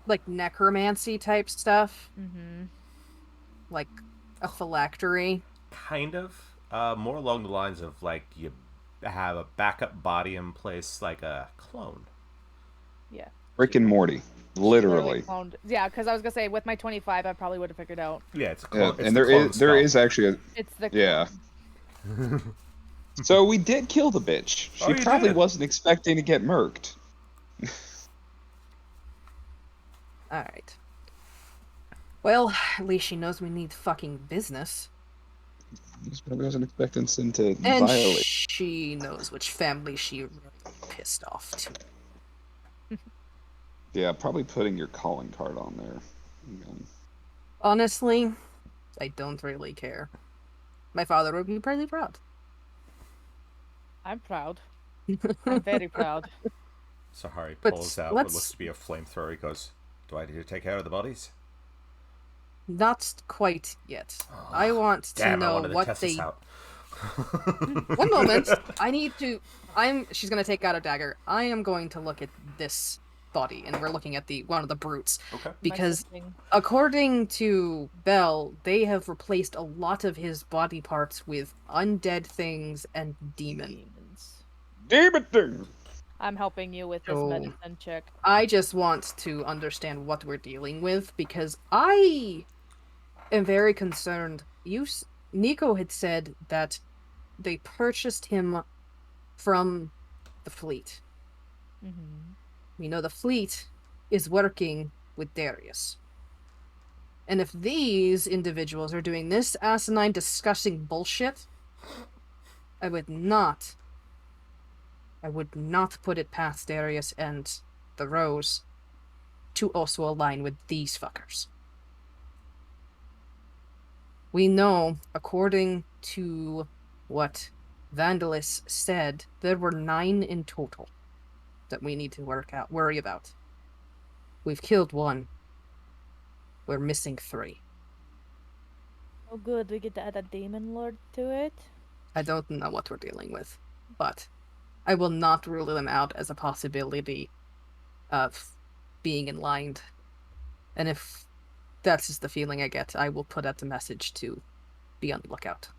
Like necromancy type stuff, Mm-hmm. like a phylactery. Kind of. More along the lines of like you have a backup body in place, like a clone. Yeah. Rick and Morty, literally. Cloned. Yeah, because I was gonna say with my 25, I probably would have figured out. Yeah, it's a Yeah, clone. It's and the clone there spell. is actually a It's the yeah. clone. So we did kill the bitch. Oh, She you probably did? wasn't expecting to get murked. All right. Well, at least she knows we need fucking business. She probably wasn't expecting Sin to And violate. she knows which family she really pissed off to. Yeah, probably putting your calling card on there. Honestly, I don't really care. My father would be pretty proud. I'm proud. I'm very proud. Sahari But pulls out what let's- looks to be a flamethrower. He goes, "Do I need to take care of the bodies?" Not quite yet. I want to Damn, I know wanted to what test they. this out. One moment. I need to. She's gonna take out a dagger. I am going to look at this body, and we're looking at one of the brutes. Okay. Because My sibling. according to Bell, they have replaced a lot of his body parts with undead things and demons. Demon thing! I'm helping you with this So- medicine check. I just want to understand what we're dealing with because I am very concerned. Nico had said that they purchased him from the fleet. Mm-hmm. We know the fleet is working with Darius. And if these individuals are doing this asinine, disgusting bullshit, I would not put it past Darius and the Rose to also align with these fuckers. We know, according to what Vandalis said, there were 9 in total that we need to worry about. We've killed 1. We're missing 3. Oh, good. We get to add a demon lord to it. I don't know what we're dealing with, but I will not rule them out as a possibility of being in line. And if that's just the feeling I get, I will put out the message to be on the lookout.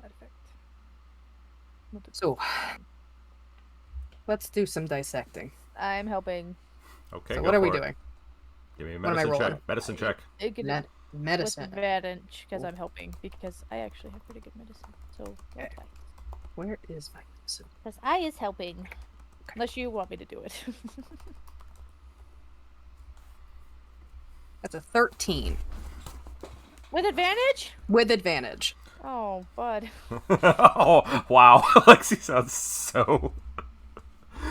Perfect. So, let's do some dissecting. I'm helping. Okay. So go what are we for it. doing? Give me a What am I medicine check. rolling? Medicine check. It could Med- with medicine. advantage because Cool. I'm helping because I actually have pretty good medicine. So Okay. that's fine. Where is my medicine? Because I is helping. Unless you want me to do it. That's a 13 With advantage? with advantage. Oh, bud. Oh wow, Lexi sounds so.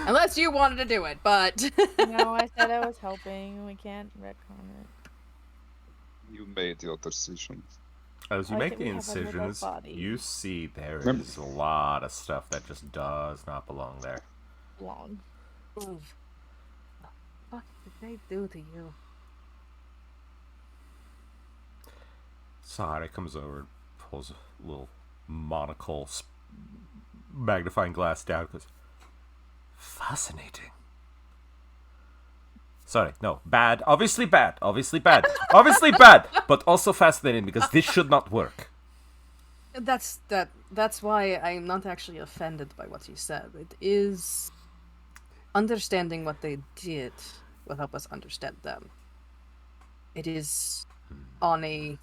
Unless you wanted to do it, but No, I said I was helping. We can't retcon it. You made your decision. As you I make think the we have a little incisions, body. you see there Remember- is a lot of stuff that just does not belong there. Long. Oof. What did they do to you? Sahara comes over and pulls a little monocle magnifying glass down. Goes, fascinating. Sorry, no, bad. Obviously bad. Obviously bad. Obviously bad. But also fascinating because this should not work. That's why I'm not actually offended by what you said. It is understanding what they did will help us understand them. It is on a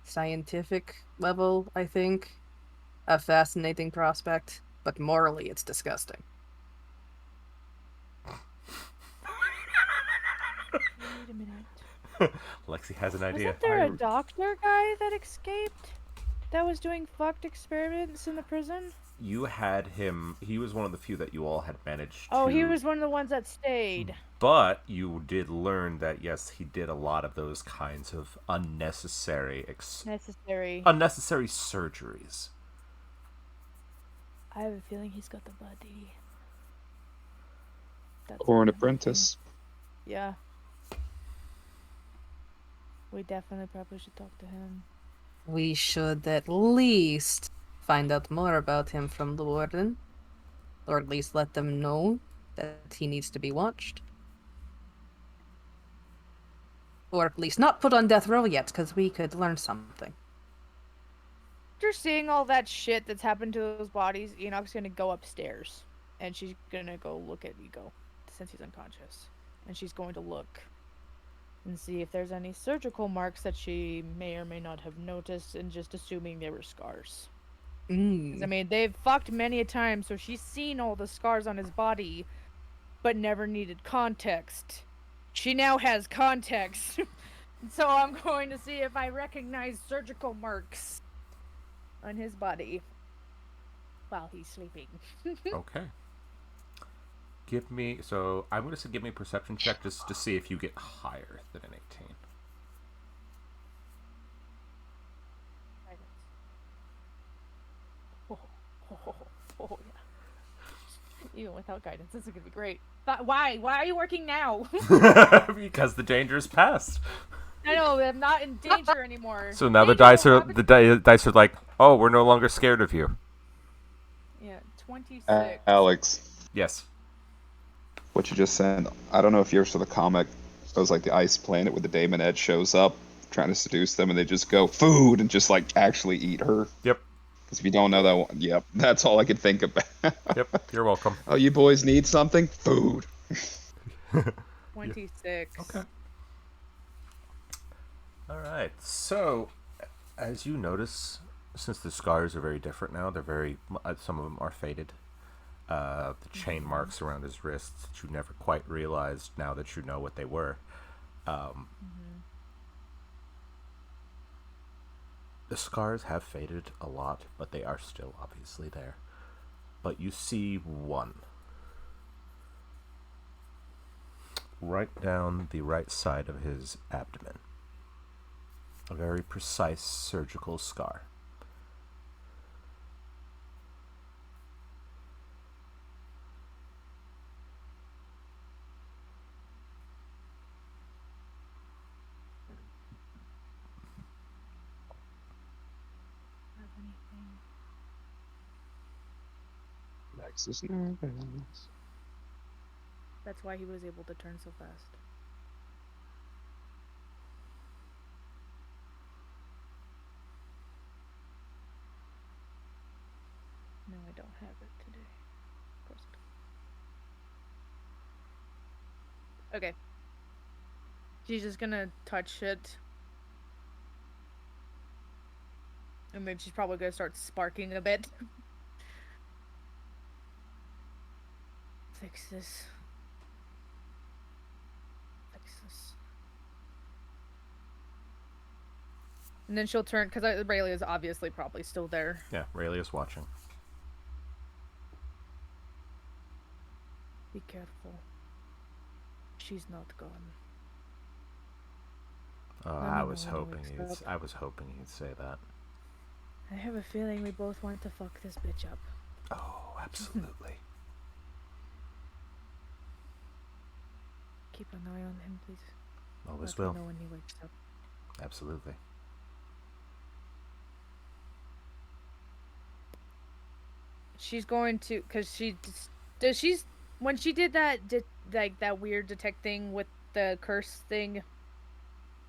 scientific level, I think, a fascinating prospect, but morally it's disgusting. Wait a minute. Lexi has an idea. Wasn't there a doctor guy that escaped? That was doing fucked experiments in the prison? You had him. He was one of the few that you all had managed Oh, to. he was one of the ones that stayed. But you did learn that yes, he did a lot of those kinds of unnecessary Necessary. surgeries. I have a feeling he's got the body. That's Or an what I'm apprentice. thinking. Yeah. We definitely probably should talk to him. We should at least find out more about him from the warden. Or at least let them know that he needs to be watched. Or at least not put on death row yet, because we could learn something. After seeing all that shit that's happened to those bodies, Enoch's gonna go upstairs. And she's gonna go look at Ego, since he's unconscious. And she's going to look and see if there's any surgical marks that she may or may not have noticed, and just assuming they were scars. Because, I mean, they've fucked many a time, so she's seen all the scars on his body, but never needed context. She now has context. So I'm going to see if I recognize surgical marks on his body while he's sleeping. Okay. I'm going to say give me a perception check just to see if you get higher than an 18. Oh, yeah. Even without guidance, this is going to be great. But why? Why are you working now? Because the danger is past. I know, I'm not in danger anymore. So now the dice are like, oh, we're no longer scared of you. Yeah, 26. Alex, Yes. what you just said, I don't know if you ever saw the comic. It was like the Ice Planet where the Damon Ed shows up trying to seduce them and they just go, food, and just like actually eat her. Yep. Because if you don't know that one, yep, that's all I could think about. Yep. You're welcome. Oh, you boys need something? Food. 26. Okay. All right. So, as you notice, since the scars are very different now, some of them are faded. The chain marks around his wrists that you never quite realized now that you know what they were. The scars have faded a lot, but they are still obviously there. But you see one. Right down the right side of his abdomen. A very precise surgical scar. Max is nervous. That's why he was able to turn so fast. No, I don't have it today. Of course I don't. Okay. She's just gonna touch it. And then she's probably gonna start sparking a bit. Fix this. Fix this. And then she'll turn, because Rayleigh is obviously probably still there. Yeah, Rayleigh is watching. Be careful. She's not gone. I was hoping he'd say that. I have a feeling we both want to fuck this bitch up. Oh, absolutely. Keep an eye on him, please. Always Let will. me know when he wakes up. Absolutely. She's going to, because when she did that, that weird detect thing with the curse thing,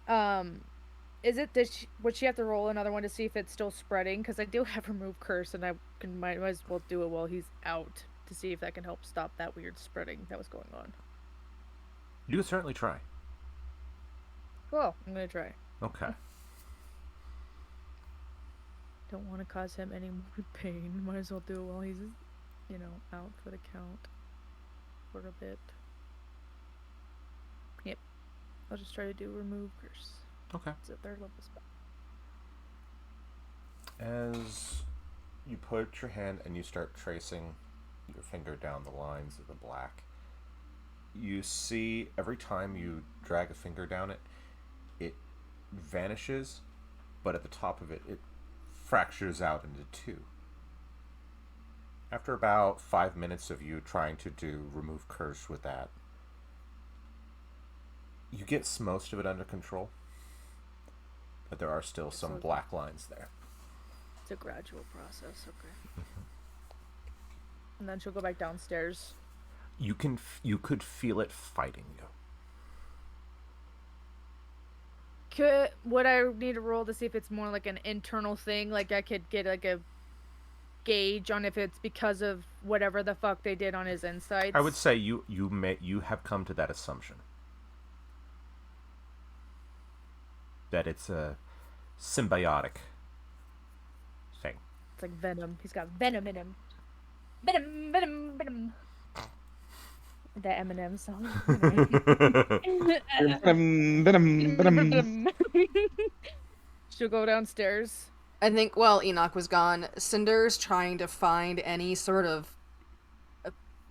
would she have to roll another one to see if it's still spreading? Because I do have remove curse, and I might as well do it while he's out to see if that can help stop that weird spreading that was going on. You can certainly try. Cool, I'm gonna try. Okay. Don't want to cause him any more pain. Might as well do it while he's, out for the count for a bit. Yep. I'll just try to do remove curse. Okay. It's a 3rd level spell. As you put your hand and you start tracing your finger down the lines of the black, you see every time you drag a finger down it, it vanishes, but at the top of it, it fractures out into two. After about 5 minutes of you trying to do remove curse with that, you get most of it under control. but there are still some black lines there. It's a gradual process. Okay. And then she'll go back downstairs. You could feel it fighting you. Would I need to roll to see if it's more like an internal thing? Like I could get like a gauge on if it's because of whatever the fuck they did on his insides? I would say you have come to that assumption. That it's a symbiotic thing. It's like venom. He's got venom in him. Venom, venom, venom. That Eminem song. She'll go downstairs. I think while Enoch was gone, Cinder's trying to find any sort of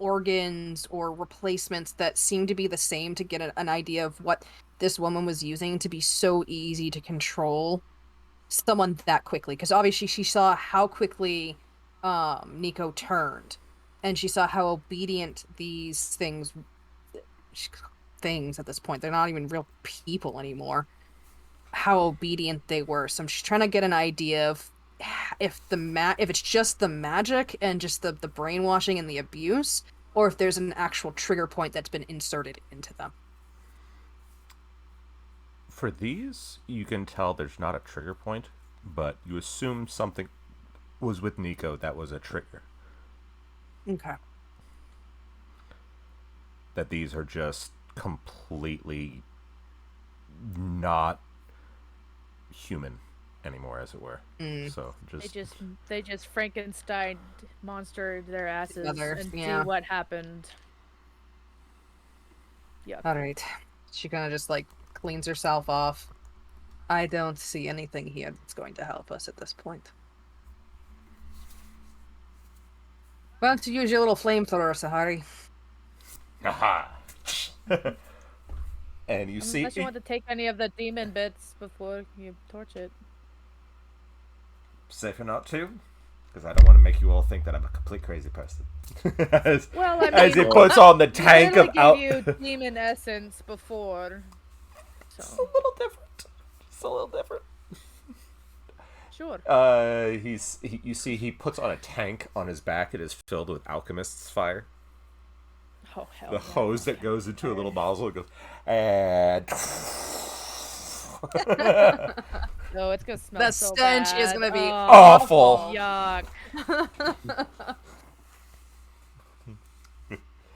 organs or replacements that seem to be the same to get an idea of what this woman was using to be so easy to control someone that quickly. Because obviously she saw how quickly Nico turned, and she saw how obedient these things at this point, they're not even real people anymore, how obedient they were. So she's trying to get an idea of if it's just the magic and just the brainwashing and the abuse, or if there's an actual trigger point that's been inserted into them. For these, you can tell there's not a trigger point, but you assume something was with Nico that was a trigger. Okay. That these are just completely not human anymore, as it were. So they just Frankenstein monstered their asses Together, and yeah. see what happened. Yeah. All right. She kind of just like cleans herself off. I don't see anything here that's going to help us at this point. Why don't you use your little flamethrower, Sahari? Aha! And you see... Unless you want to take any of the demon bits before you torch it. Safer not to, because I don't want to make you all think that I'm a complete crazy person. as he puts on the tank of out. Gave you demon essence before. So. It's a little different. Just a little different. Sure. You see he puts on a tank on his back. It is filled with alchemist's fire. Oh hell. The hose that goes into a little nozzle goes, and no, it's gonna smell. The so stench bad. is gonna be awful. Yuck.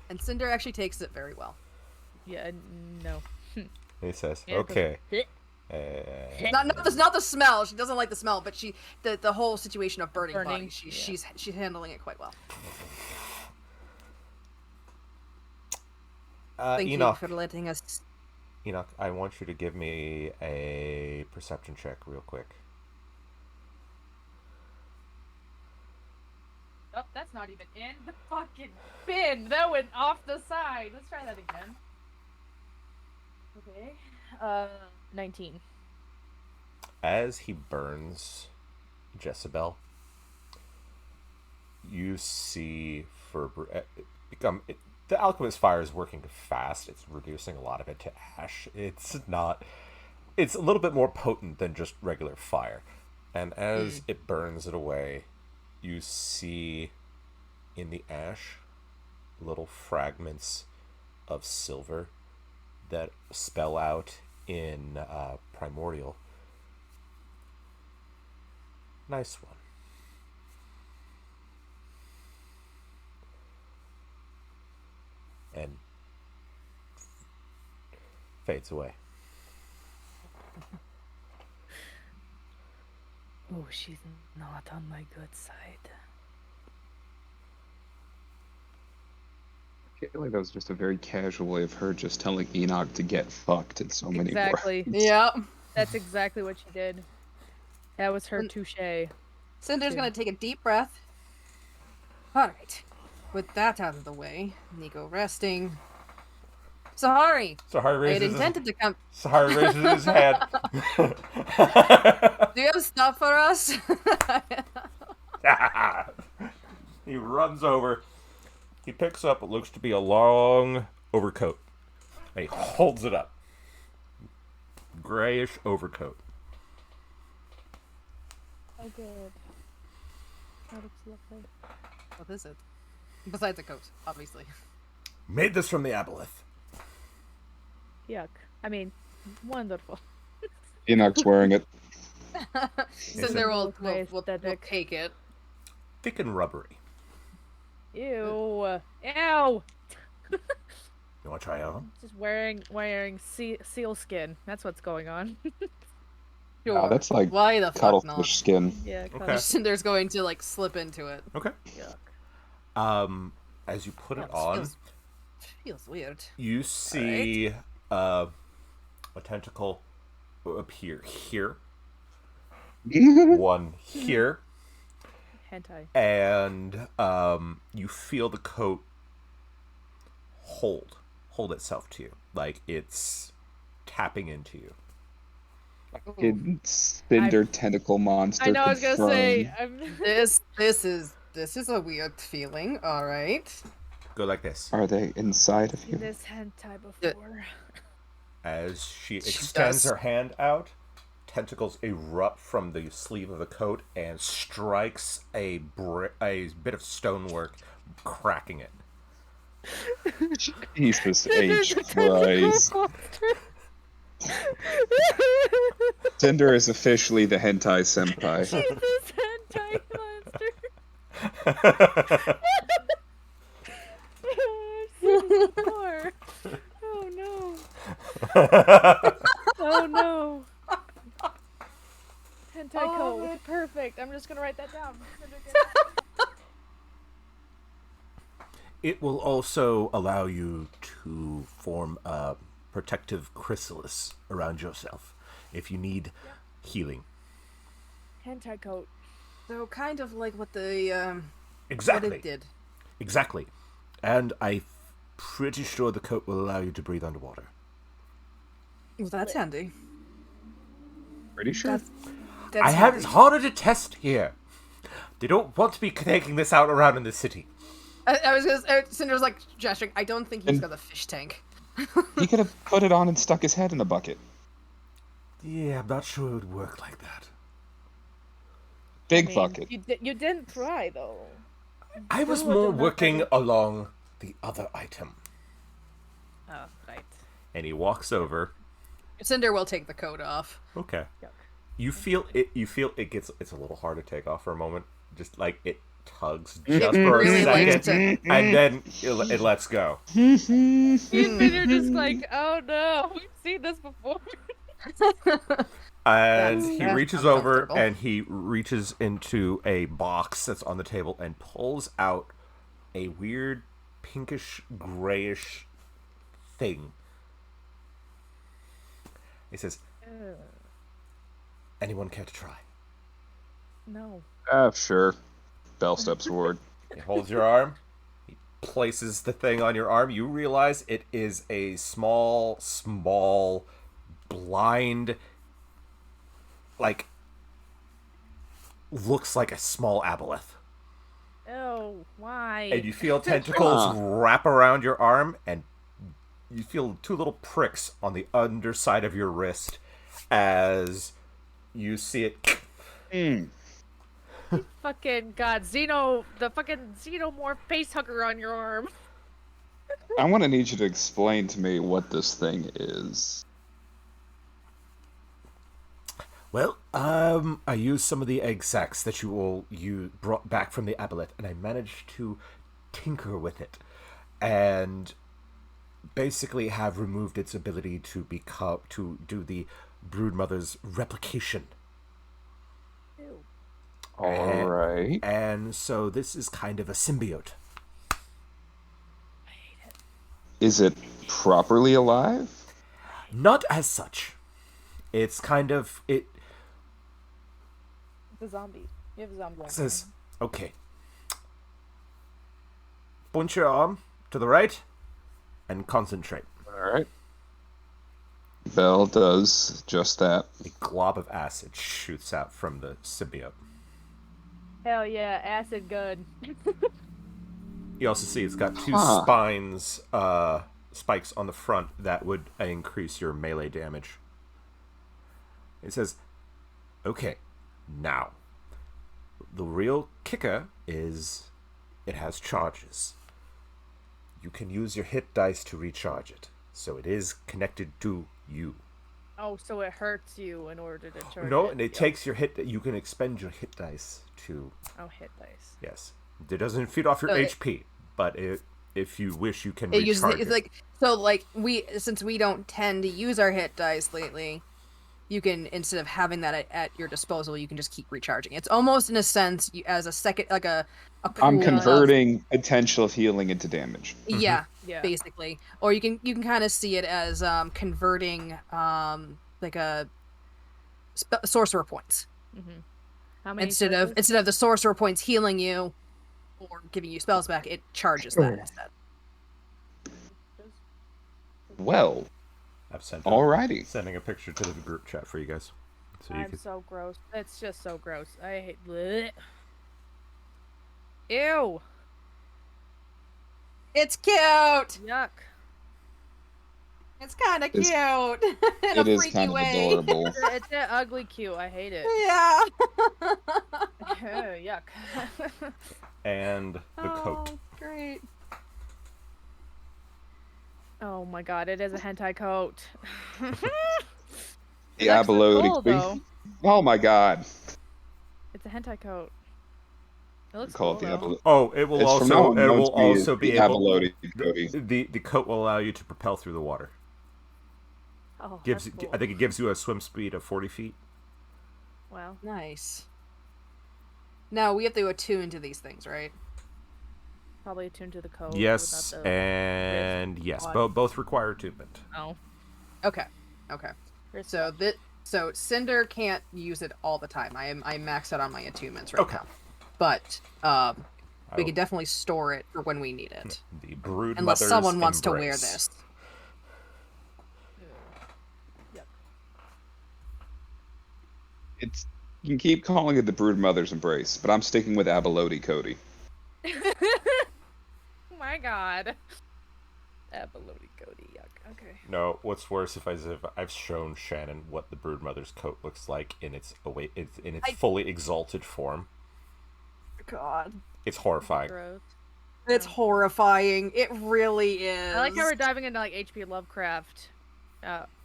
And Cinder actually takes it very well. Yeah. No. He says, Yeah, "Okay." Not the smell. She doesn't like the smell, but the whole situation of burning body. Yeah. She's handling it quite well. Thank Enoch, you for letting us. Enoch, I want you to give me a perception check real quick. Oh, that's not even in the fucking bin. That went off the side. Let's try that again. Okay. 19. As he burns Jezebel, you see the alchemist fire is working fast. It's reducing a lot of it to ash. It's a little bit more potent than just regular fire. And as it burns it away, you see in the ash little fragments of silver that spell out in primordial. Nice one. And fades away. Oh, she's not on my good side. I feel like that was just a very casual way of her just telling Enoch to get fucked in so many Exactly. words. Yeah. That's exactly what she did. That was her touche. Cinder's gonna take a deep breath. Alright. With that out of the way, Nico resting. Sahari! Sahari I had intended to come. Sahari raises his hand. Do you have stuff for us? He runs over. He picks up what looks to be a long overcoat. And he holds it up. Grayish overcoat. Oh, good. That looks lovely. What is it? Besides a coat, obviously. Made this from the aboleth. Yuck. I mean, wonderful. Enoch's wearing it. Cinder will Okay, we'll aesthetic. take it. Thick and rubbery. Ew. Ew. You want to try it on? Just wearing seal skin. That's what's going on. Sure. Oh, that's like Why the fuck cuttlefish not? skin. Yeah. Okay. Cinder's going to like slip into it. Okay. Yuck. As you put it This on, feels weird. you see a tentacle appear here, one here, Hentai. and you feel the coat hold itself to you, like it's tapping into you. Fucking cinder tentacle monster. I know. I was gonna say. confirmed. This is a weird feeling. All right. Go like this. Are they inside of Seen you? this hentai before. As she She extends does. her hand out, tentacles erupt from the sleeve of the coat and strikes a bit of stonework, cracking it. Jesus H. Christ. Cinder is officially the hentai senpai. this hentai monster. I've seen it before. Oh no. Oh no. Hentai code. Perfect. I'm just gonna write that down. It will also allow you to form a protective chrysalis around yourself if you need healing. Hentai coat. So kind of like what the Exactly. what it did. Exactly. And I'm pretty sure the coat will allow you to breathe underwater. Well, that's handy. Pretty sure. That's I have handy. it's harder to test here. They don't want to be taking this out around in the city. I was gonna. Cinder's like gesturing. I don't think he's got the fish tank. He could have put it on and stuck his head in the bucket. Yeah, I'm not sure it would work like that. Big bucket. You didn't try though. I was Ooh, I more did not working know. along the other item. Oh, right. And he walks over. Cinder will take the coat off. Okay. Yuck. You feel it gets it's a little hard to take off for a moment. Just like it tugs just for a Really likes second, and then it lets go. And you're just like, oh no, we've seen this before. And That's- he that's reaches over uncomfortable. and he reaches into a box that's on the table and pulls out a weird pinkish grayish thing. He says, "Anyone care to try?" No. Sure. Bell steps forward. He holds your arm. He places the thing on your arm. You realize it is a small, blind, like, looks like a small aboleth. Oh, why? And you feel tentacles wrap around your arm, and you feel two little pricks on the underside of your wrist as you see it. Fucking God, the fucking xenomorph face hugger on your arm. I want to need you to explain to me what this thing is. Well, I used some of the egg sacs that you brought back from the aboleth, and I managed to tinker with it, and basically have removed its ability to do the broodmother's replication. Ew. Alright. And so this is kind of a symbiote. I hate it. Is it properly alive? Not as such. It's kind of it It's a zombie. You have a zombie. on says, okay. Punch your arm to the right and concentrate. Alright. Bell does just that. A glob of acid shoots out from the symbiote. Hell yeah, acid gun. You also see it's got two Huh. spikes on the front that would increase your melee damage. It says, okay, now, the real kicker is it has charges. You can use your hit dice to recharge it, so it is connected to you. Oh, so it hurts you in order to charge No, it. and it takes your hit. You can expend your hit dice to. Oh, hit dice. Yes, it doesn't feed off your So HP, but if you wish, you can It uses recharge it's it. like so like since we don't tend to use our hit dice lately, you can, instead of having that at your disposal, you can just keep recharging. It's almost in a sense as a second, like a I'm pool of, converting potential of healing into damage. yeah, Yeah. basically. Or you can kind of see it as converting like a sorcerer points. How many Instead of the sorcerer points healing you or giving you spells back, it charges that instead. Well, I've sent alrighty. sending a picture to the group chat for you guys, so you I'm can. so gross. It's just so gross. I hate. Bleh. Ew. It's cute. Yuck. It's kind of cute It's- in a It is freaky kind of way. adorable. It's an ugly cute. I hate it. Yeah. Yuck. And the coat. Oh, great. Oh my god, it is a hentai coat. The actually Abalone cool, Queen. though. Oh my god. It's a hentai coat. It looks Call cool, it the though. Abalone. Oh, it will It's from now also on it known will to me as also be the able. Abalone Cody. The coat will allow you to propel through the water. Oh, Gives that's cool. I think it gives you a swim speed of 40 feet. Wow. Nice. Now we have to attune to these things, right? Probably attuned to the coat. Yes, without the... and yes, God. both require attunement. Oh. Okay. Okay. Here's So so Cinder can't use it all the time. I maxed out on my attunements right Okay. now. But we will- can definitely store it for when we need it. The brood Unless mother's someone wants to wear embrace. this. It's you can keep calling it the Brood Mother's Embrace, but I'm sticking with Abalone Cody. Oh my god. Abalone Cody, yuck. Okay. No, what's worse if I've shown Shannon what the brood mother's coat looks like in its fully exalted form. God. It's horrifying. Gross. It's horrifying. It really is. I like how we're diving into like H.P. Lovecraft.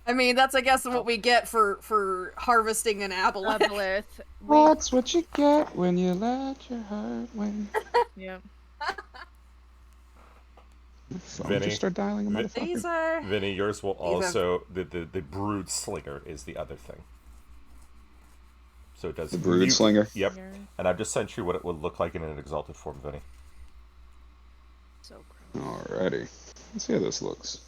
I mean, that's I guess what we get for harvesting an aboleth. Aboleth. That's what you get when you let your heart win. Yeah. So Vinny. just start dialing a Vin- motherfucker. These are Vinny, yours will These are- also the brood slinger is the other thing. So it does The brood slinger? Yep. And I've just sent you what it would look like in an exalted form, Vinny. So gross. Alrighty. Let's see how this looks.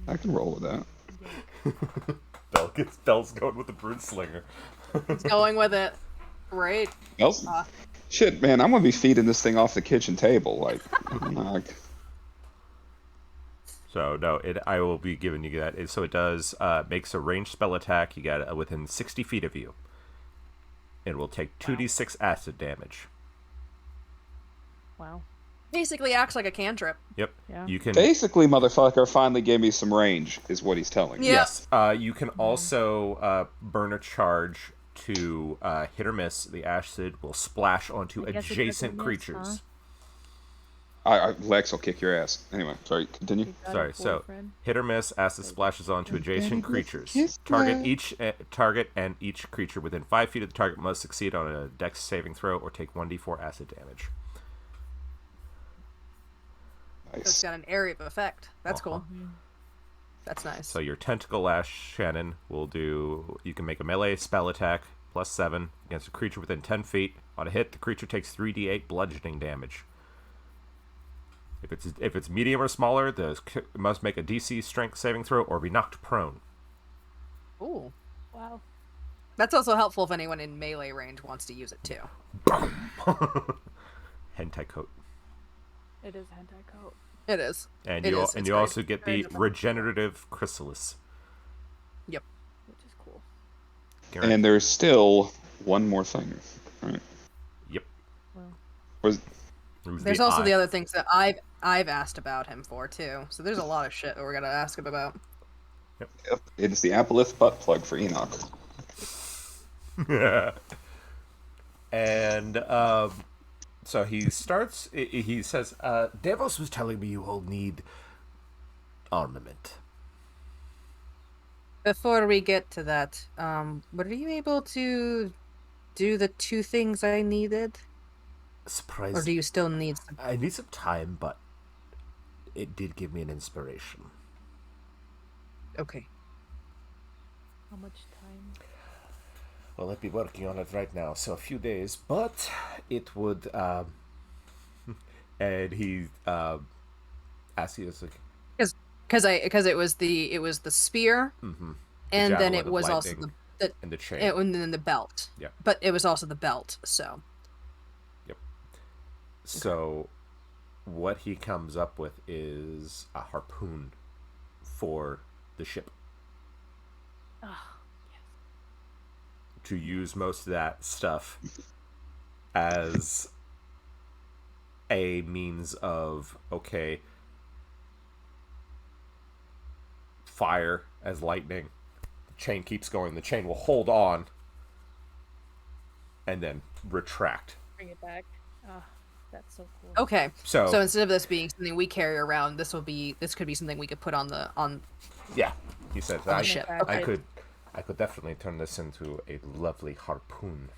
I can roll with that. Bell's going with the brood slinger. going with it. Right. Else? Shit, man, I'm gonna be feeding this thing off the kitchen table. Like, So no, I will be giving you that. So it does makes a ranged spell attack. You got within 60 feet of you. It will take 2d6 acid damage. Wow. Basically acts like a cantrip. Yep. Yeah. You can. basically, motherfucker finally gave me some range, is what he's telling me. Yeah. Yes. You can also burn a charge to hit or miss. The acid will splash onto I guess it adjacent doesn't miss, creatures. Lex will kick your ass. Anyway, sorry, continue. You got Sorry. a So boyfriend? hit or miss. Acid splashes onto adjacent creatures. kiss Target that. and each creature within 5 feet of the target must succeed on a Dex saving throw or take 1d4 acid damage. So it's Nice. got an area of effect. That's Uh-huh. cool. That's nice. So your tentacle lash, Shannon, will do. You can make a melee spell attack +7 against a creature within 10 feet. On a hit, the creature takes 3d8 bludgeoning damage. If it's medium or smaller, it must make a DC strength saving throw or be knocked prone. Ooh. Wow. That's also helpful if anyone in melee range wants to use it too. Hentai coat. It is a hentai coat. It is. And It you is. and It's you very- also get very the different. regenerative chrysalis. Yep. Which is cool. And there's still one more thing. Right. Yep. Well. Was It was There's also eye. the other things that I've asked about him for too. So there's a lot of shit that we're gonna ask him about. it's the Aboleth butt plug for Enoch. And so he starts. He says, "Devos was telling me you all need armament." Before we get to that, were you able to do the 2 things I needed? Surprise! Or do you still need some? I need some time, but it did give me an inspiration. Okay. How much time? Well, I'd be working on it right now, so a few days, but it would. And he asks you, like, Because it was the spear, and then javelin it of was also lightning the and the chain. and then the belt. Yeah. But it was also the belt. So Yep. So, what he comes up with is a harpoon for the ship. Oh, To use most of that stuff as a means of, okay, fire as lightning. The chain keeps going. The chain will hold on and then retract. bring it back. Oh, that's so cool. okay. So instead of this being something we carry around, this could be something we could put on the yeah, he said the I, ship. I Okay. could definitely turn this into a lovely harpoon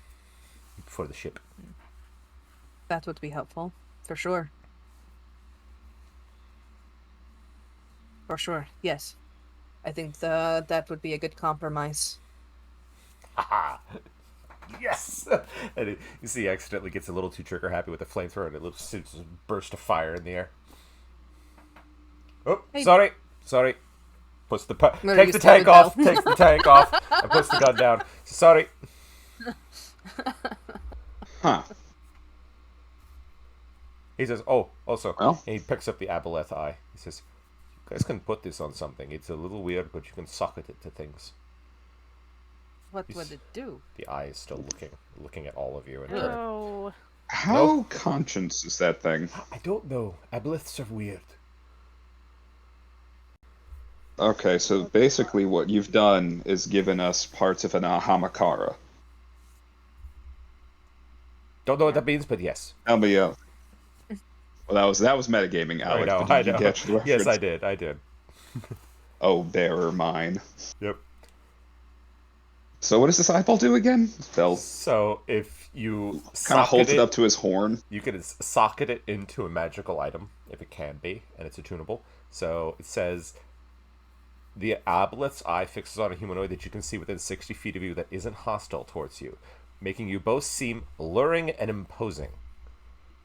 for the ship. That would be helpful, for sure. For sure, yes. I think that would be a good compromise. Yes! And you see he accidentally gets a little too trigger happy with the flamethrower and it looks a burst of fire in the air. Oh, Hey. sorry. Puts the No, takes you the stole tank the off, bell. takes the tank off, and puts the gun down. Sorry. Huh. He says, "Oh, also," Well. and he picks up the aboleth eye. He says, "You guys can put this on something. It's a little weird, but you can socket it to things." What would it do? The eye is still looking at all of you. And Oh, How conscious is that thing? I don't know. Aboleths are weird. Okay, so basically what you've done is given us parts of an Ahamakara. Don't know what that means, but yes. Tell me, well, that was metagaming, Alec. I know. But I did know. you catch the reference? Yes, I did. I did. Oh, bearer mine. Yep. So what does this eyeball do again? Bell So if you kind of holds socket it up to his horn. you can socket it into a magical item if it can be, and it's attunable. So it says the aboleth's eye fixes on a humanoid that you can see within 60 feet of you that isn't hostile towards you, making you both seem alluring and imposing.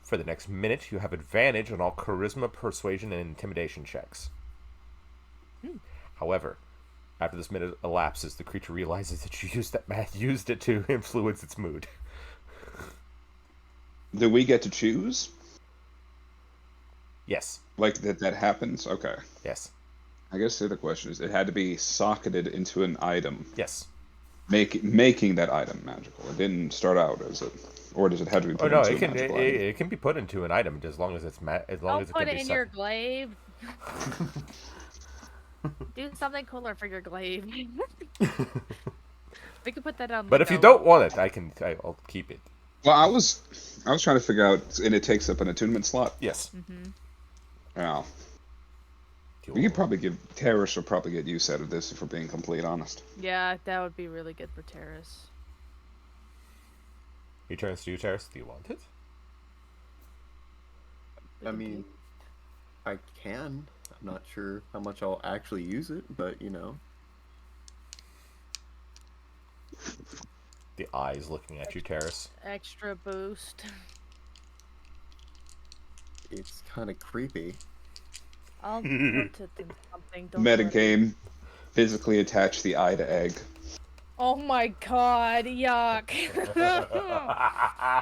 For the next minute, you have advantage on all charisma, persuasion, and intimidation checks. However, after this minute elapses, the creature realizes that you used it to influence its mood. Do we get to choose? Yes. Like that happens? Okay. Yes. I guess the other question is, it had to be socketed into an item, Yes. making that item magical. It didn't start out as it, or does it have to be Oh put no, into it a can magical item? it can be put into an item as long as it's as long don't as it put can it be in your sucked. glaive. Do something cooler for your glaive. We could put that on. But if you don't want it, I'll keep it. Well, I was trying to figure out, and it takes up an attunement slot. Yes. Yeah. We could probably Terrace will probably get use out of this if we're being completely honest. Yeah, that would be really good for Terrace. He turns to you, Terrace. Do you want it? I mean, I can. I'm not sure how much I'll actually use it, but you know. The eyes looking at you, Terrace. Extra boost. It's kind of creepy. I'll put it in something. Don't worry. Metagame, physically attach the eye to egg. Oh my god, yuck.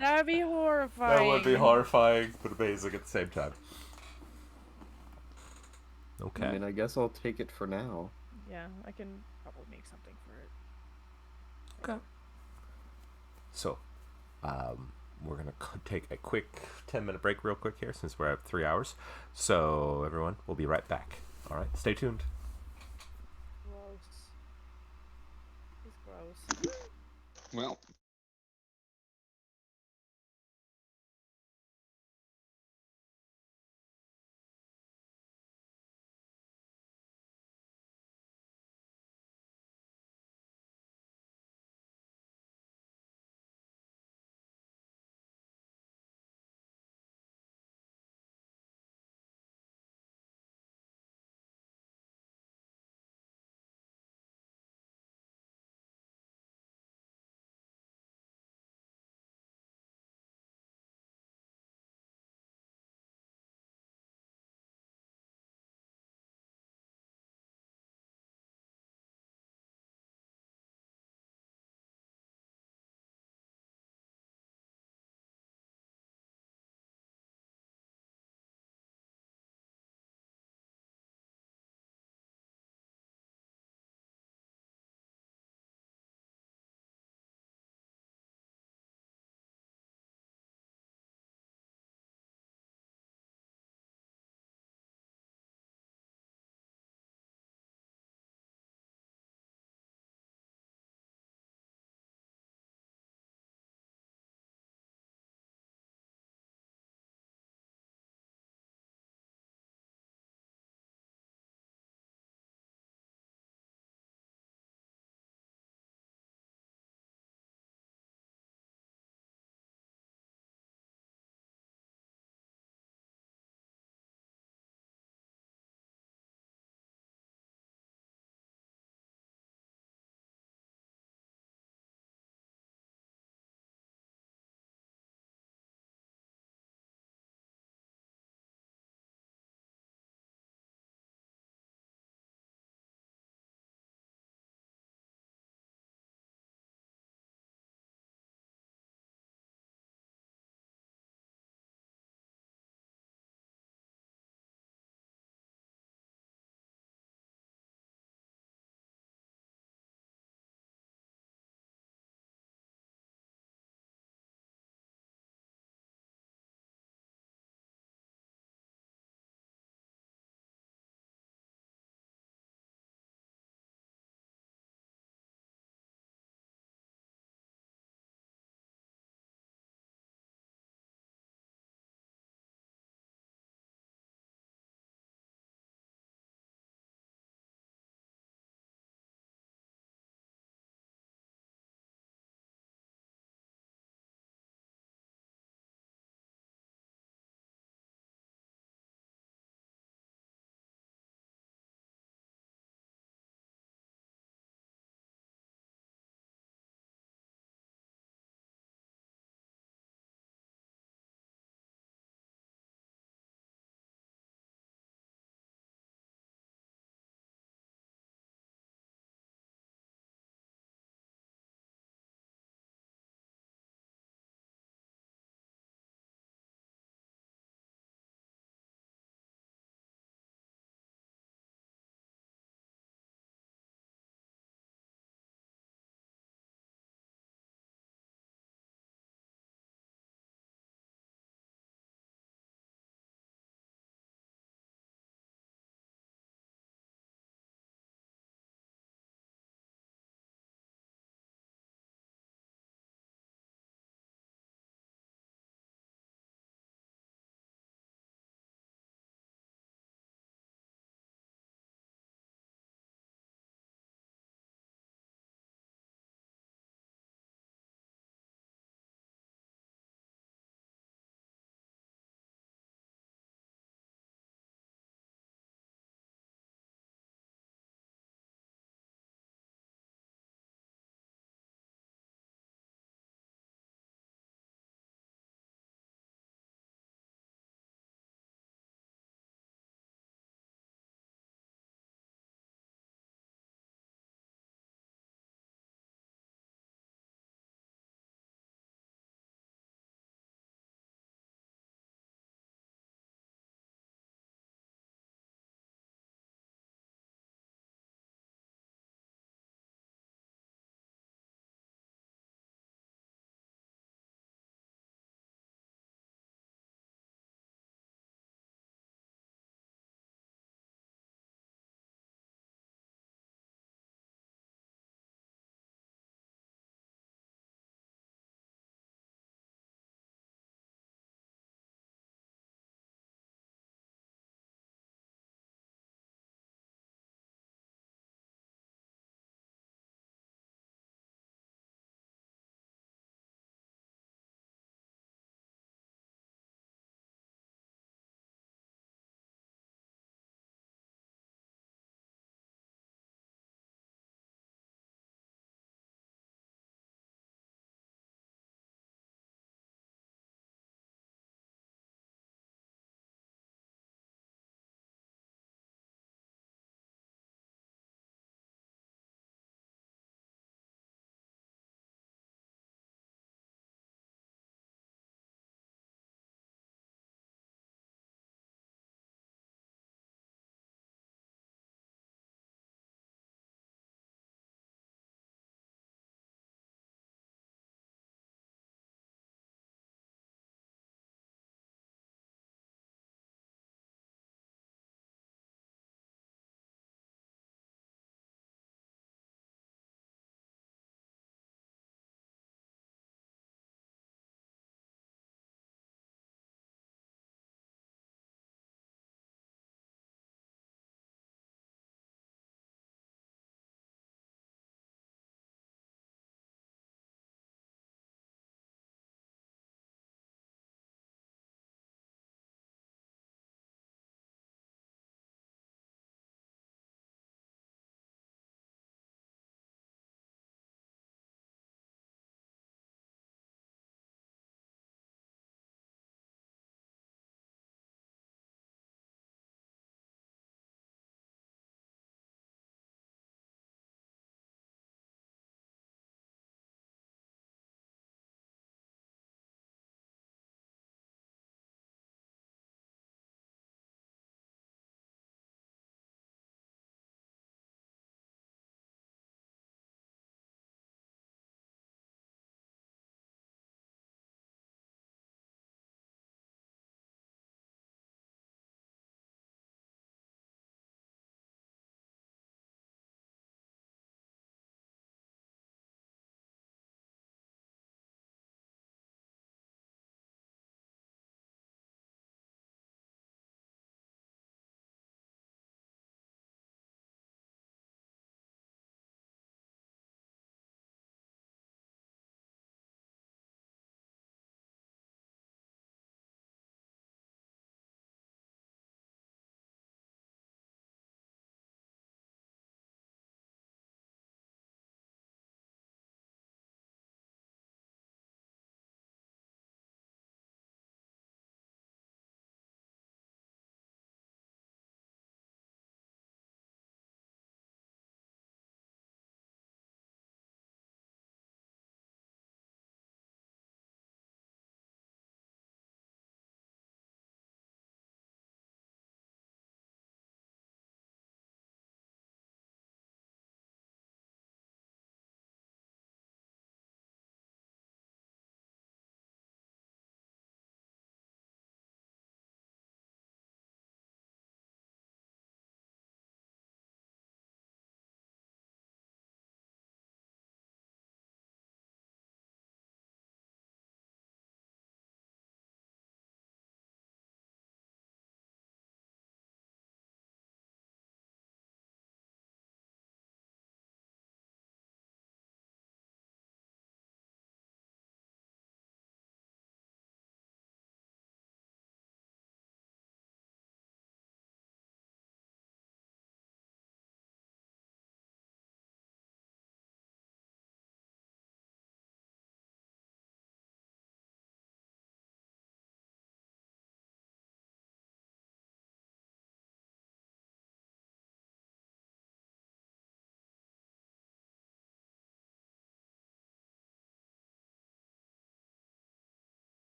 That'd be horrifying. That would be horrifying, but amazing at the same time. Okay. I mean, I guess I'll take it for now. Yeah, I can probably make something for it. Okay. So, we're gonna take a quick 10-minute break real quick here since we're at 3 hours. So, everyone, we'll be right back. All right, stay tuned. Gross. It's gross. Well,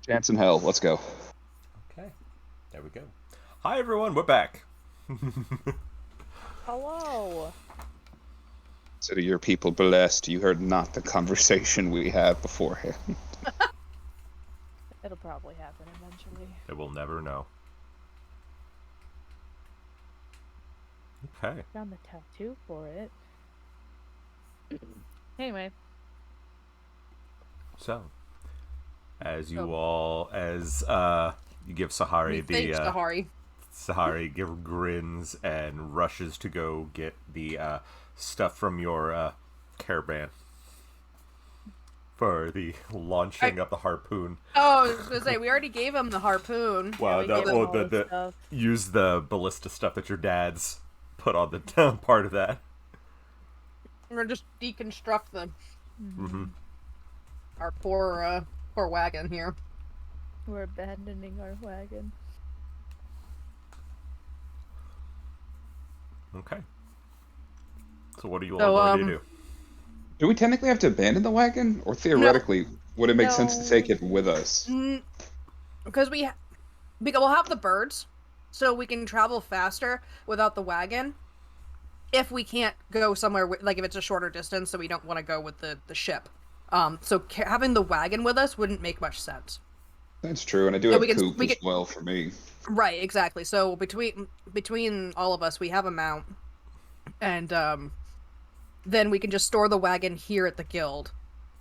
Chance in hell. Let's go. Okay. There we go. Hi, everyone. We're back. Hello. Consider your people blessed. You heard not the conversation we had beforehand. It'll probably happen eventually. They will never know. Okay. Found the tattoo for it. Anyway. So, as you Oh. all, as you give Sahari Thanks, the Sahari. Sahari grins and rushes to go get the stuff from your caravan for the launching of the harpoon. Oh, I was gonna say we already gave him the harpoon. Well, we gave him all the stuff. use the ballista stuff that your dad's put on the part of that. We're just deconstruct them. Mm-hmm. Our poor wagon here. We're abandoning our wagon. Okay. So what are you So, all going to do? Do we technically have to abandon the wagon, or theoretically, would it make sense to take it with us? Because we'll have the birds, so we can travel faster without the wagon. If we can't go somewhere, like if it's a shorter distance, so we don't want to go with the ship. So having the wagon with us wouldn't make much sense. That's true, and I do So have Coop as well for me. Right, exactly. So between all of us, we have a mount, and then we can just store the wagon here at the guild,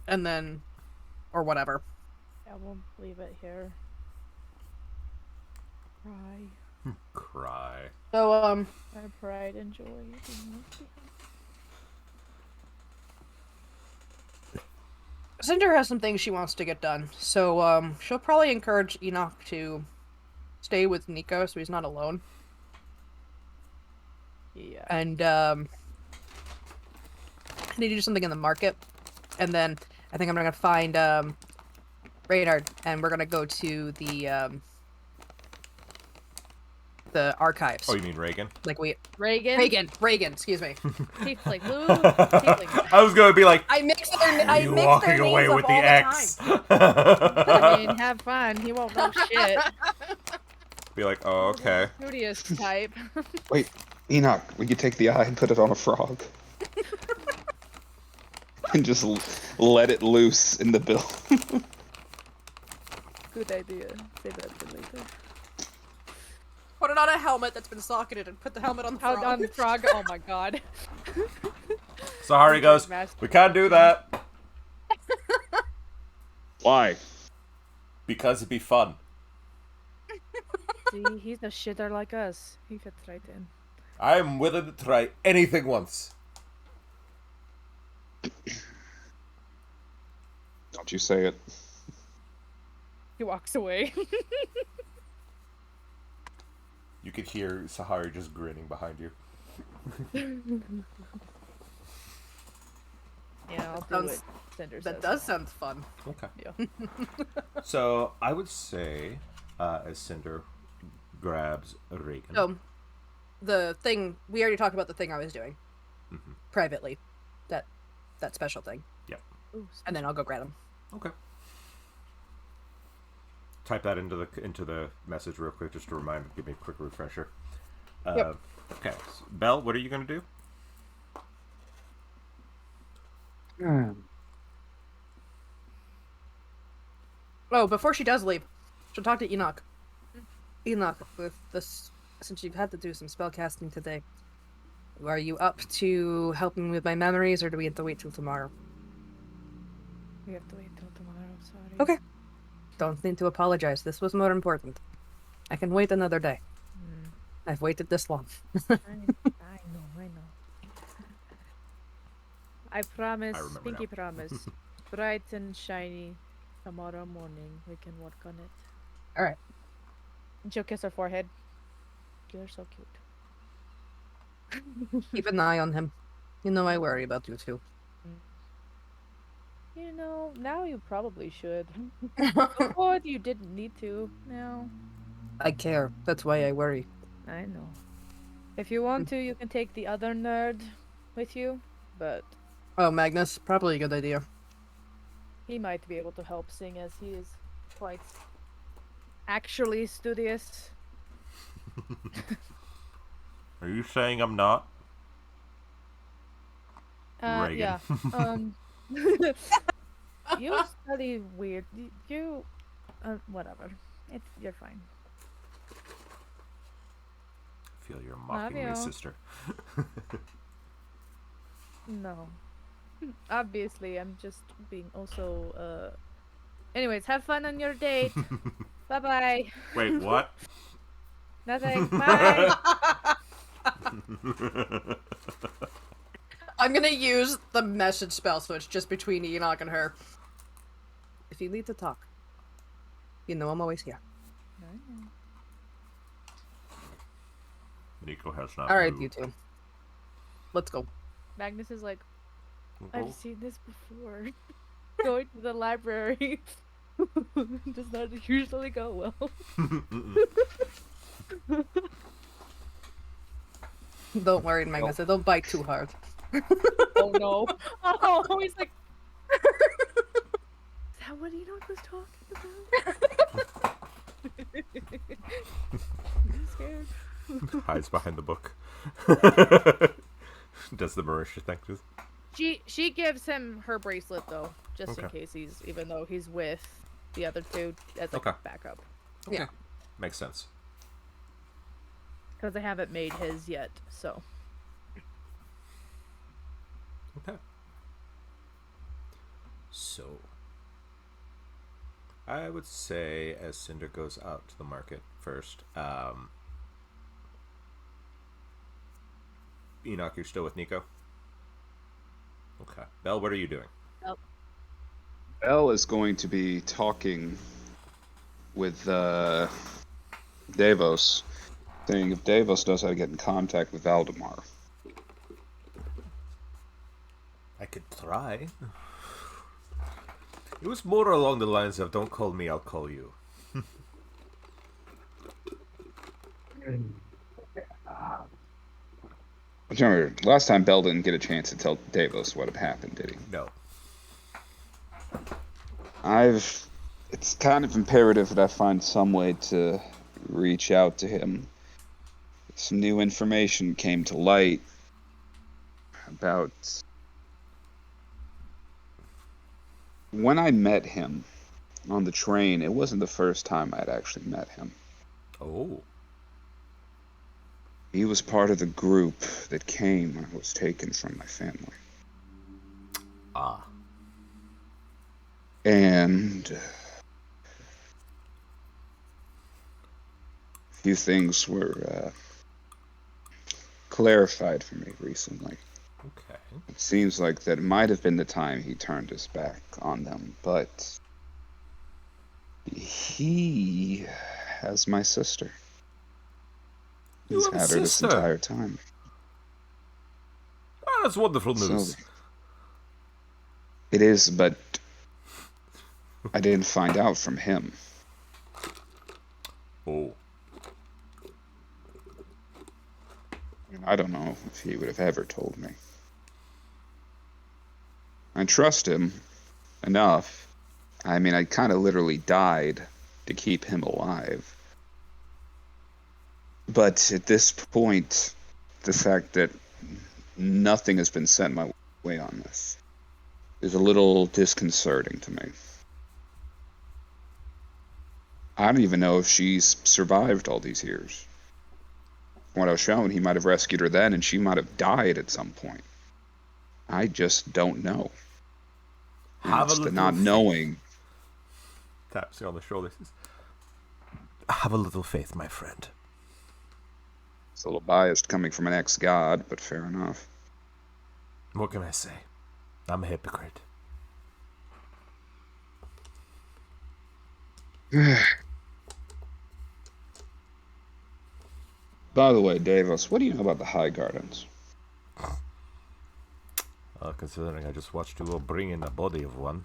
and then, or whatever. I won't leave it here. Cry. Cry. Cry. So Our pride and joy. Cinder has some things she wants to get done, so she'll probably encourage Enoch to stay with Nico so he's not alone. Yeah. And I need to do something in the market, and then I think I'm gonna find Reynard, and we're gonna go to the archives. Oh, you mean Reagan? Like Reagan. Reagan. Excuse me. Tiefling. Blue. Tiefling. I was going to be like, I mix their are you names walking away up with the all X? time. I mean, have fun. He won't know shit. Be like, oh, okay. Studious type. Wait, Enoch, we could take the eye and put it on a frog. And just let it loose in the bill. Good idea. Save that for later. Put it on a helmet that's been socketed and put the helmet on the frog. Out on the frog. Oh my god. Sahari goes, we can't do that. Why? Because it'd be fun. See, he's a shitter like us. He fits right in. I'm willing to try anything once. Don't you say it. He walks away. You could hear Sahari just grinning behind you. Yeah, I'll do Sounds- it. Cinder That says does so. sound fun. Okay. Yeah. So I would say, as Cinder grabs Reagan. So, the thing we already talked about, the thing I was doing Mhm. privately, that special thing, Ooh, and then I'll go grab him. Okay. Type that into the message real quick, just to remind me. Give me a quick refresher. Yep. Okay, so, Belle, what are you gonna do? Oh, before she does leave, she'll talk to Enoch. Enoch, with this, since you've had to do some spell casting today, are you up to helping with my memories, or do we have to wait till tomorrow? we have to wait till tomorrow. Sorry. Okay. Don't need to apologize. This was more important. I can wait another day. Mm. I've waited this long. I know. I promise, I remember pinky now. promise, bright and shiny. Tomorrow morning we can work on it. All right. And she'll kiss her forehead. You're so cute. Keep an eye on him. You know I worry about you too. You know, now you probably should. Before you didn't need to. Now, I care. That's why I worry. I know. If you want to, you can take the other nerd with you, but Oh, Magnus, probably a good idea. he might be able to help, seeing as he is quite actually studious. Are you saying I'm not? Reagan. Yeah. You study weird. You, whatever. You're fine. I feel you're Love mocking me, you. sister. No. Obviously, I'm just being also. Anyways, have fun on your date. Bye bye. Wait, what? Nothing. Bye. I'm gonna use the message spell switch just between Enoch and her. If you need to talk, you know I'm always here. Nico has not Alright, moved. you two. Let's go. Magnus is like, Oh. I've seen this before. Going to the library does not usually go well. Don't worry, Magnus. I don't bite too hard. Oh no. Oh, he's like, is that what Enoch was talking about? I'm scared. Hides behind the book. Does the Marisha thing just... She gives him her bracelet though, just in Okay. case even though he's with the other two as like Okay. backup. Yeah. Makes sense. Because they haven't made his yet, so. Okay. So, I would say as Cinder goes out to the market first, Enoch, you're still with Nico? Okay. Belle, what are you doing? Elle is going to be talking with Davos, saying if Davos knows how to get in contact with Valdemar. I could try. It was more along the lines of don't call me, I'll call you. Remember, last time Bell didn't get a chance to tell Davos what had happened, did he? No. It's kind of imperative that I find some way to reach out to him. Some new information came to light about when I met him on the train. It wasn't the first time I'd actually met him. Oh. He was part of the group that came when I was taken from my family. Ah. And a few things were clarified for me recently. Okay. It seems like that might have been the time he turned his back on them, but he has my sister. He's You have a had her this sister? entire time. Oh, that's wonderful news. So, it is, but I didn't find out from him. Oh. I don't know if he would have ever told me. I trust him enough. I mean, I kind of literally died to keep him alive. But at this point, the fact that nothing has been sent my way on this is a little disconcerting to me. I don't even know if she's survived all these years. From what I was shown, he might have rescued her then, and she might have died at some point. I just don't know. And Have a it's the little not faith. knowing. Taps you on the shoulder. Says, have a little faith, my friend. It's a little biased coming from an ex-god, but fair enough. What can I say? I'm a hypocrite. By the way, Davos, what do you know about the Highgardens? Considering I just watched you all bring in the body of one.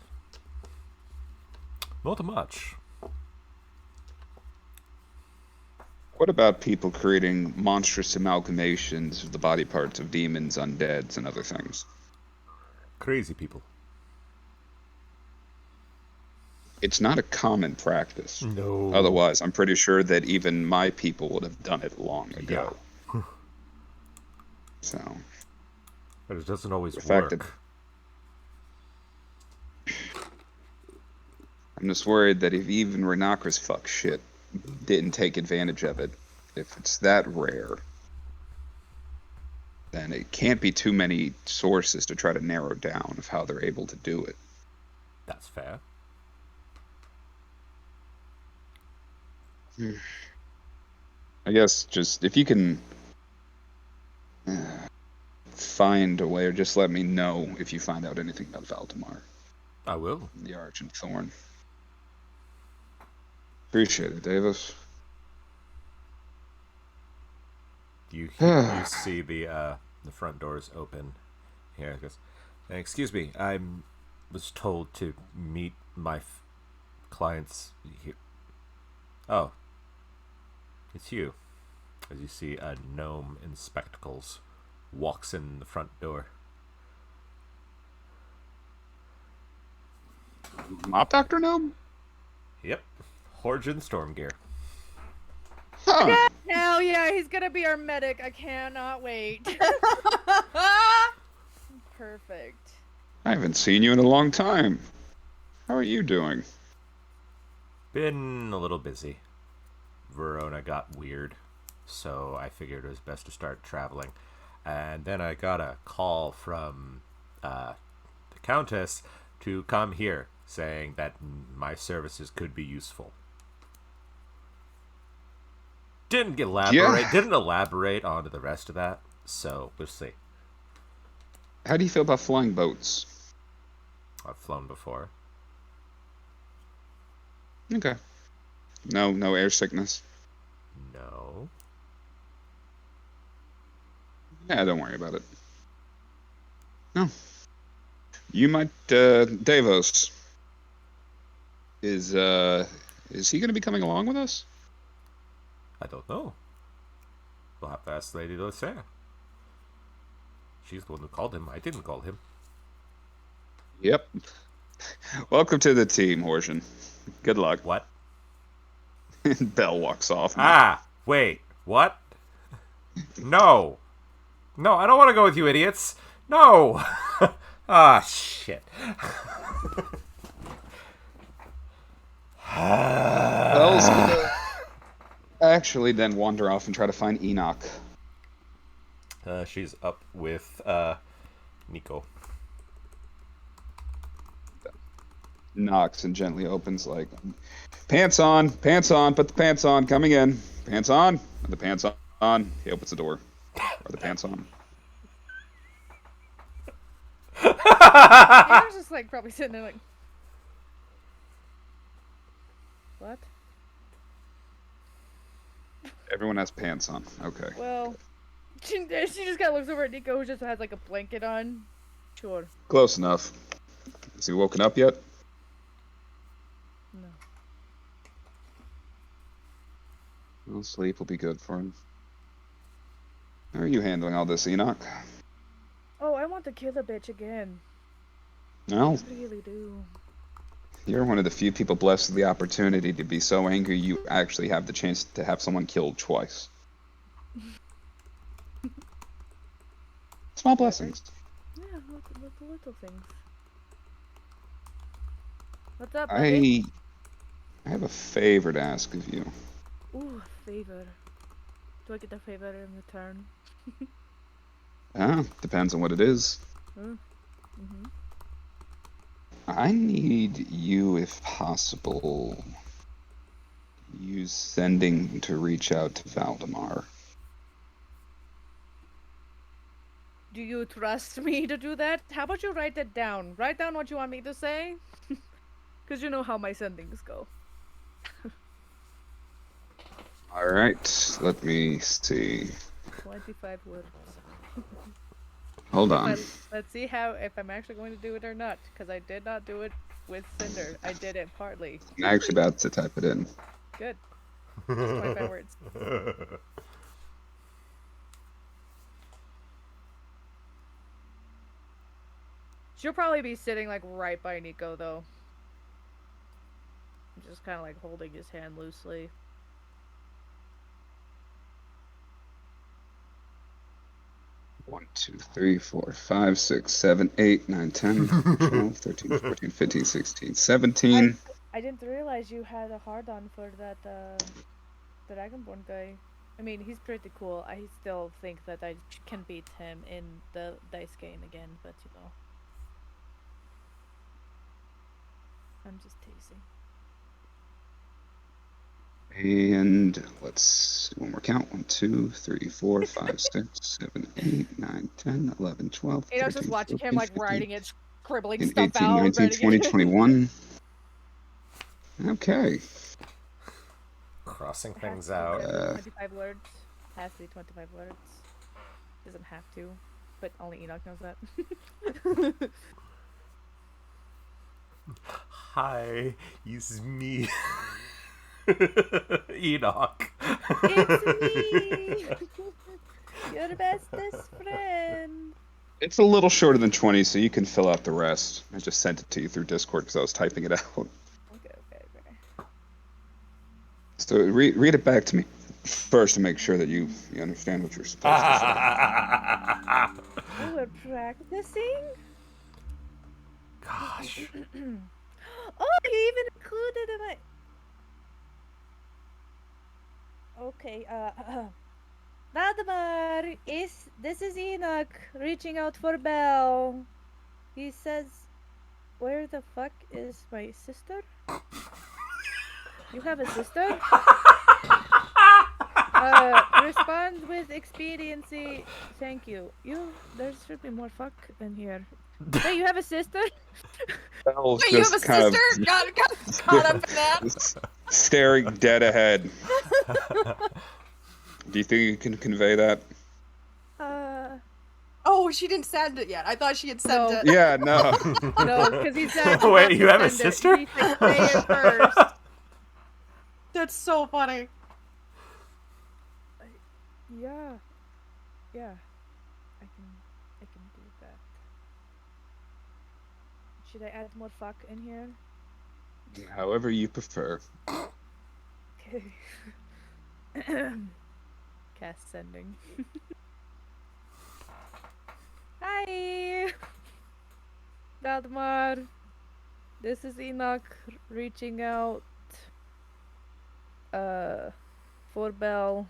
Not much. What about people creating monstrous amalgamations of the body parts of demons, undeads, and other things? Crazy people. It's not a common practice. No. Otherwise, I'm pretty sure that even my people would have done it long ago. So, But it doesn't always the fact work. that I'm just worried that if even Renakris fuck shit didn't take advantage of it, if it's that rare, then it can't be too many sources to try to narrow down of how they're able to do it. That's fair. I guess just if you can find a way, or just let me know if you find out anything about Valdemar, I will. the Argent Thorn. Appreciate it, Davis. You see the front doors open. Here it goes. Excuse me, I was told to meet my clients here. Oh, it's you. As you see a gnome in spectacles walks in the front door. Mop Doctor Gnome? Yep, Horgen Stormgear. Huh. Hell yeah, he's gonna be our medic. I cannot wait. Perfect. I haven't seen you in a long time. How are you doing? Been a little busy. Verona got weird, so I figured it was best to start traveling. And then I got a call from the Countess to come here, saying that my services could be useful. Didn't elaborate on the rest of that, so we'll see. How do you feel about flying boats? I've flown before. Okay. No air sickness. No. Yeah, don't worry about it. No. You might, Davos. Is he gonna be coming along with us? I don't know. We'll have to ask Lady Lucera. She's the one who called him. I didn't call him. Yep. Welcome to the team, Horsian. Good luck. What? Bell walks off. Wait. What? No. No, I don't want to go with you idiots. No. Shit. Bell's gonna actually then wander off and try to find Enoch. She's up with Nico. Knocks and gently opens, like, pants on, put the pants on, coming in. Pants on, and the pants on. He opens the door. Are the pants on? I was just like probably sitting there like, what? Everyone has pants on. Okay. Well, she just kind of looks over at Nico, who just has like a blanket on. Sure. Close enough. Has he woken up yet? No. Well, sleep will be good for him. How are you handling all this, Enoch? Oh, I want to kill the bitch again. No, I really do. you're one of the few people blessed with the opportunity to be so angry you actually have the chance to have someone killed twice. Small blessings. Yeah, little things. What's up, buddy? I have a favor to ask of you. Ooh, favor. Do I get a favor in return? Depends on what it is. Mm-hmm. I need you, if possible, use sending to reach out to Valdemar. Do you trust me to do that? How about you write that down? Write down what you want me to say. Because you know how my sendings go. Alright, let me see. 25 words. Hold on. Let's see if I'm actually going to do it or not. Because I did not do it with Cinder. I did it partly. I'm actually about to type it in. Good. Just 25 words. She'll probably be sitting like right by Nico though. I'm just kind of like holding his hand loosely. One, 2, 3, 4, 5, 6, 7, 8, 9, 10, 12, 13, 14, 15, 16, 17. I didn't realize you had a hard on for that Dragonborn guy. I mean, he's pretty cool. I still think that I can beat him in the dice game again, but you know. I'm just teasing. And let's one more count. 1, 2, 3, 4, 5, 6, 7, 8, 9, 10, 11, 12, I was just 13, watching him 14, like 15, writing it, scribbling 18, stuff 18, out, 19, writing 20, it. 21. Okay. Crossing It has things to be out. 25 words. Has to be 25 words. Doesn't have to, but only Enoch knows that. Hi, it's me. Enoch. It's me! Your bestest friend! It's a little shorter than 20, so you can fill out the rest. I just sent it to you through Discord because I was typing it out. Okay. So read it back to me first to make sure that you understand what you're supposed to say. Oh, we're practicing? Gosh. Oh, you even included my... Okay, Valdemar, this is Enoch reaching out for Belle. He says, where the fuck is my sister? You have a sister? Respond with expediency. Thank you. There should be more fuck in here. Hey, you have a sister? Belle's Wait, you have a just kind sister? Got caught up in that? staring dead ahead. Do you think you can convey that? Oh, she didn't send it yet. I thought she had sent No. it. Yeah, no. No, because he said. Wait, you have a send it. sister? He said, say it first. That's so funny. Yeah. I can do that. Should I add more fuck in here? However you prefer. Okay. Cast sending. Hi, Valdemar. This is Enoch reaching out. For Belle.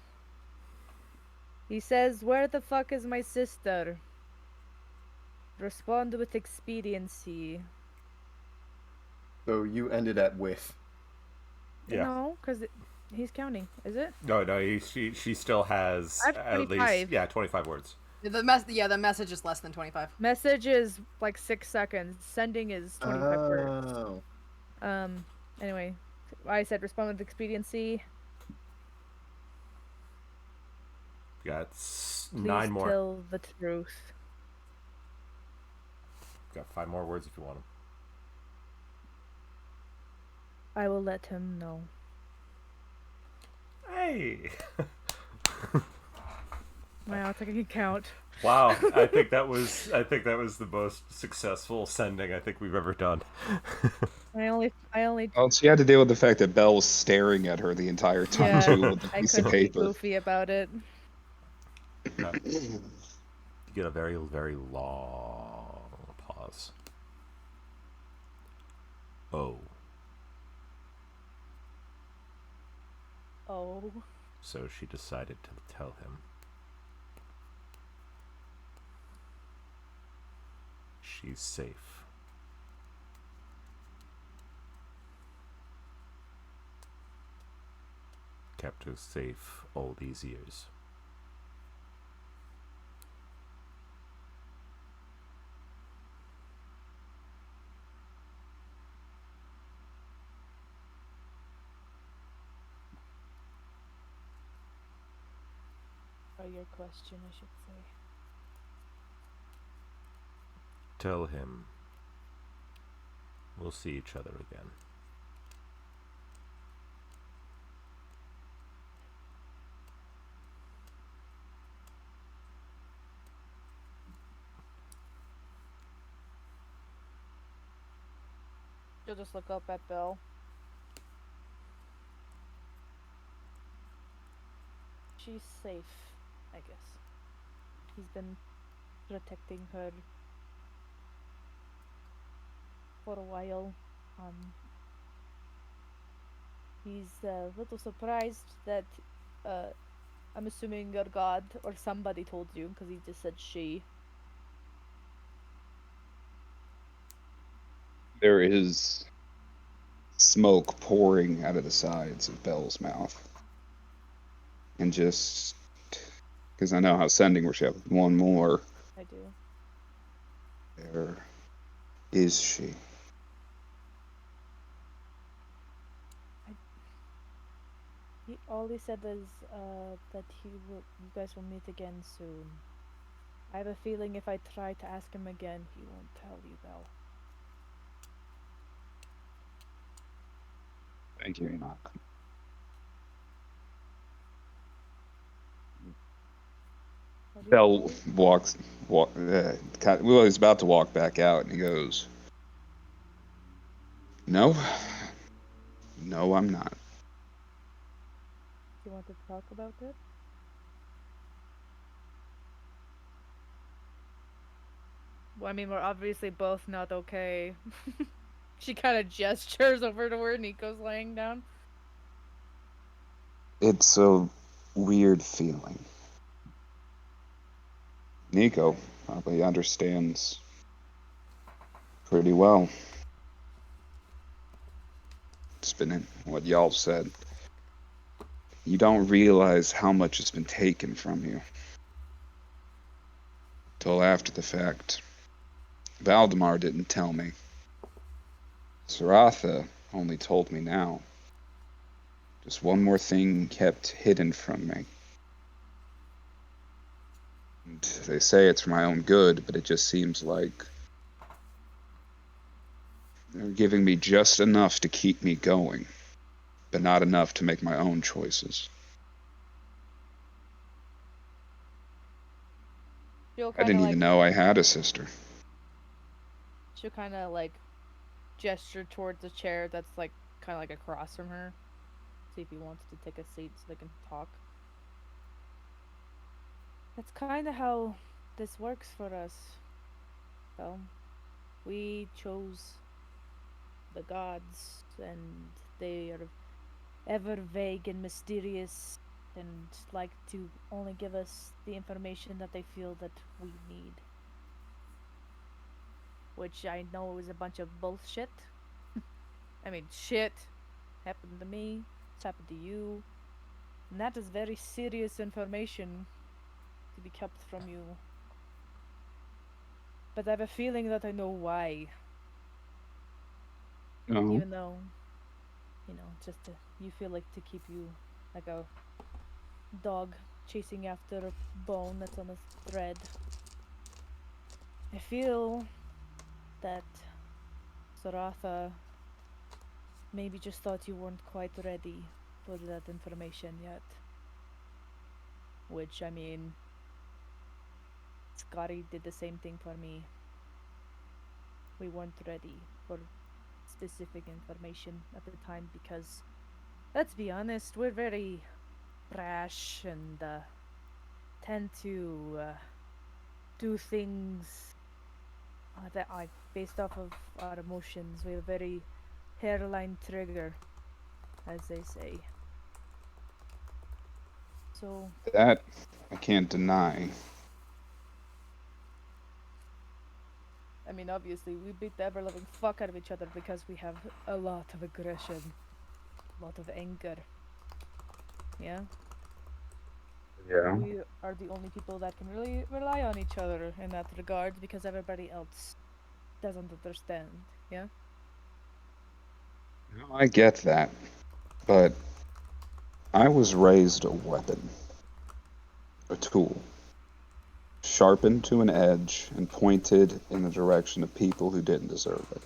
He says, "Where the fuck is my sister?" Respond with expediency. So you ended at with. Yeah. No, because he's counting. Is it? No, she still has I have at 25. least 25 words. The message is less than 25. Message is like 6 seconds. Sending is 25 words. Oh. Anyway, I said respond with expediency. You got Please 9 more. tell the truth. Got 5 more words if you want them. I will let him know. Hey. Wow, it's like I can count. Wow, I think that was the most successful sending I think we've ever done. I only. Well, she had to deal with the fact that Belle was staring at her the entire time Yeah, too with the I piece of couldn't be paper. goofy about it. You get a very, very long pause. Oh. Oh. So she decided to tell him. She's safe. Kept her safe all these years. Or your question, I should say. Tell him we'll see each other again. You'll just look up at Belle. she's safe, I guess. He's been protecting her for a while. He's a little surprised that uh, I'm assuming your god or somebody told you because he just said she. There is smoke pouring out of the sides of Belle's mouth. And just because I know how sending worship, one more. I do. Where is she? All he said is that you guys will meet again soon. I have a feeling if I try to ask him again, he won't tell you, Belle. Thank you, Enoch. Bell he's about to walk back out, and he goes, "No, no, I'm not." Do you want to talk about it? Well, I mean, we're obviously both not okay. She kind of gestures over to where Nico's laying down. It's a weird feeling. Nico probably understands pretty well. It's been in what y'all said. You don't realize how much has been taken from you till after the fact. Valdemar didn't tell me. Saratha only told me now. Just one more thing kept hidden from me. And they say it's for my own good, but it just seems like they're giving me just enough to keep me going, but not enough to make my own choices. I didn't even know I had a sister. She'll kind of like gesture towards the chair that's like kind of like across from her. See if he wants to take a seat so they can talk. That's kind of how this works for us. Well, we chose the gods, and they are ever vague and mysterious, and like to only give us the information that they feel that we need. Which I know is a bunch of bullshit. I mean, shit happened to me, it's happened to you, and that is very serious information to be kept from you. But I have a feeling that I know why. Oh. Even though, you feel like to keep you like a dog chasing after a bone that's on a thread. I feel that Saratha maybe just thought you weren't quite ready for that information yet. Which, I mean, Scotty did the same thing for me. We weren't ready for specific information at the time because, let's be honest, we're very brash and tend to do things that are based off of our emotions. We have a very hairline trigger, as they say. So That I can't deny. I mean, obviously, we beat the ever-loving fuck out of each other because we have a lot of aggression, a lot of anger. Yeah? Yeah. We are the only people that can really rely on each other in that regard because everybody else doesn't understand. Yeah? No, I get that. But I was raised a weapon. A tool. Sharpened to an edge and pointed in the direction of people who didn't deserve it.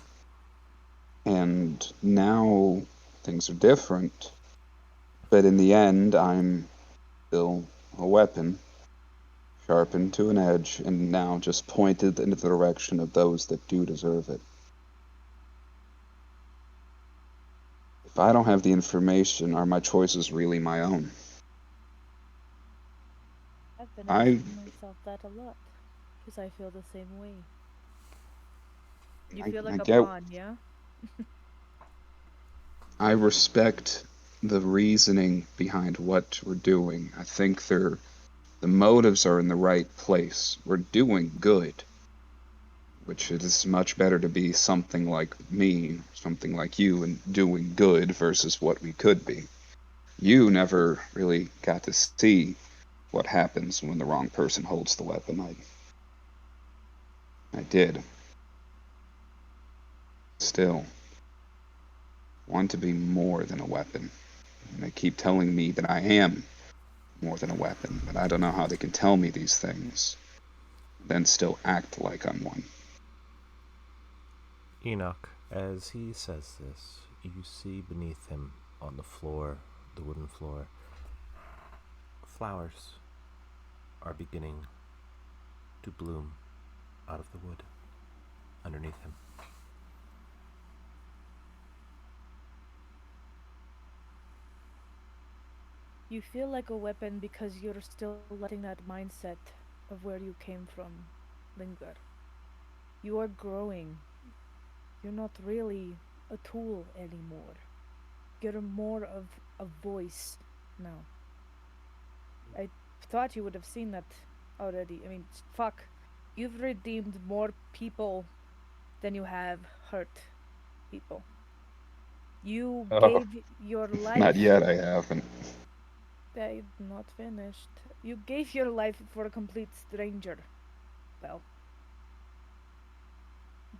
And now things are different. But in the end, I'm still a weapon, sharpened to an edge, and now just pointed in the direction of those that do deserve it. If I don't have the information, are my choices really my own? been I asking myself that a lot, because I feel the same way. You I, feel I like a get pawn, yeah? I respect the reasoning behind what we're doing. I think the motives are in the right place. We're doing good, which it is much better to be something like me, something like you, and doing good versus what we could be. You never really got to see what happens when the wrong person holds the weapon. I did. Still, want to be more than a weapon. And they keep telling me that I am more than a weapon, but I don't know how they can tell me these things, then still act like I'm one. Enoch, as he says this, you see beneath him on the floor, the wooden floor, flowers are beginning to bloom out of the wood underneath him. You feel like a weapon because you're still letting that mindset of where you came from linger. You are growing. You're not really a tool anymore. You're more of a voice now. I thought you would have seen that already. I mean, fuck. You've redeemed more people than you have hurt people. You Oh, gave your not life. yet, I haven't. I'm not finished. You gave your life for a complete stranger. Well,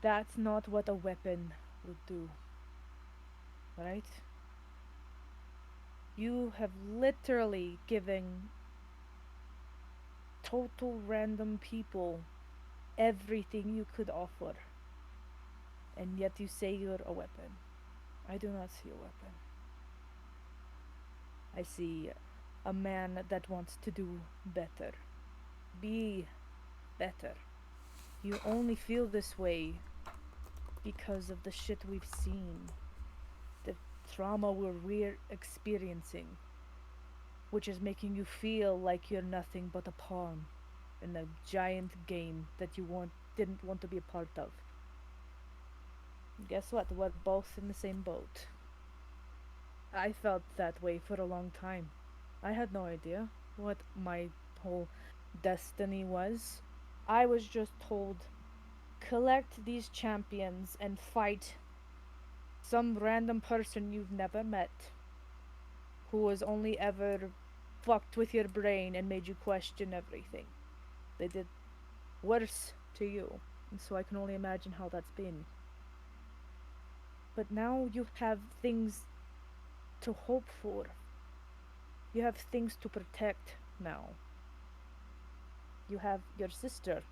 that's not what a weapon would do, right? You have literally given total random people everything you could offer, and yet you say you're a weapon. I do not see a weapon. I see a man that wants to do better. Be better. You only feel this way because of the shit we've seen, the trauma we're experiencing, which is making you feel like you're nothing but a pawn in a giant game that didn't want to be a part of. Guess what? We're both in the same boat. I felt that way for a long time. I had no idea what my whole destiny was. I was just told collect these champions and fight some random person you've never met who has only ever fucked with your brain and made you question everything. They did worse to you, and so I can only imagine how that's been. But now you have things to hope for. You have things to protect now. You have your sister,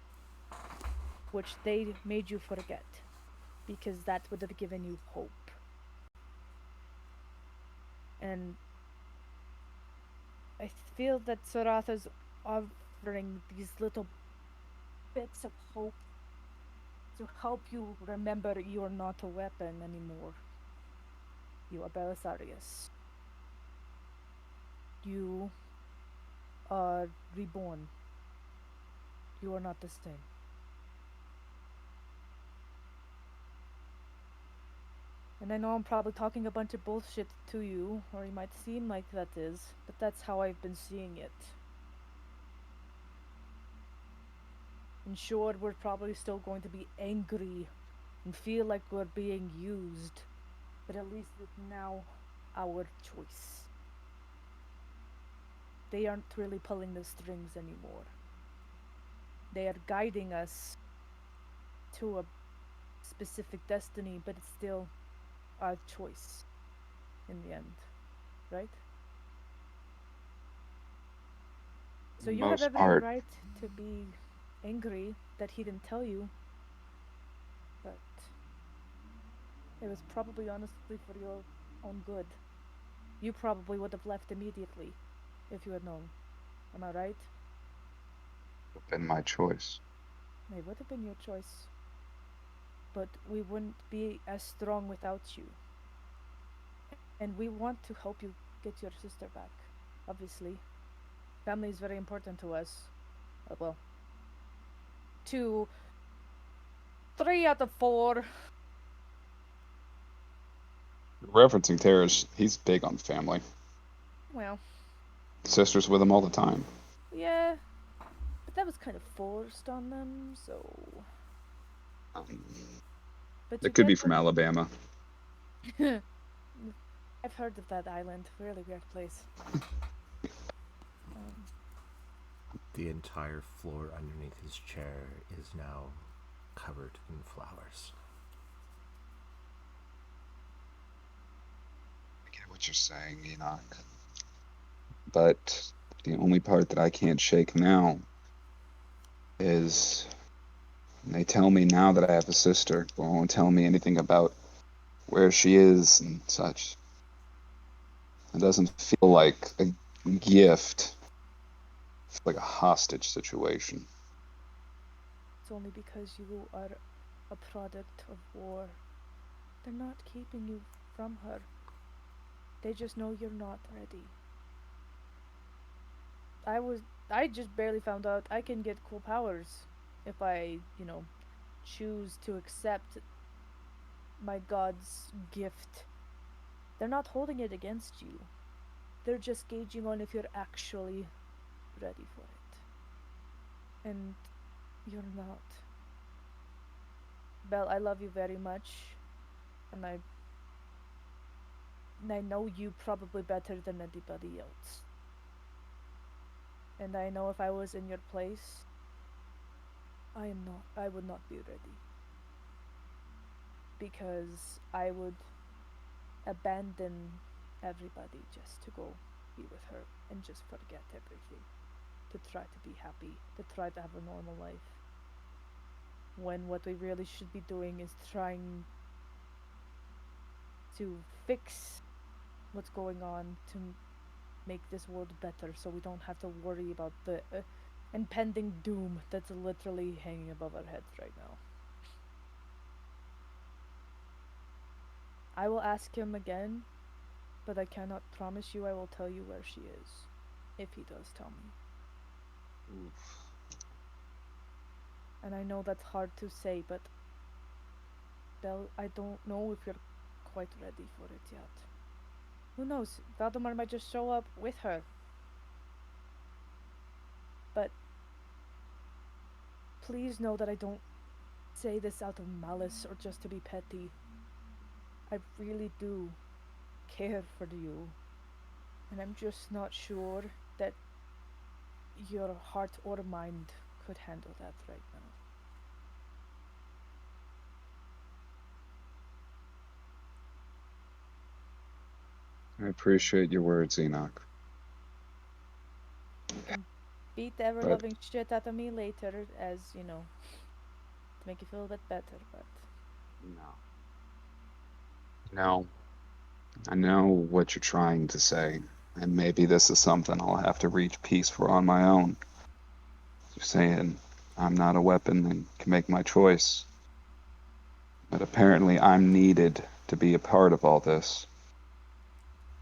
which they made you forget, because that would have given you hope. And I feel that Saratha's offering these little bits of hope to help you remember you're not a weapon anymore. You are Belisarius. You are reborn. You are not the same. And I know I'm probably talking a bunch of bullshit to you, or it might seem like that is, but that's how I've been seeing it. And sure, we're probably still going to be angry and feel like we're being used, but at least it's now our choice. They aren't really pulling the strings anymore. They are guiding us to a specific destiny, but it's still our choice in the end, right? So you have Most every part, right to be angry that he didn't tell you, but it was probably honestly for your own good. You probably would have left immediately if you had known. Am I right? would have been my choice. It would have been your choice, but we wouldn't be as strong without you. And we want to help you get your sister back, obviously. Family is very important to us. well, 2, 3 out of 4. Referencing Terrace, he's big on family. Well, Sister's with him all the time. yeah, but that was kind of forced on them, so. But you It could be get from Alabama. I've heard of that island. Really weird place. The entire floor underneath his chair is now covered in flowers. I get what you're saying, Enoch. But the only part that I can't shake now is they tell me now that I have a sister, but won't tell me anything about where she is and such. It doesn't feel like a gift. It's like a hostage situation. It's only because you are a product of war. They're not keeping you from her. They just know you're not ready. I just barely found out I can get cool powers if I, choose to accept my god's gift. They're not holding it against you. They're just gauging on if you're actually ready for it. And you're not. Belle, I love you very much. And I know you probably better than anybody else. And I know if I was in your place, I would not be ready. Because I would abandon everybody just to go be with her and just forget everything. To try to be happy, to try to have a normal life. When what we really should be doing is trying to fix what's going on to make this world better so we don't have to worry about the impending doom that's literally hanging above our heads right now. I will ask him again, but I cannot promise you I will tell you where she is, if he does tell me. Oof. And I know that's hard to say, but Belle, I don't know if you're quite ready for it yet. Who knows? Valdemar might just show up with her. But please know that I don't say this out of malice or just to be petty. I really do care for you. And I'm just not sure that your heart or mind could handle that right now. I appreciate your words, Enoch. You can beat the ever loving shit out of me later, as to make you feel a bit better, but. No. I know what you're trying to say, and maybe this is something I'll have to reach peace for on my own. You're saying I'm not a weapon and can make my choice. But apparently I'm needed to be a part of all this.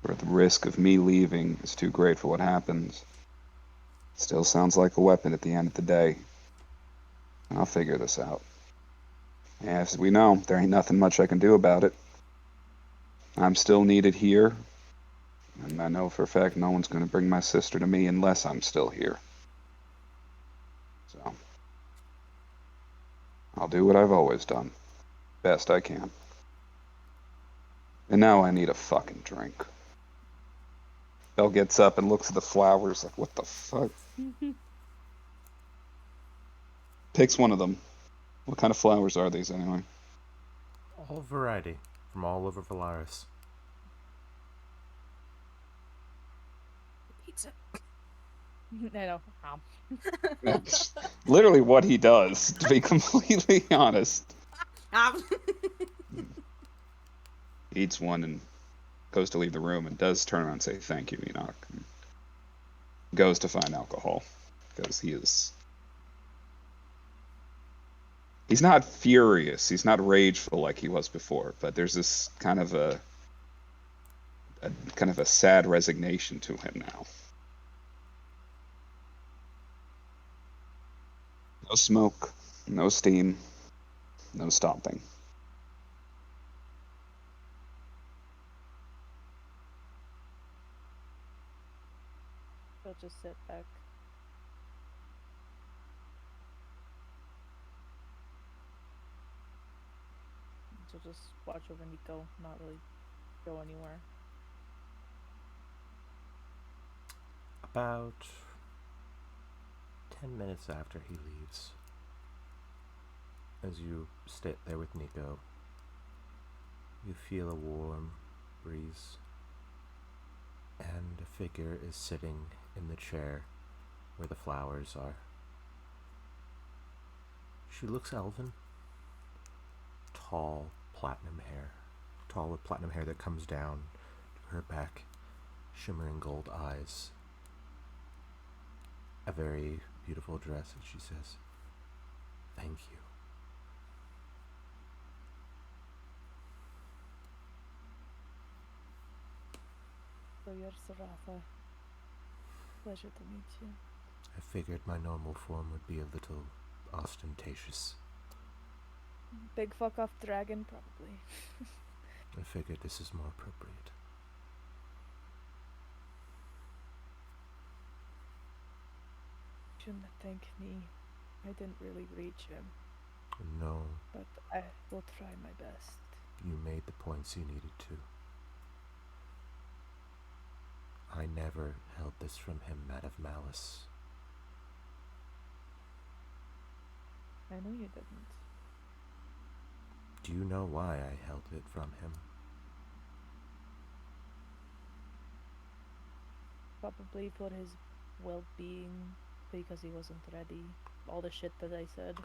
Where the risk of me leaving is too great for what happens. Still sounds like a weapon at the end of the day. I'll figure this out. As we know, there ain't nothing much I can do about it. I'm still needed here, and I know for a fact no one's going to bring my sister to me unless I'm still here. So, I'll do what I've always done. Best I can. And now I need a fucking drink. Belle gets up and looks at the flowers like, what the fuck? Picks one of them. What kind of flowers are these anyway? All variety from all over Valaris. Pizza. I know. That's literally what he does, to be completely honest. Eats one and goes to leave the room and does turn around and say thank you, Enoch. And goes to find alcohol because he's not furious, he's not rageful like he was before, but there's this kind of a sad resignation to him now. No smoke, no steam, no stomping. She'll just sit back. She'll just watch over Nico, not really go anywhere. About 10 minutes after he leaves, as you sit there with Nico, you feel a warm breeze, and a figure is sitting in the chair where the flowers are. She looks elven. Tall, platinum hair. Tall with platinum hair that comes down to her back, shimmering gold eyes. A very beautiful dress, and she says, "Thank you." So you're Saratha. Pleasure to meet you. I figured my normal form would be a little ostentatious. Big fuck off dragon, probably. I figured this is more appropriate. Shouldn't thank me. I didn't really reach him, No, but I will try my best. you made the points you needed to. I never held this from him out of malice. I know you didn't. Do you know why I held it from him? Probably for his well-being, because he wasn't ready. All the shit that I said.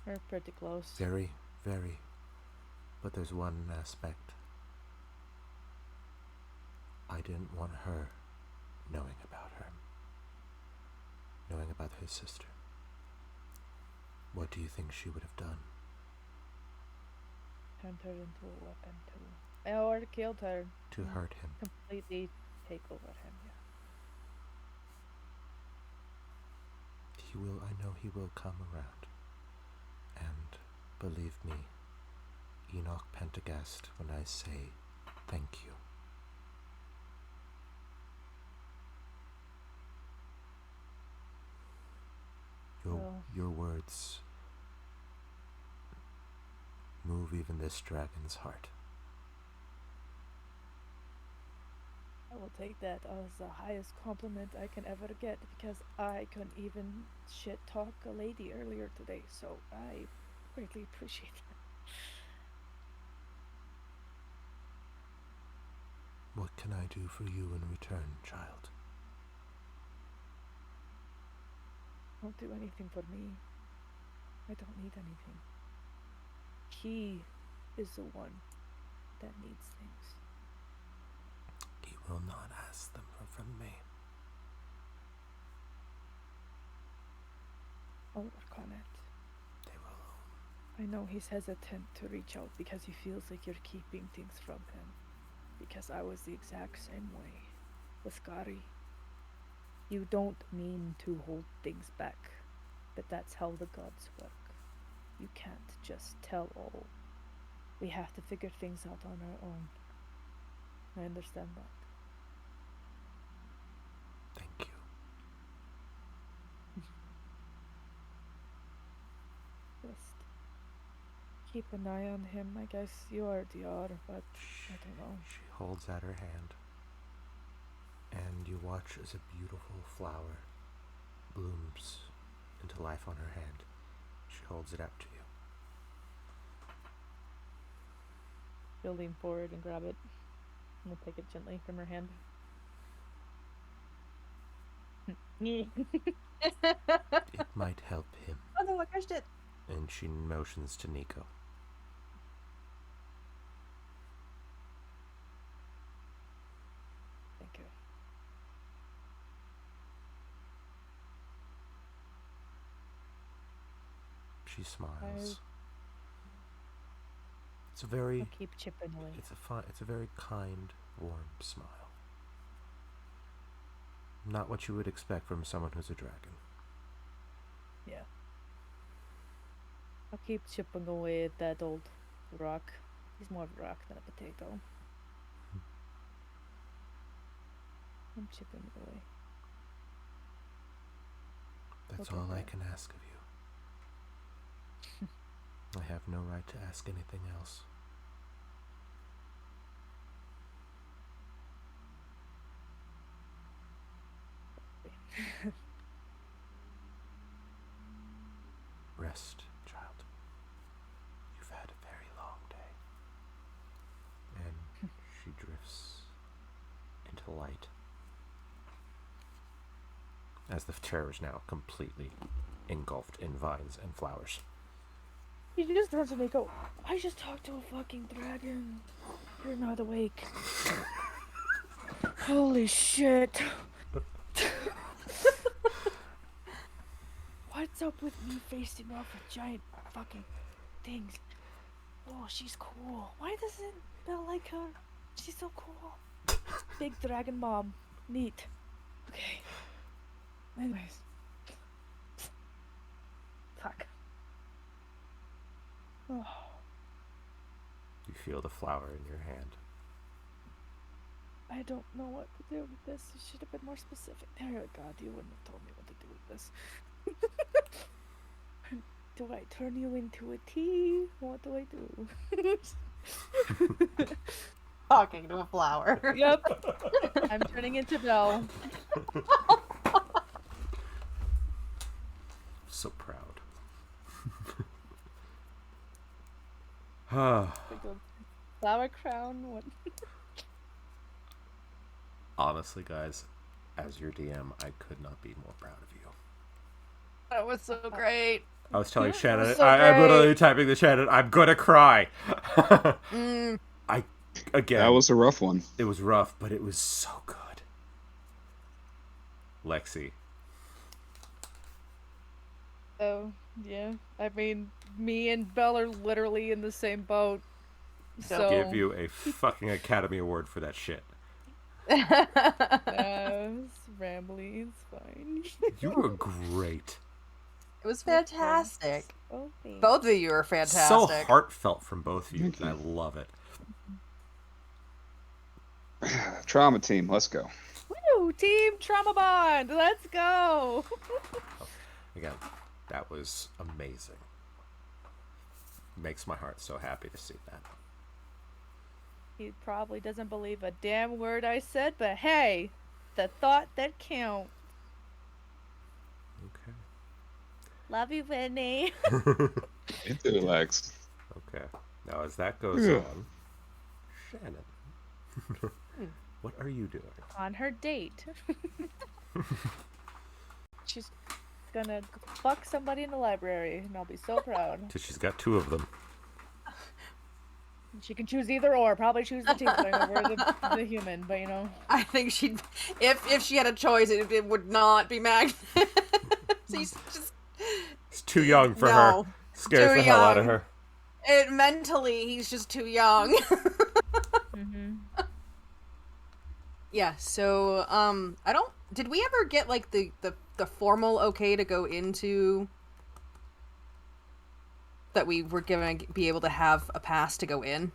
We're pretty close. Very, very. But there's one aspect. I didn't want her knowing about her. Knowing about his sister. What do you think she would have done? Turned her into a weapon too. Or killed her. To hurt him. Completely take over him, yeah. He will, I know he will come around. And believe me, Enoch Pentagast, when I say thank you. Your words move even this dragon's heart. I will take that as the highest compliment I can ever get, because I couldn't even shit talk a lady earlier today, so I greatly appreciate that. What can I do for you in return, child? Don't do anything for me. I don't need anything. He is the one that needs things. He will not ask them from me. I'll work on it. They will. I know he's hesitant to reach out because he feels like you're keeping things from him. Because I was the exact same way with Gary. You don't mean to hold things back, but that's how the gods work. You can't just tell all. We have to figure things out on our own. I understand that. Thank you. Just keep an eye on him. I guess you already are, but I don't know. She holds out her hand, and you watch as a beautiful flower blooms into life on her hand. She holds it out to you. She'll lean forward and grab it. And we'll take it gently from her hand. It might help him. Oh no, I crushed it. And she motions to Nico. Thank you. She smiles. It's a very. I'll keep chipping away. It's a very kind, warm smile. Not what you would expect from someone who's a dragon. Yeah. I'll keep chipping away at that old rock. He's more of a rock than a potato. I'm chipping away. That's Okay, all I yeah. can ask of you. I have no right to ask anything else. Rest, child. You've had a very long day. And she drifts into light. As the chair is now completely engulfed in vines and flowers. He just turns to me and go, I just talked to a fucking dragon. You're not awake. Holy shit. What's up with me facing off with giant fucking things? Oh, she's cool. Why doesn't Belle like her? She's so cool. Big dragon mom. Neat. Okay. Anyways. Fuck. Oh. You feel the flower in your hand. I don't know what to do with this. You should have been more specific. There, God, you wouldn't have told me what to do with this. Do I turn you into a tea? What do I do? Talking to a flower. Yep. I'm turning into Belle. So proud. Ah. Like a flower crown. What? Honestly, guys, as your DM, I could not be more proud of you. That was so great. I was telling Yeah, Shannon, so I'm literally great. typing to Shannon, I'm gonna cry. Again, That was a rough one. it was rough, but it was so good. Lexi. Oh, yeah. I mean, me and Belle are literally in the same boat. So Give you a fucking Academy Award for that shit. it's rambly. It's fine. You were great. It was fantastic. Oh, thanks. Both of you are fantastic. So heartfelt from both of you, Thank and I you. love it. Trauma team, let's go. Woo! Team Trauma Bond! Let's go! Again, that was amazing. Makes my heart so happy to see that. He probably doesn't believe a damn word I said, but hey, the thought that counts. Okay. Love you, Whitney. Into the legs. Okay. Now, as that goes Yeah. on, Shannon, what are you doing? On her date. She's gonna fuck somebody in the library, and I'll be so proud. So she's got two of them. She can choose either or. Probably choose the tiefling over the human, but you know. I think she'd, if she had a choice, it would not be Magnus. She's just It's too young for No, her. Scares too the hell out of young. her. mentally he's just too young. Mm-hmm. Yeah. So I don't. Did we ever get like the formal okay to go into that we were gonna be able to have a pass to go in?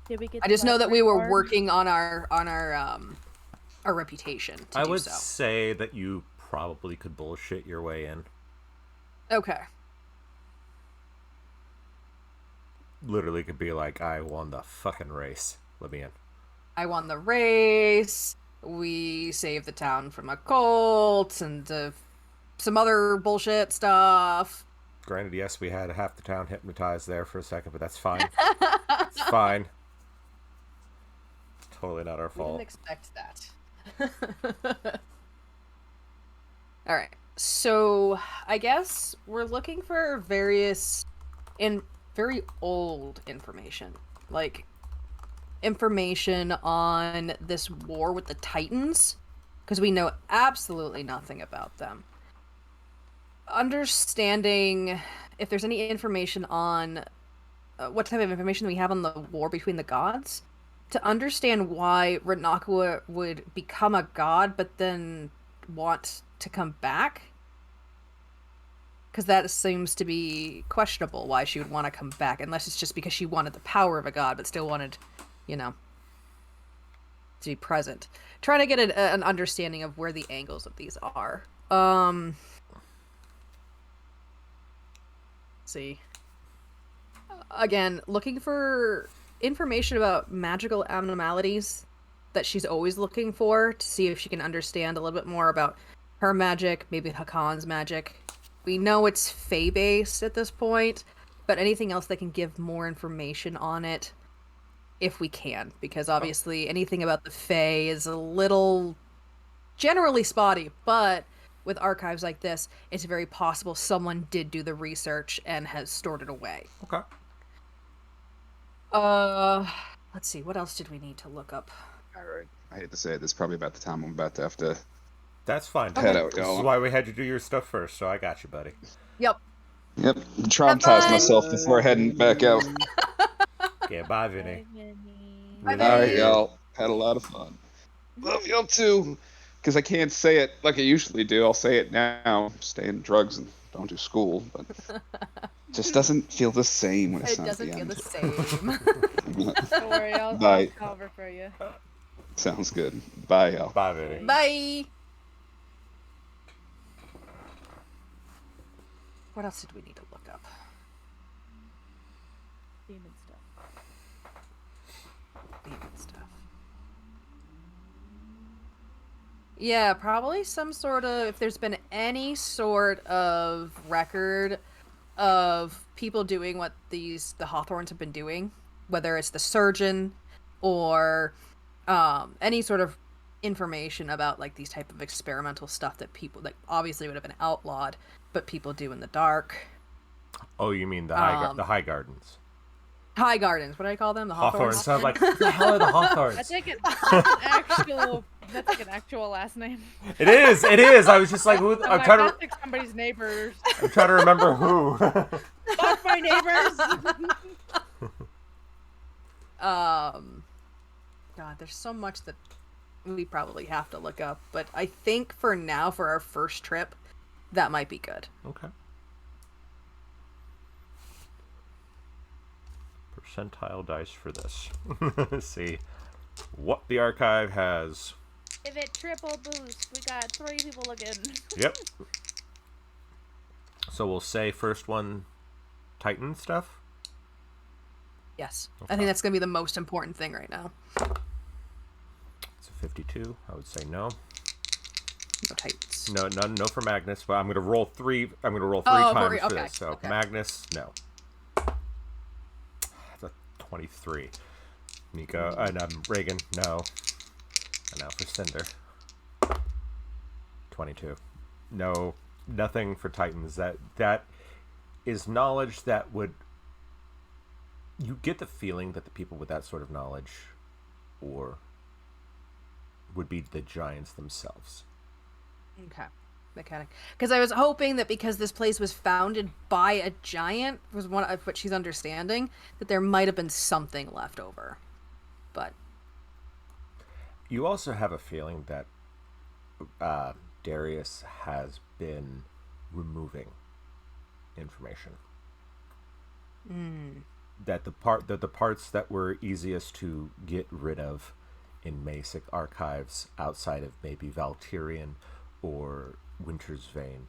Did we get I the just know that we library were card? working on our reputation to I do would so. say that you probably could bullshit your way in. Okay. Literally could be like, I won the fucking race. Let me in. I won the race. We saved the town from a cult and some other bullshit stuff. Granted, yes, we had half the town hypnotized there for a second, but that's fine. It's fine. It's totally not our We didn't fault. expect that. All right. So I guess we're looking for various very old information, like information on this war with the Titans, because we know absolutely nothing about them. Understanding if there's any information on what type of information we have on the war between the gods, to understand why Renakua would become a god but then want to come back. because that seems to be questionable why she would want to come back, unless it's just because she wanted the power of a god, but still wanted, to be present. Trying to get an understanding of where the angles of these are. Let's see. Again, looking for information about magical abnormalities that she's always looking for to see if she can understand a little bit more about her magic, maybe Hakon's magic. We know it's Fae-based at this point, but anything else that can give more information on it, if we can, because obviously anything about the Fae is a little generally spotty, but with archives like this, it's very possible someone did do the research and has stored it away. Okay. Let's see, what else did we need to look up? All right. I hate to say it, this is probably about the time I'm about to have to That's fine. head out, This is y'all. why we had you do your stuff first, so I got you, buddy. Yep. Yep. Traumatized myself before heading back out. Yeah, bye, Vinny. Bye, All right, Vinny. y'all. Had a lot of fun. Love y'all too. Because I can't say it like I usually do. I'll say it now. Stay in drugs and don't do school. But it just doesn't feel the same when it's It not doesn't the feel end. the same. Don't worry, I'll Bye. cover for you. Sounds good. Bye, y'all. Bye, Vinny. Bye. What else did we need to look up? Demon stuff. Demon stuff. Yeah, probably some sort of, if there's been any sort of record of people doing what the Hawthorns have been doing, whether it's the surgeon or any sort of information about like these type of experimental stuff that people like obviously would have been outlawed, but people do in the dark. Oh, you mean the Highgardens? Highgardens, what do I call them? The Hawthorns? Hawthorns. Sound like the hell are the Hawthorns? I think that's like an actual last name. It is. It is. I was just like, who? I'm trying that's to. like somebody's neighbors. I'm trying to remember who. Fuck my neighbors. God, there's so much that we probably have to look up, but I think for now, for our first trip, that might be good. Okay. Percentile dice for this. Let's see what the archive has. Give it triple boost. We got 3 people looking. Yep. So we'll say first one, Titan stuff. Yes. Okay. I think that's going to be the most important thing right now. It's a 52. I would say no. No Titans. No for Magnus. But I'm going to roll 3. I'm going to roll 3 Oh, times for okay, this. So okay. Magnus, no. That's a 23. Nico, Reagan, no. And now for Cinder. 22. No, nothing for Titans. That is knowledge that would... You get the feeling that the people with that sort of knowledge would be the giants themselves. Okay. Mechanic. Because I was hoping that because this place was founded by a giant, was one of what she's understanding, that there might have been something left over. But You also have a feeling that Darius has been removing information. That the parts that were easiest to get rid of in Masic archives outside of maybe Valtirian or Winter's Vein,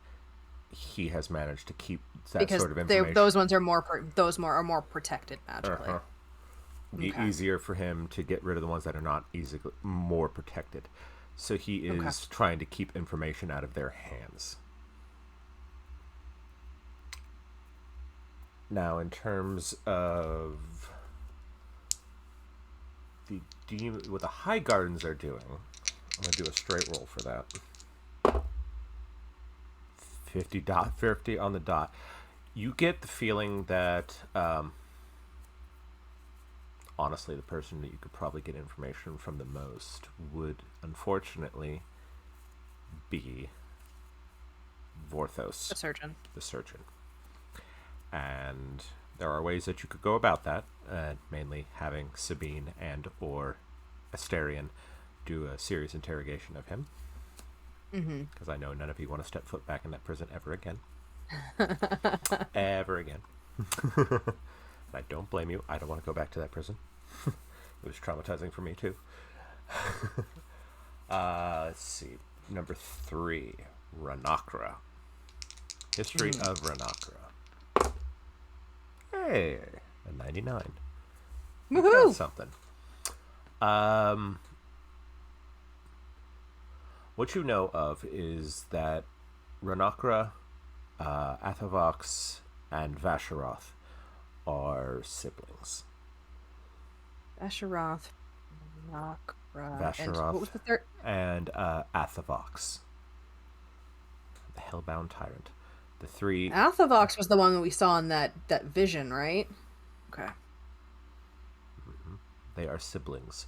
he has managed to keep that because sort of information. those ones are more protected magically. Uh-huh. Be Okay. easier for him to get rid of the ones that are not more protected. So he is trying to keep information out of their hands. Now, in terms of what the Highgardens are doing, I'm going to do a straight roll for that. 50 on the dot. You get the feeling that, honestly, the person that you could probably get information from the most would, unfortunately, be Vorthos, The surgeon. the surgeon. And there are ways that you could go about that, mainly having Sabine and or Asterion do a serious interrogation of him. Because I know none of you want to step foot back in that prison ever again. ever again. I don't blame you. I don't want to go back to that prison. It was traumatizing for me too. Let's see. Number 3, Ranakra. History of Ranakra. Hey, a 99. You got Woohoo! something. What you know of is that Ranakra, Athavox, and Vasharoth are siblings. Asheroth, Nakra, and Vasharoth what was the third? and Athavox, the Hellbound Tyrant. The 3. Althavox was the one that we saw in that vision, right? Okay. They are siblings.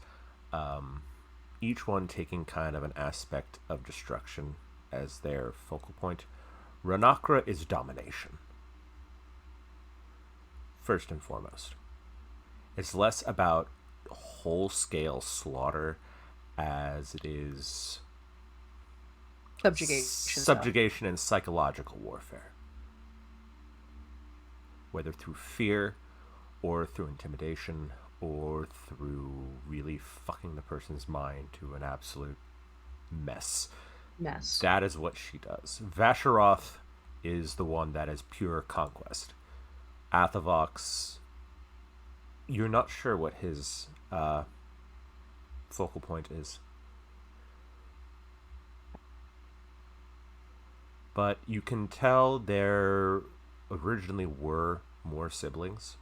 Each one taking kind of an aspect of destruction as their focal point. Ranakra is domination. First and foremost. It's less about whole-scale slaughter as it is subjugation and psychological warfare. Whether through fear or through intimidation or through really fucking the person's mind to an absolute mess. That is what she does. Vasharoth is the one that is pure conquest. Athavox, you're not sure what his focal point is. But you can tell there originally were more siblings,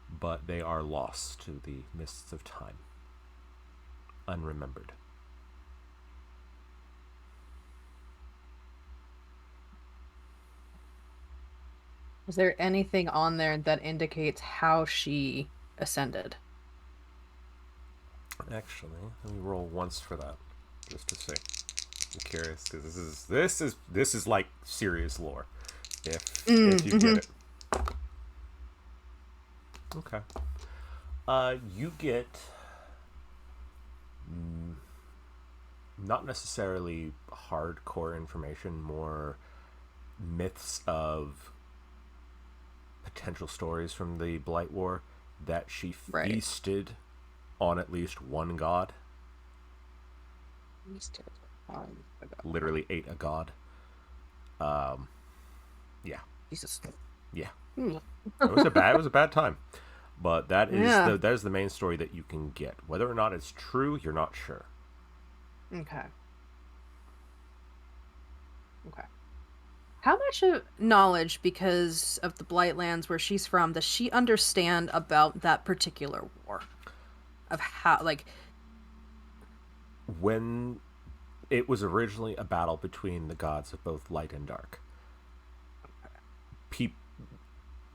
but they are lost to the mists of time, unremembered. Is there anything on there that indicates how she ascended? Actually, let me roll once for that, just to see. I'm curious because this is like serious lore. If you get it. Okay. You get not necessarily hardcore information, more myths of potential stories from the Blight War that she feasted on at least one god. Literally ate a god. Yeah. Jesus. Yeah. It was a bad time. But that is the main story that you can get. Whether or not it's true, you're not sure. Okay. How much of knowledge, because of the Blightlands where she's from, does she understand about that particular war? Of how, like... When it was originally a battle between the gods of both light and dark,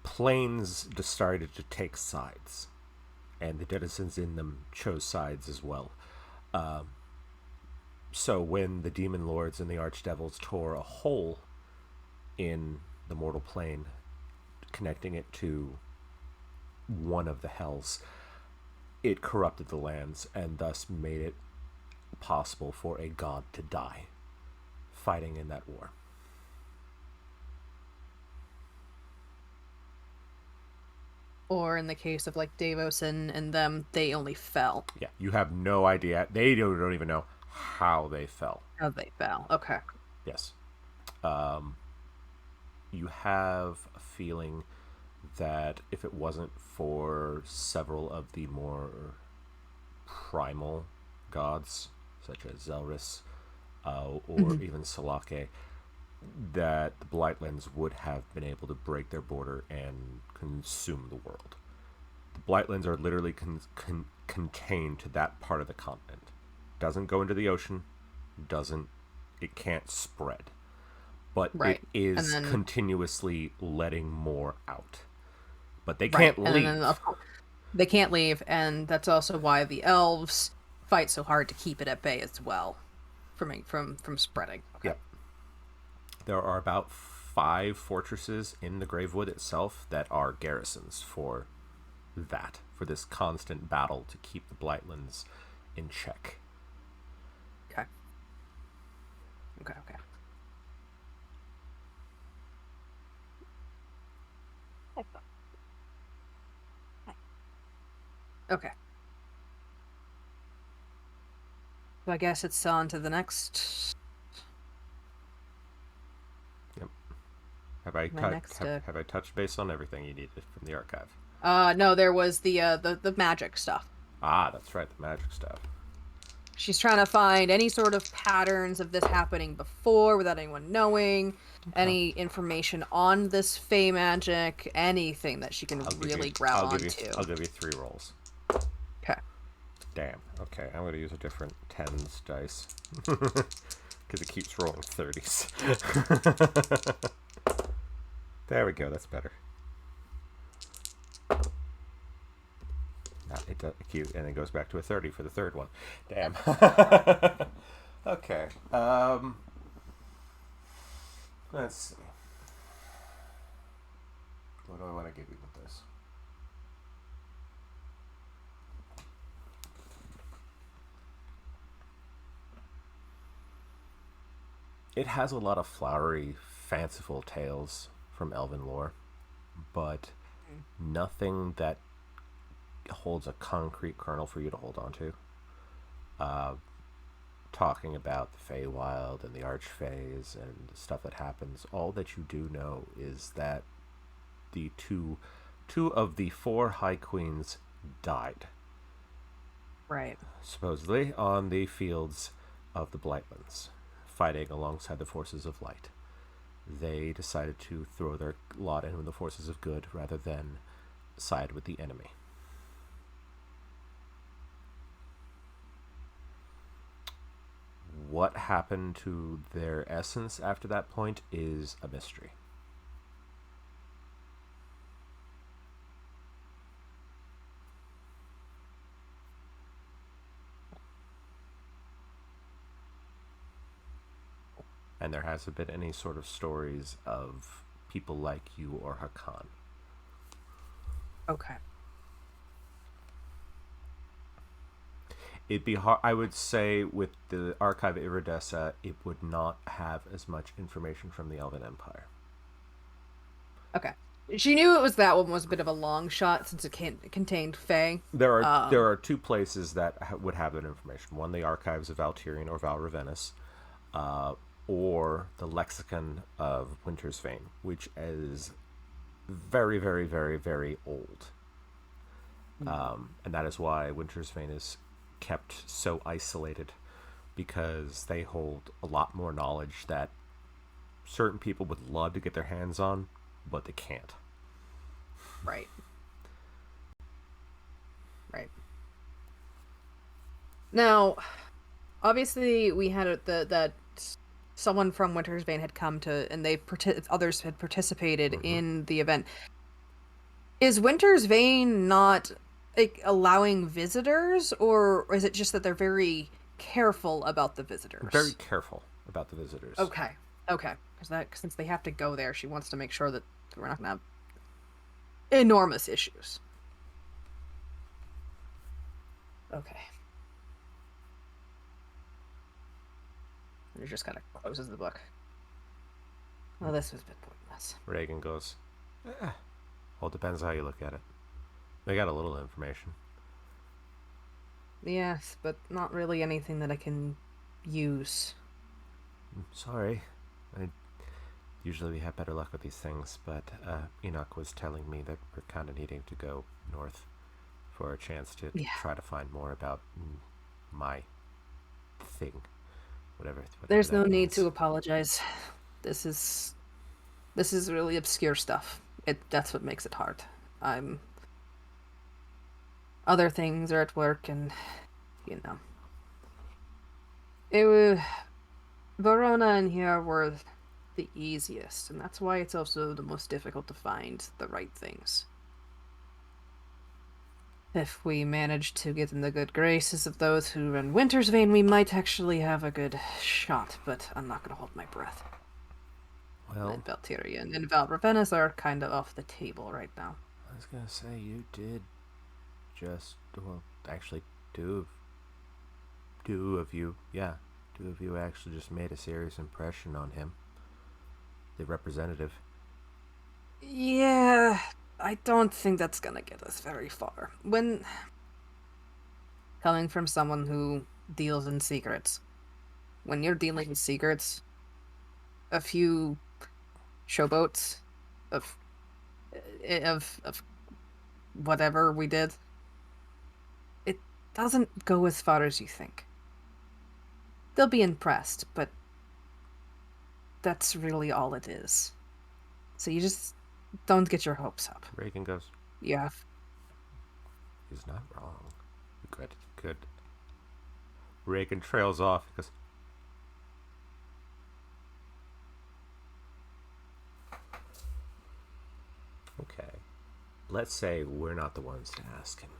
planes decided to take sides, and the denizens in them chose sides as well. So when the demon lords and the archdevils tore a hole in the mortal plane, connecting it to one of the hells, it corrupted the lands and thus made it possible for a god to die fighting in that war. Or in the case of like Davos and them, they only fell. Yeah, you have no idea. They don't even know how they fell. How they fell. Okay. Yes. You have a feeling that if it wasn't for several of the more primal gods, such as Zelris or even Salake, that the Blightlands would have been able to break their border and consume the world. The Blightlands are literally contained to that part of the continent. Doesn't go into the ocean. It can't spread. But it is continuously letting more out. But they can't leave. And then, they can't leave, and that's also why the elves fight so hard to keep it at bay as well, from spreading. Okay. Yep. There are about 5 fortresses in the Gravewood itself that are garrisons for this constant battle to keep the Blightlands in check. Okay. Okay. So I guess it's on to the next. Yep. Have I My next. have I touched base on everything you needed from the archive? No, there was the magic stuff. Ah, that's right, the magic stuff. She's trying to find any sort of patterns of this happening before without anyone knowing, any information on this fey magic, anything that she can really grab onto. I'll give you 3 rolls. Okay. Damn. Okay, I'm going to use a different 10s dice. Because it keeps rolling 30s. There we go, that's better. It does cute, and it goes back to a 30 for the third one. Damn. Okay. Let's see. What do I want to give you with this? It has a lot of flowery, fanciful tales from elven lore, but nothing that holds a concrete kernel for you to hold on to. Talking about the Feywild and the Archfays and the stuff that happens, all that you do know is that the two of the 4 High Queens died. Right. Supposedly on the fields of the Blightlands, fighting alongside the forces of light. They decided to throw their lot in with the forces of good rather than side with the enemy. What happened to their essence after that point is a mystery. And there hasn't been any sort of stories of people like you or Hakan. Okay. It'd be hard, I would say, with the Archive of Iridessa, it would not have as much information from the Elven Empire. Okay. She knew it was that one was a bit of a long shot since it contained Fae. There are 2 places that would have that information. One, the Archives of Valtirion or Val Ravenous, or the Lexicon of Winter's Vein, which is very, very, very, very old. And that is why Winter's Vein is kept so isolated, because they hold a lot more knowledge that certain people would love to get their hands on, but they can't. Right. Right. Now, obviously, we had that someone from Winter's Vein had come to, and others had participated in the event. Is Winter's Vein not allowing visitors, or is it just that they're very careful about the visitors? Very careful about the visitors. Okay. Because since they have to go there, she wants to make sure that we're not going to have enormous issues. Okay. And he just kind of closes the book. Well, this was a bit pointless. Reagan goes, well, it depends how you look at it. They got a little information. Yes, but not really anything that I can use. Sorry. Usually we have better luck with these things, but Enoch was telling me that we're kind of needing to go north for a chance to try to find more about my thing. Whatever There's no that need means. to apologize. This is really obscure stuff. That's what makes it hard. Other things are at work, and Verona and here were the easiest, and that's why it's also the most difficult to find the right things. If we manage to get in the good graces of those who run Winter's Vein, we might actually have a good shot, but I'm not going to hold my breath. Well, And Valtirion and Val Ravenous are kind of off the table right now. I was going to say, you did actually two of you actually just made a serious impression on him. The representative. Yeah, I don't think that's gonna get us very far. When coming from someone who deals in secrets. When you're dealing in secrets, a few showboats of whatever we did, it doesn't go as far as you think. They'll be impressed, but that's really all it is. So you just don't get your hopes up. Reagan goes, You have. he's not wrong. Good, good. Reagan trails off. He goes, okay. Let's say we're not the ones to ask him.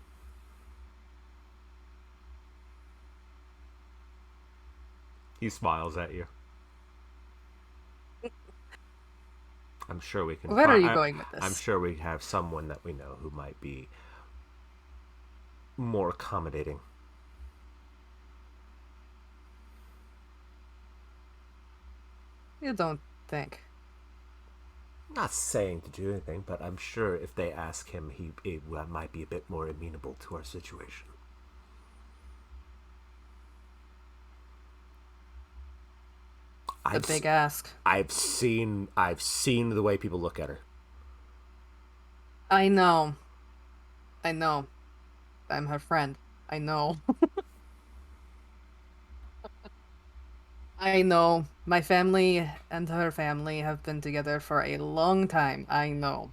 He smiles at you. I'm sure we can. Where are you going with this? I'm sure we have someone that we know who might be more accommodating. You don't think. Not saying to do anything, but I'm sure if they ask him, it might be a bit more amenable to our situation. The big ask. I've seen the way people look at her. I know. I'm her friend. I know. I know. My family and her family have been together for a long time. I know.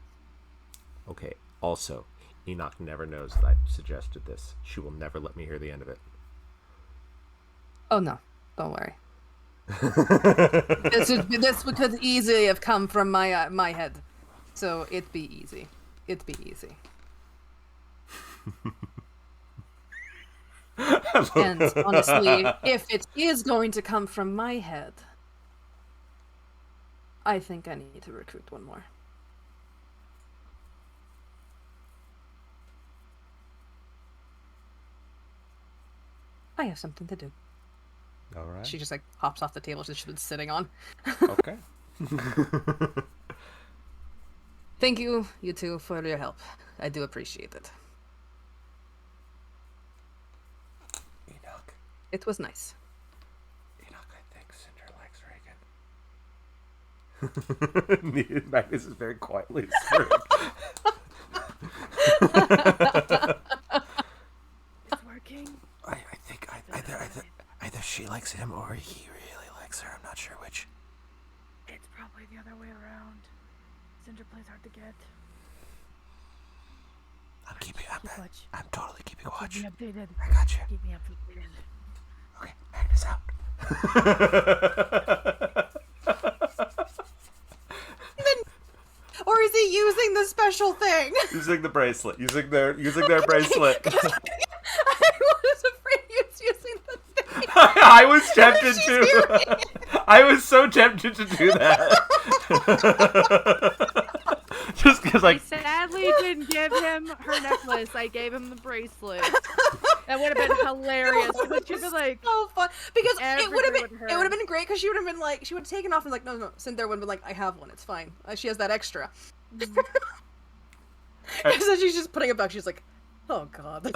Okay. Also, Enoch never knows that I suggested this. She will never let me hear the end of it. Oh no, don't worry. This could easily have come from my head, so it'd be easy. It'd be easy. And honestly, if it is going to come from my head, I think I need to recruit one more. I have something to do. All right. She just like hops off the table that she's been sitting on. Okay. Thank you, you two, for your help. I do appreciate it. Enoch. It was nice. Enoch, I think Cinder likes Reagan. Magnus is very quietly stirring. It's working. I think either she likes him or he really likes her. I'm not sure which. It's probably the other way around. Cinder plays hard to get. I'm totally keeping watch. Keep me updated. I got you. Keep me updated. Okay, Magnus out. Or is he using the special thing? Using the bracelet. Using their bracelet. I was afraid he was using the thing. I was tempted to. I was so tempted to do that. Just because, I sadly didn't give him her necklace. I gave him the bracelet. That would have been hilarious. But she'd be like, so fun because it would have everything been with her. great because she would have been like she would have taken off and like no Cinder would have been like I have one, it's fine, she has that extra. Because then she's just putting it back. She's like, oh god.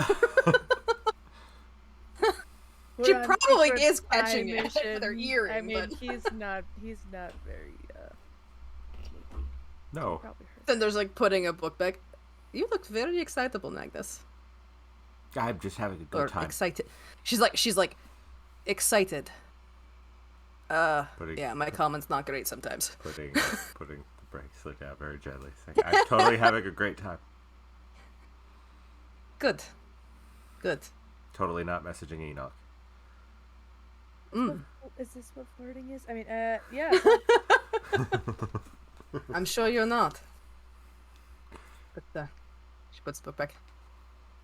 She We're on probably secret is spy catching it mission. with her earring. I mean, but he's not very. no. Probably hurt. Cinder's like putting a book back. You look very excitable, Magnus. I'm just having a Or good time. excited. She's like excited. Putting- Yeah, my comment's not great sometimes. Putting the bracelet down very gently. Saying, I'm totally having a great time. Good. Totally not messaging Enoch. Is this what flirting is? I mean, yeah. I'm sure you're not. But she puts the book back.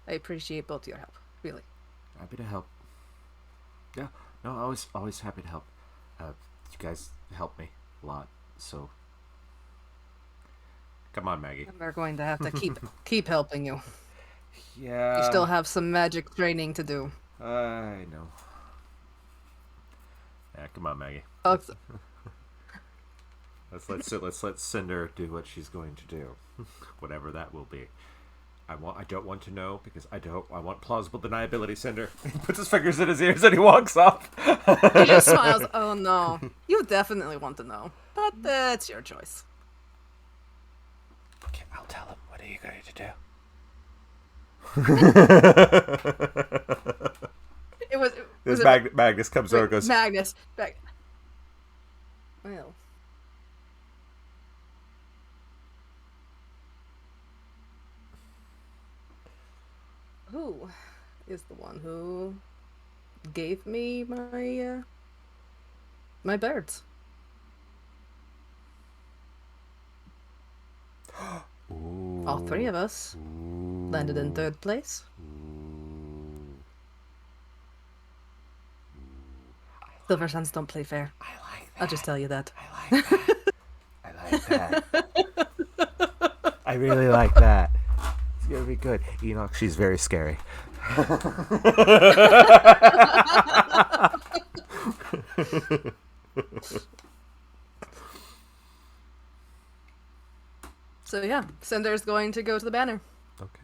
I appreciate both your help, really. Happy to help. Yeah, no, always happy to help. You guys help me a lot, so come on, Maggie. We're going to have to keep helping you. Yeah. You still have some magic training to do. I know. Yeah, come on, Maggie. Oh, Let's let Cinder do what she's going to do, whatever that will be. I don't want to know because I want plausible deniability, Cinder. He puts his fingers in his ears and he walks off. He just smiles. Oh no, you definitely want to know, but it's your choice. Okay, I'll tell him. What are you going to do? It was Magnus comes over and goes, Magnus. Well. Who is the one who gave me my birds? Ooh. All three of us landed in third place. Silver Suns don't play fair. I like that. I'll just tell you that. I like that. I like that. I really like that. It's gonna be good. Enoch, she's very scary. So yeah, Cinder's going to go to the banner. Okay.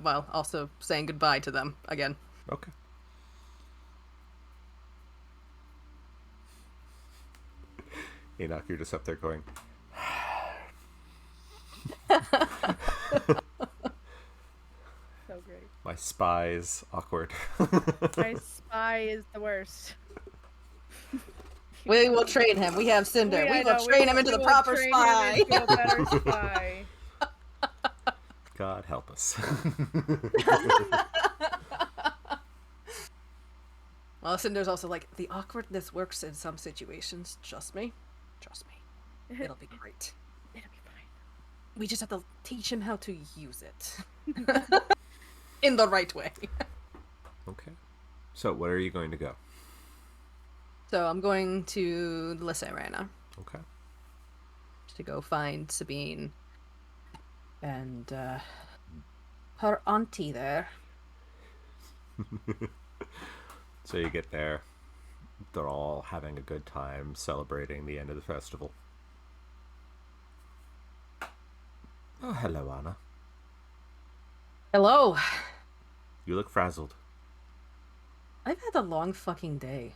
While also saying goodbye to them again. Okay. Enoch, you're just up there going. So great. My spy is awkward. My spy is the worst. We will train him. We have Cinder. We will train him into the proper spy. Into a better spy. God help us. Well, Cinder's also like, the awkwardness works in some situations. Trust me. Trust me. It'll be great. It'll be fine. We just have to teach him how to use it. In the right way. Okay. So, where are you going to go? So I'm going to La Serena Okay. to go find Sabine and her auntie there. So you get there. They're all having a good time celebrating the end of the festival. Oh, hello, Anna. Hello. You look frazzled. I've had a long fucking day.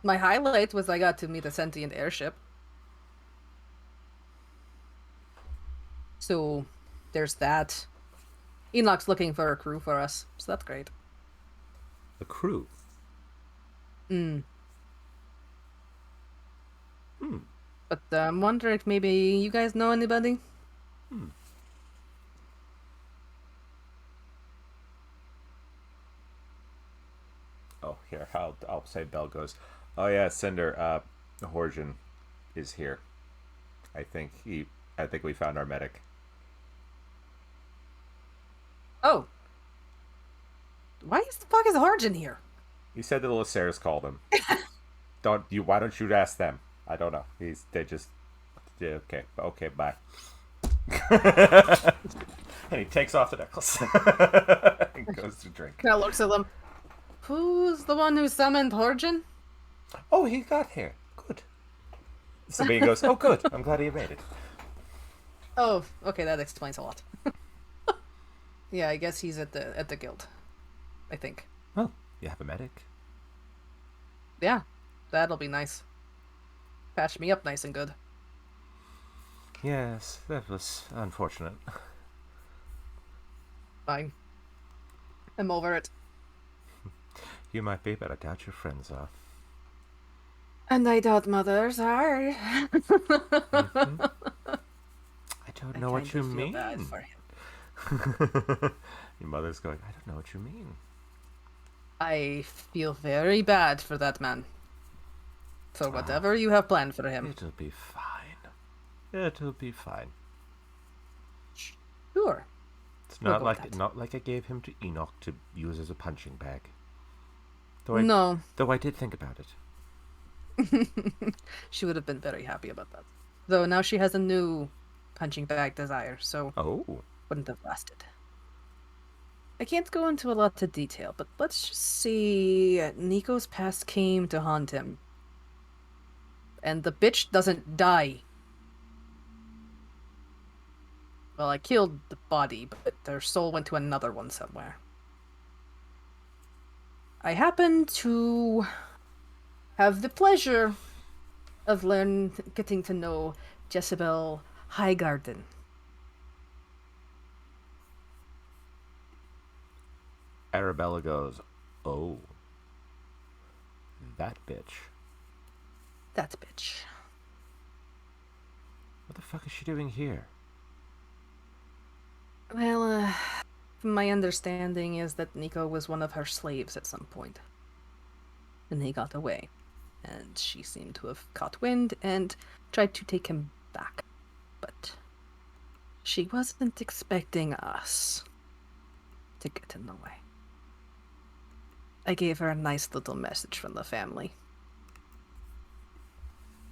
My highlight was I got to meet a sentient airship. So there's that. Enoch's looking for a crew for us, so that's great. A crew? Hmm. Hmm. But I'm wondering if maybe you guys know anybody? Hmm. Oh, here, I'll say Bell goes, oh yeah, Cinder, Horgen is here. I think we found our medic. Oh. Why the fuck is Origin here? He said the Lysaris called him. Why don't you ask them? I don't know. Yeah, okay, bye. And he takes off the necklace and goes to drink. Kind of looks at them. Who's the one who summoned Origin? Oh, he got here. Good. Sabine goes, oh, good. I'm glad he made it. Oh, okay, that explains a lot. Yeah, I guess he's at the guild. I think. Oh, you have a medic? Yeah, that'll be nice. Patch me up nice and good. Yes, that was unfortunate. Fine. I'm over it. You might be, but I doubt your friends are. And I doubt mothers are. Mm-hmm. I don't know what you feel mean. bad for him. Your mother's going, I don't know what you mean. I feel very bad for that man. For whatever you have planned for him. It'll be fine. It'll be fine. Sure. It's We'll not go like with that. not like I gave him to Enoch to use as a punching bag. No. Though I did think about it. She would have been very happy about that. Though now she has a new punching bag desire, so Oh. wouldn't have lasted. I can't go into a lot of detail, but let's just see. Nico's past came to haunt him. And the bitch doesn't die Well, I killed the body, but their soul went to another one somewhere. I happen to have the pleasure of getting to know Jezebel Highgarden. Arabella goes, "Oh, that bitch. That bitch. What the fuck is she doing here?" Well, my understanding is that Nico was one of her slaves at some point. And he got away. And she seemed to have caught wind and tried to take him back. But she wasn't expecting us to get in the way. I gave her a nice little message from the family.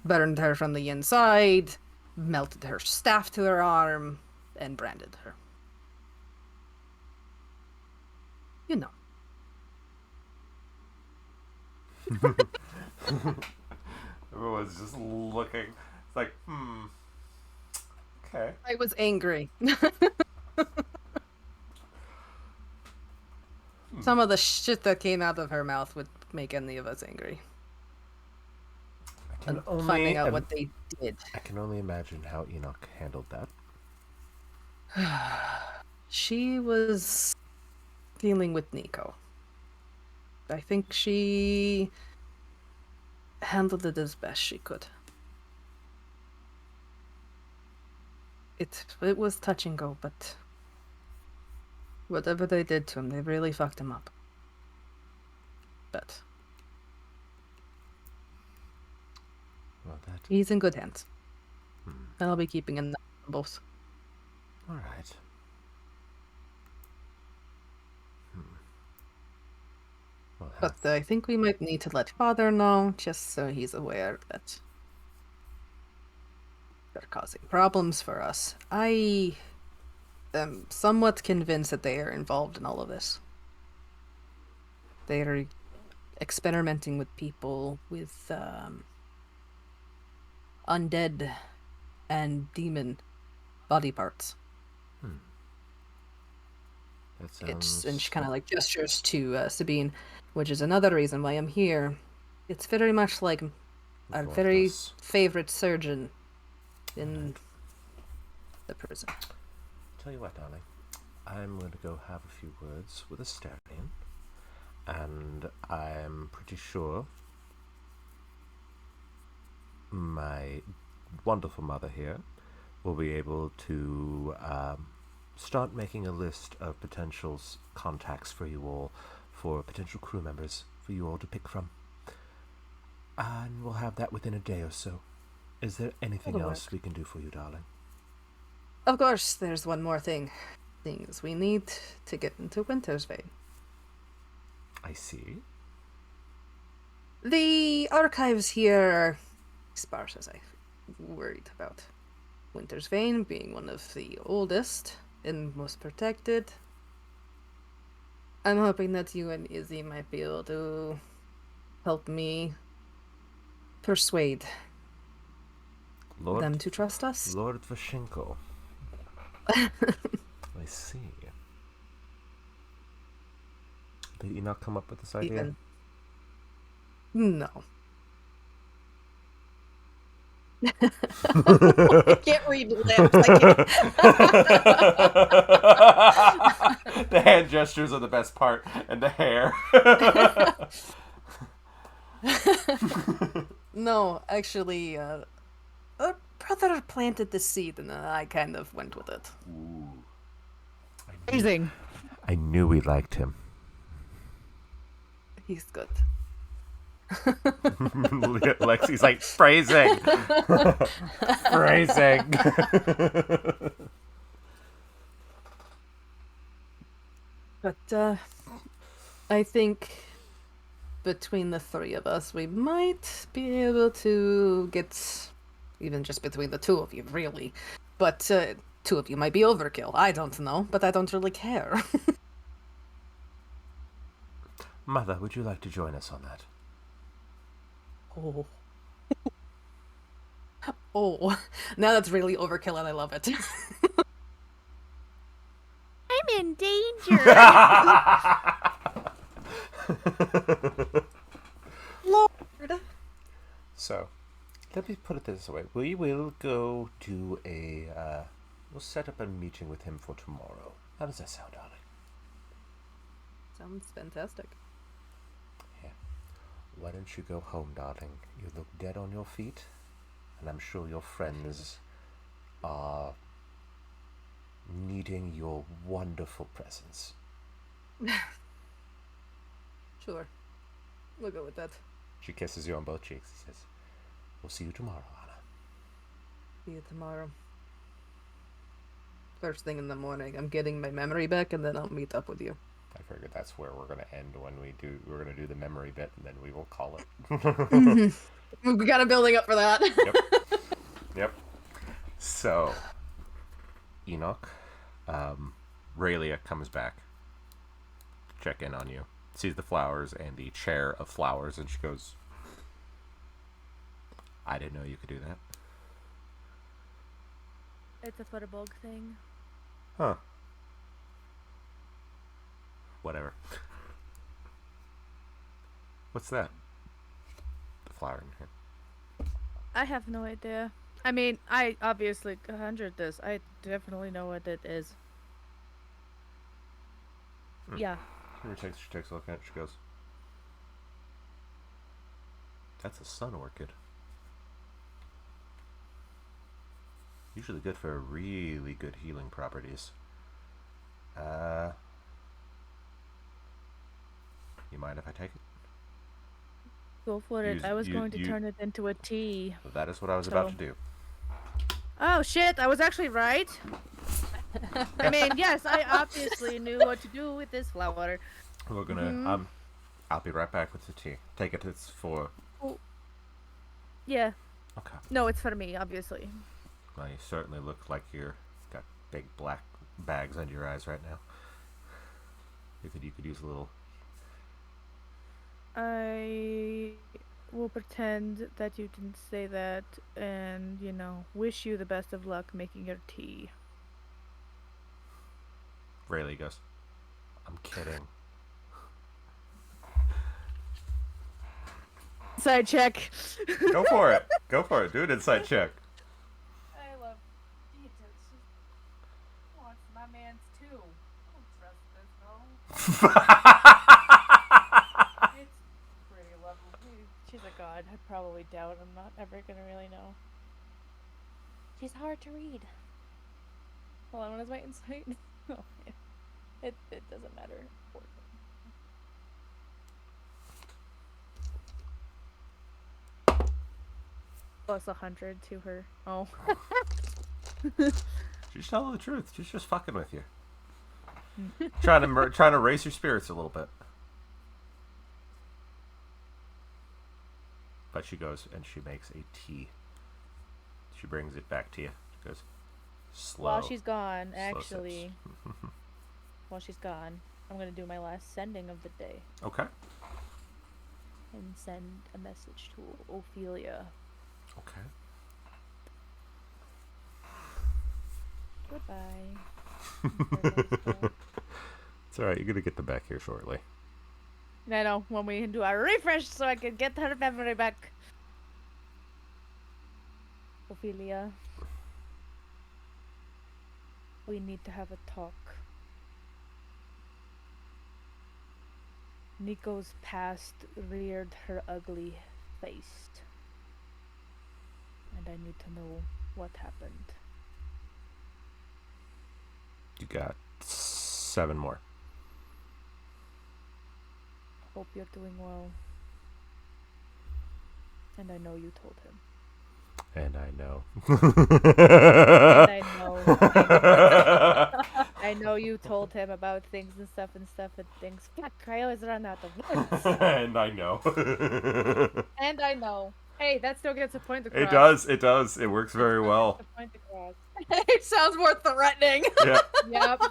Burned her from the inside, melted her staff to her arm, and branded her. You know. Everyone's just looking. It's like, okay. I was angry. Some of the shit that came out of her mouth would make any of us angry. And finding out what they did. I can only imagine how Enoch handled that. She was dealing with Nico. I think she handled it as best she could. It was touch and go, but whatever they did to him, they really fucked him up. But Well, that. he's in good hands. And I'll be keeping an eye on both. All right. Well, But I think we might need to let Father know, just so he's aware that they're causing problems for us. I am somewhat convinced that they are involved in all of this. They are experimenting with people with undead and demon body parts. that sounds. And she kind of like gestures to Sabine, which is another reason why I'm here. It's very much like our very Worthless. favorite surgeon in the prison. Tell you what, darling. I'm going to go have a few words with Astarion, and I'm pretty sure my wonderful mother here will be able to start making a list of potential contacts for you all, for potential crew members for you all to pick from. And we'll have that within a day or so. Is there anything That'll else work. we can do for you, darling? Of course, there's one more thing. Things we need to get into Winter's Vein. I see. The archives here are sparse, as I worried about. Winter's Vein being one of the oldest and most protected. I'm hoping that you and Izzy might be able to help me persuade them to trust us. Lord Vashenko. I see. Did you not come up with this idea? No. I can't read lips. The hand gestures are the best part, and the hair. No, actually, a brother planted the seed, and I kind of went with it. Amazing. I knew we liked him. He's good. Lexi's like, phrasing. Phrasing. But, I think between the three of us, we might be able to get, even just between the two of you, really. But, two of you might be overkill. I don't know, but I don't really care. Mother, would you like to join us on that? Oh. Oh. Now that's really overkill and I love it. teacher. Lord. So, let me put it this way. We will go to we'll set up a meeting with him for tomorrow. How does that sound, darling? Sounds fantastic. Yeah. Why don't you go home, darling? You look dead on your feet, and I'm sure your friends are needing your wonderful presence. Sure. We'll go with that. She kisses you on both cheeks and says, "We'll see you tomorrow, Anna." See you tomorrow. First thing in the morning. I'm getting my memory back, and then I'll meet up with you. I figured that's where we're gonna end when we're gonna do the memory bit, and then we will call it. We got a building up for that. Yep. Yep. So, Enoch, Raylia comes back to check in on you, sees the flowers and the chair of flowers, and she goes, "I didn't know you could do that." It's a Futterbog thing. Huh. Whatever. What's that? The flower in here. I have no idea. I mean, I obviously conjured this. I definitely know what it is. Yeah. She takes a look at it. She goes, "That's a sun orchid. Usually good for really good healing properties. You mind if I take it?" Go for it. I was going to turn it into a tea. That is what I was about to do. Oh shit, I was actually right. I mean, yes, I obviously knew what to do with this flower. We're gonna I'll be right back with the tea. Take it. It's for. Oh. Yeah. Okay. No, it's for me, obviously. Well, you certainly look like you're got big black bags under your eyes right now. You could use a little. I will pretend that you didn't say that and, wish you the best of luck making your tea. Rayleigh goes, "I'm kidding." Side check. Go for it. Go for it. Do an insight check. I love Jesus. Oh, it's my man's too. I don't trust this, though. It's pretty lovely. She's a god. I probably doubt I'm not ever gonna really know. She's hard to read. Hold on, what is my insight? Oh, yeah. It doesn't matter. Plus 100 to her. Oh. She's telling the truth. She's just fucking with you. trying to raise your spirits a little bit. But she goes and she makes a tea. She brings it back to you. She goes, "Slow." While she's gone, Slow actually. While she's gone, I'm gonna do my last sending of the day. Okay. And send a message to Ophelia. Okay. Goodbye. It's alright, you're gonna get them back here shortly. I know, when we do our refresh so I can get her memory back. Ophelia. We need to have a talk. Nico's past reared her ugly face. And I need to know what happened. You got 7 more. Hope you're doing well. And I know you told him. And I know. And I know. I know you told him about things and stuff and things. Fuck, I always run out of words. And I know. And I know. Hey, that still gets a point across. It does. It works very well. A point across. It sounds more threatening. Yeah. Yep.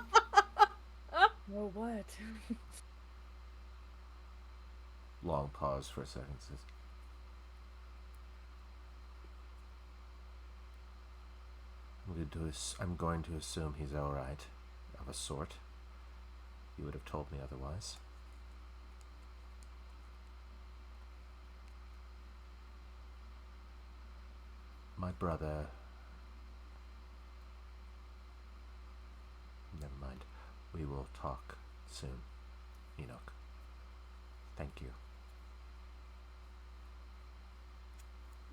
Oh, what? Long pause for a second. Says, I'm going to assume he's alright. Of a sort. you would have told me otherwise. My brother... Never mind. We will talk soon, Enoch. Thank you.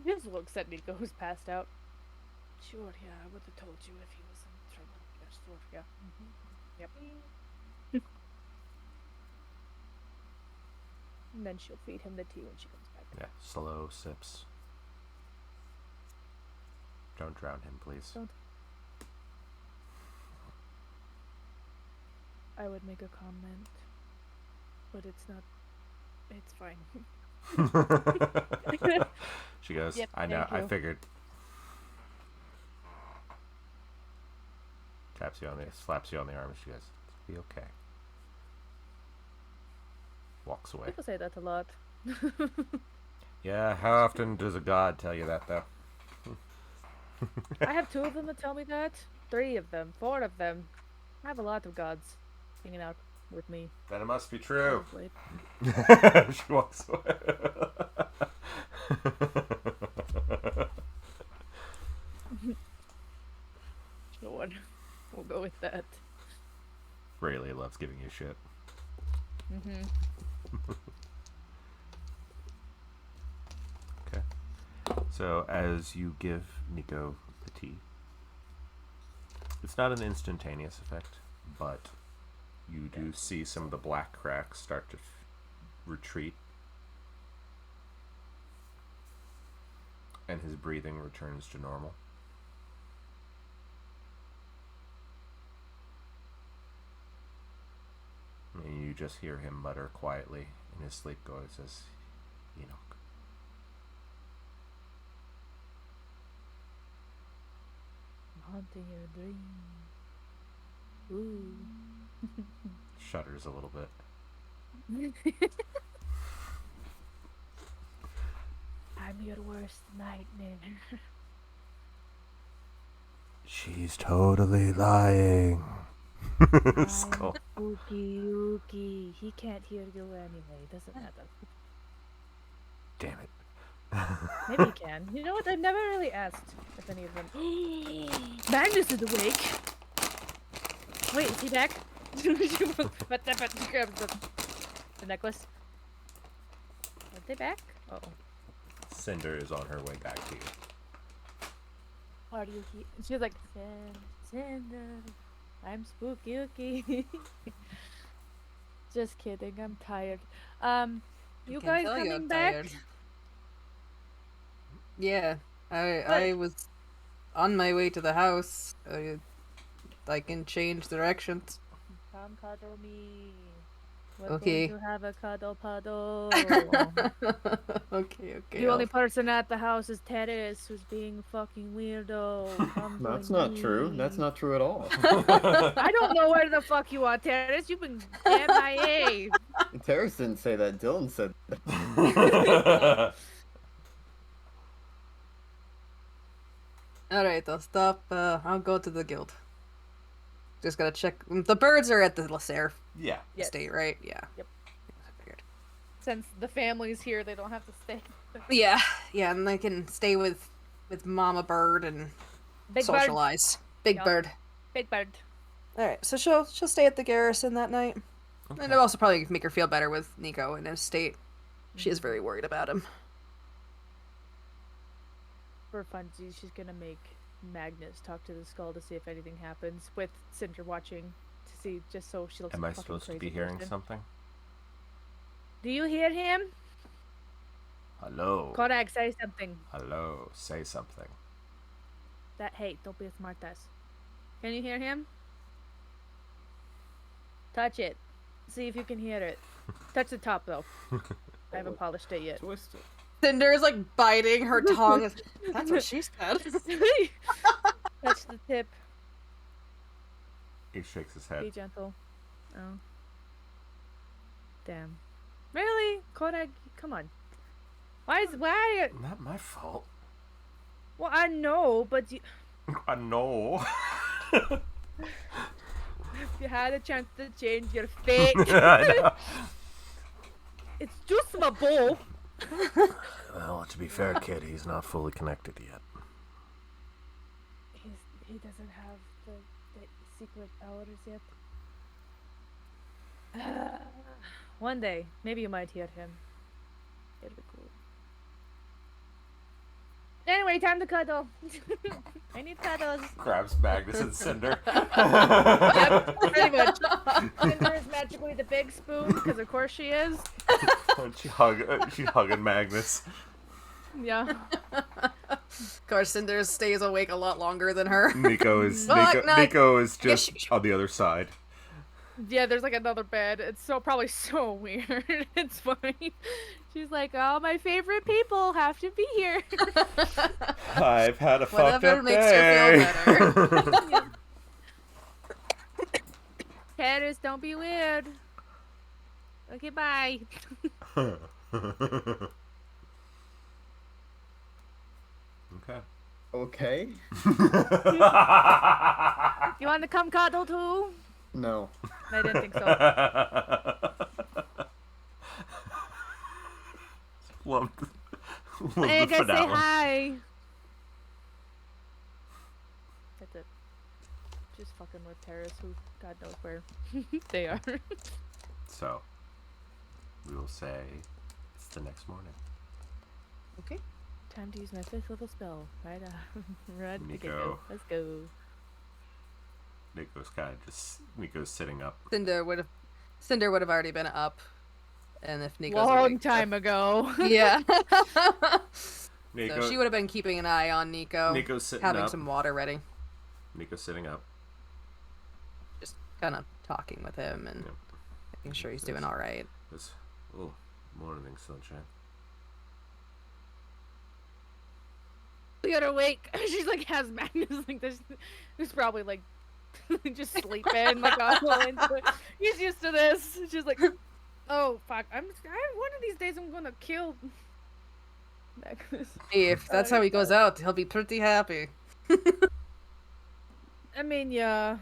He just looks at Nico, who's passed out. Sure, yeah, I would have told you if he was in trouble. Yes, sure, yeah. Yep. And then she'll feed him the tea when she comes back. Yeah, slow sips. Don't drown him, please. Don't. I would make a comment, but it's not. It's fine. She goes, Yep, I know, thank I you. figured. Slaps you on the arm, and she goes, "It'll be okay." Walks away. People say that a lot. Yeah, how often does a god tell you that, though? I have 2 of them that tell me that. 3 of them. 4 of them. I have a lot of gods hanging out with me. Then it must be true. Wait. She walks away. Sure. We'll go with that. Rayleigh loves giving you shit. Mm-hmm. Okay. So as you give Nico the tea, it's not an instantaneous effect, but you do see some of the black cracks start to retreat, and his breathing returns to normal. And you just hear him mutter quietly in his sleep voice as Enoch. Haunting your dream. Ooh. Shudders a little bit. I'm your worst nightmare. She's totally lying. I'm Skull. spooky ooky. He can't hear you anyway. Doesn't matter. Damn it. Maybe he can. You know what? I've never really asked if any of them. Magnus is awake. Wait, is he back? But grab the necklace. Are they back? Oh. Cinder is on her way back to you. Are you here? She's like, Cinder, I'm spooky ooky. Just kidding. I'm tired. You Can guys tell you're coming back? tired. Yeah, I was on my way to the house. I can change directions. Come cuddle me. We're Okay. going to have a cuddle puddle. Okay. The only person at the house is Terrace, who's being a fucking weirdo. Come That's join not true. me. That's not true at all. I don't know where the fuck you are, Terrace. You've been MIA. Terrace didn't say that. Dylan said that. All right, I'll stop. I'll go to the guild. Just gotta check. The birds are at the Lasser Yeah. Yes. estate, right? Yeah. Yep. I figured. Since the family's here, they don't have to stay. Yeah, and I can stay with Mama Bird and Big Bird. socialize. Big Yup. Bird. Big Bird. All right, so she'll stay at the garrison that night, and it'll also probably make her feel better with Nico in his state. She is very worried about him. For funsies, she's gonna make Magnus talk to the skull to see if anything happens, with Cinder watching to see, just so she looks. Am like I a fucking supposed to be crazy hearing person. something? Do you hear him? Hello. Kodak, say something. Hello. Say something. Hey, don't be a smartass. Can you hear him? Touch it. See if you can hear it. Touch the top though. I haven't polished it yet. Twist it. Cinder is like biting her tongue. That's what she said. Touch the tip. He shakes his Be head. gentle. Oh. Damn. Really? Kodak, come on. Why? Not my fault. Well, I know, but you. I know. You had a chance to change your fate. I know. It's just my bowl. Well, to be fair, kid, he's not fully connected yet. He doesn't have the secret powers yet. One day, maybe you might hear him. It'll be cool. Anyway, time to cuddle. I need cuddles. Grabs Magnus and Cinder. Yep, pretty much. Cinder is magically the big spoon, because of course she is. She's hugging Magnus. Yeah. Of course, Cinder stays awake a lot longer than her. Nico is But no, Nico is I guess just on the other side. Yeah, there's like another bed. It's probably so weird. It's funny. She's like, oh, my favorite people have to be here. I've had a fucked Whatever up makes day. her feel better. Paris, don't be weird. Okay, bye. Okay. Okay. You want to come cuddle too? No. I didn't think so. Love Hey, the guys, say finale. hi. That's it. Just fucking with Paris, who God knows where they are. So, we will say it's the next morning. Okay. Time to use my fifth little spell. Right, right at the Nico. get-go. Let's go. Nico's sitting up. Cinder would have already been up, and if Nico's Long awake, time ago. yeah. Nico, So she would have been keeping an eye on Nico, Nico's sitting having up. some water ready, Nico's sitting up. just kind of talking with him and Yep. making sure he's doing all right. It's, oh, morning, sunshine. You're awake. She's like has Magnus like this. Who's probably like just sleeping like all into it. He's used to this. She's like, oh fuck. One of these days I'm gonna kill Magnus. If that's how he goes out, he'll be pretty happy. I mean, yeah.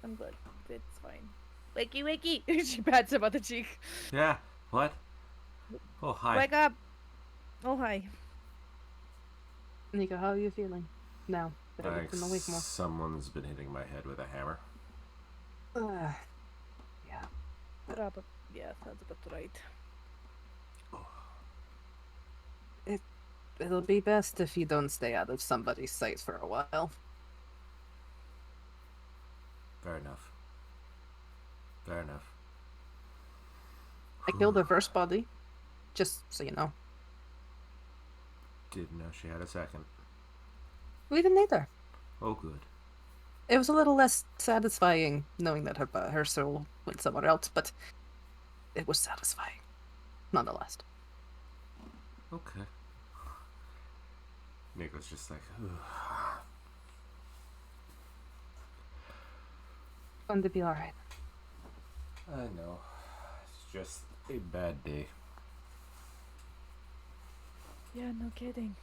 I'm good. It's fine. Wakey, wakey. She pats him on the cheek. Yeah. What? Oh, hi. Wake up. Oh hi. Nico, how are you feeling now? That you've been awake more? Someone's been hitting my head with a hammer. Yeah. Probably. Yeah, sounds about right. It'll be best if you don't stay out of somebody's sight for a while. Fair enough. Fair enough. I killed her first body, just so you know. Didn't know she had a second. We didn't either. Oh, good. It was a little less satisfying knowing that her soul went somewhere else, but it was satisfying, nonetheless. Okay. Nico's just like, Going to be alright. I know. It's just a bad day. Yeah, no kidding.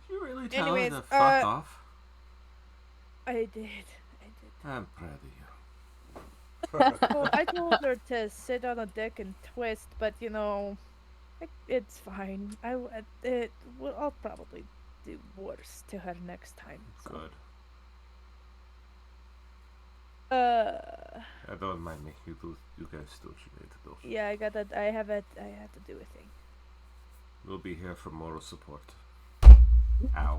Did you really tell Anyways, her to fuck off? I did. I'm proud of you. Well, I told her to sit on a deck and twist, but you know, it's fine. I'll probably do worse to her next time. So. Good. Don't mind me. You guys do what you need to do. Yeah, I got that. I have to do a thing. We'll be here for moral support. Ow.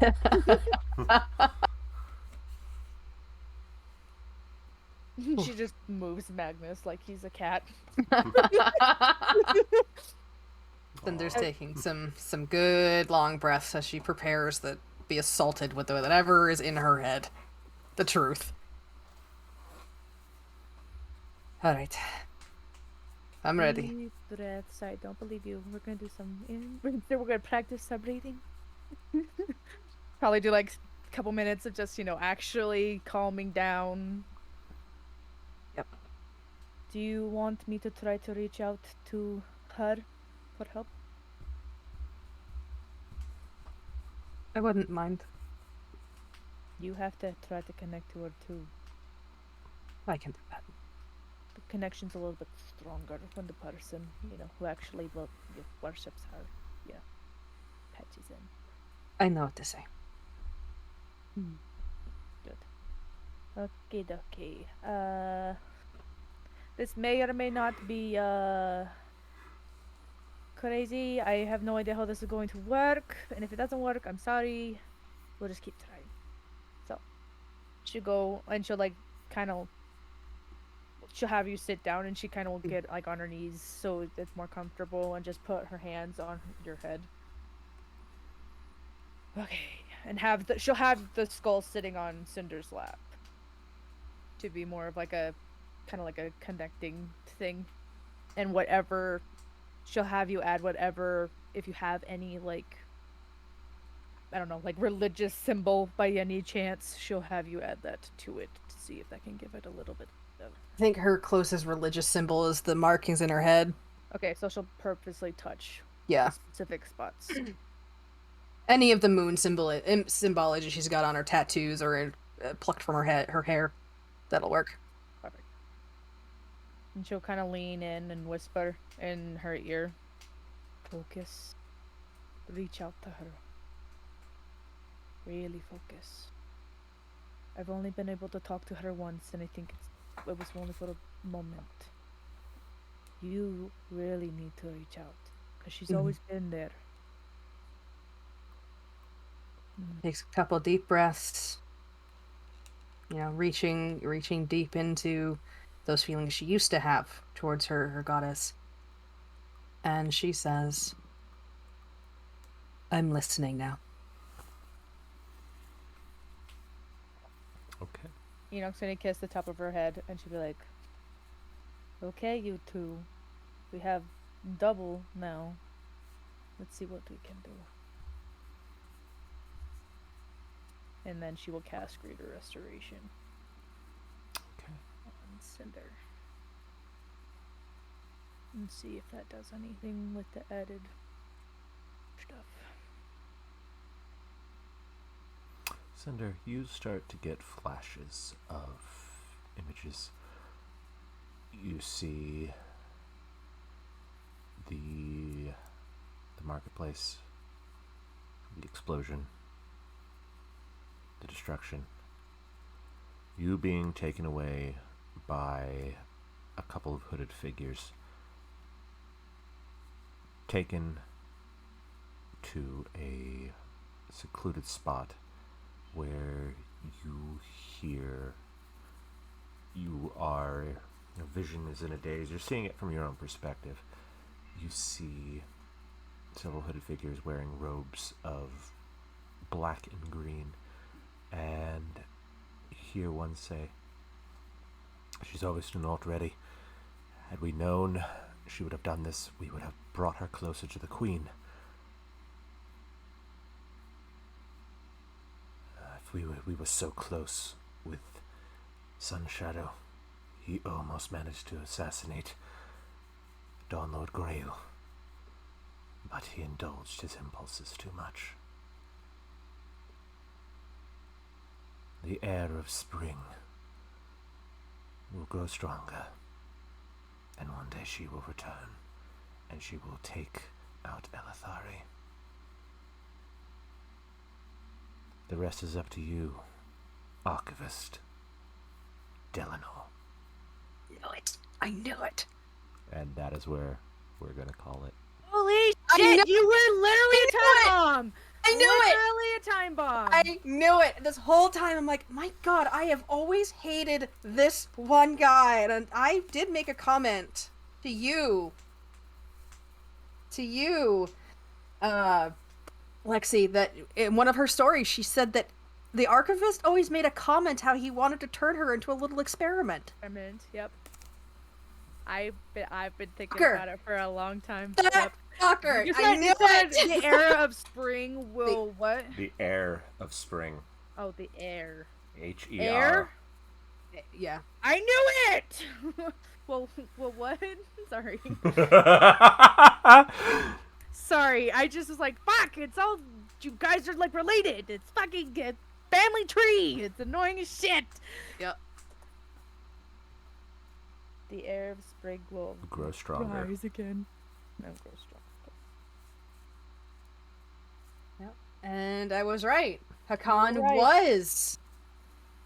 She just moves Magnus like he's a cat. Cinder's taking some good long breaths as she prepares to be assaulted with whatever is in her head. The truth. Alright. I'm ready. Deep breaths. I don't believe you. We're gonna do we're gonna practice some breathing. Probably do like a couple minutes of just, actually calming down. Yep. Do you want me to try to reach out to her for help? I wouldn't mind. You have to try to connect to her too. I can do that. The connection's a little bit stronger when the person, who actually worships her, patches in. I know what to say. Good. Okie dokie. This may or may not be, crazy. I have no idea how this is going to work. And if it doesn't work, I'm sorry. We'll just keep trying. So, she'll go and she'll, she'll have you sit down and she kind of will get, on her knees so it's more comfortable and just put her hands on your head. Okay. And she'll have the skull sitting on Cinder's lap. To be more of a connecting thing. And whatever, she'll have you add whatever, if you have any, I don't know, religious symbol by any chance, she'll have you add that to it to see if that can give it a little bit of... I think her closest religious symbol is the markings in her head. Okay, so she'll purposely touch the specific spots. Any of the moon symbology she's got on her tattoos or plucked from her hair, that'll work. Perfect. And she'll kind of lean in and whisper in her ear. Focus. Reach out to her. Really focus. I've only been able to talk to her once, and I think it was only for a moment. You really need to reach out, because she's always been there. Takes a couple deep breaths. Reaching deep into those feelings she used to have towards her goddess. And she says, I'm listening now. Okay. Enoch's gonna kiss the top of her head, and she'll be like, okay, you two. We have double now. Let's see what we can do. And then she will cast Greater Restoration. Okay. On Cinder. And see if that does anything with the added stuff. Cinder, you start to get flashes of images. You see the marketplace, the explosion, the destruction, you being taken away by a couple of hooded figures, taken to a secluded spot where your vision is in a daze. You're seeing it from your own perspective. You see several hooded figures wearing robes of black and green, and hear one say, she's obviously not ready. Had we known she would have done this, we would have brought her closer to the Queen. If we were so close with Sun Shadow, he almost managed to assassinate Dawn Lord Grail, but he indulged his impulses too much. The air of spring will grow stronger, and one day she will return, and she will take out Elithari. The rest is up to you, Archivist Delanor. I knew it. And that is where we're gonna call it. Holy shit! You were literally a time bomb! I knew it! Literally a time bomb! I knew it! This whole time I'm like, my god, I have always hated this one guy. And I did make a comment to you, Lexi, that in one of her stories she said that the Archivist always made a comment how he wanted to turn her into a little experiment. Yep. I've been thinking Fucker. about it for a long time. That Yep. fucker! You I knew said it! the era of spring will what? The air of spring. Oh, the air. H-E-R. Air? Yeah. I knew it! well, what? Sorry. Sorry, I just was like, fuck, it's all you guys are like related. It's fucking a family tree. It's annoying as shit. Yep. The Arab sprig will Grow stronger. rise again. No, grow strong. And I was right. Hakan You're right. was.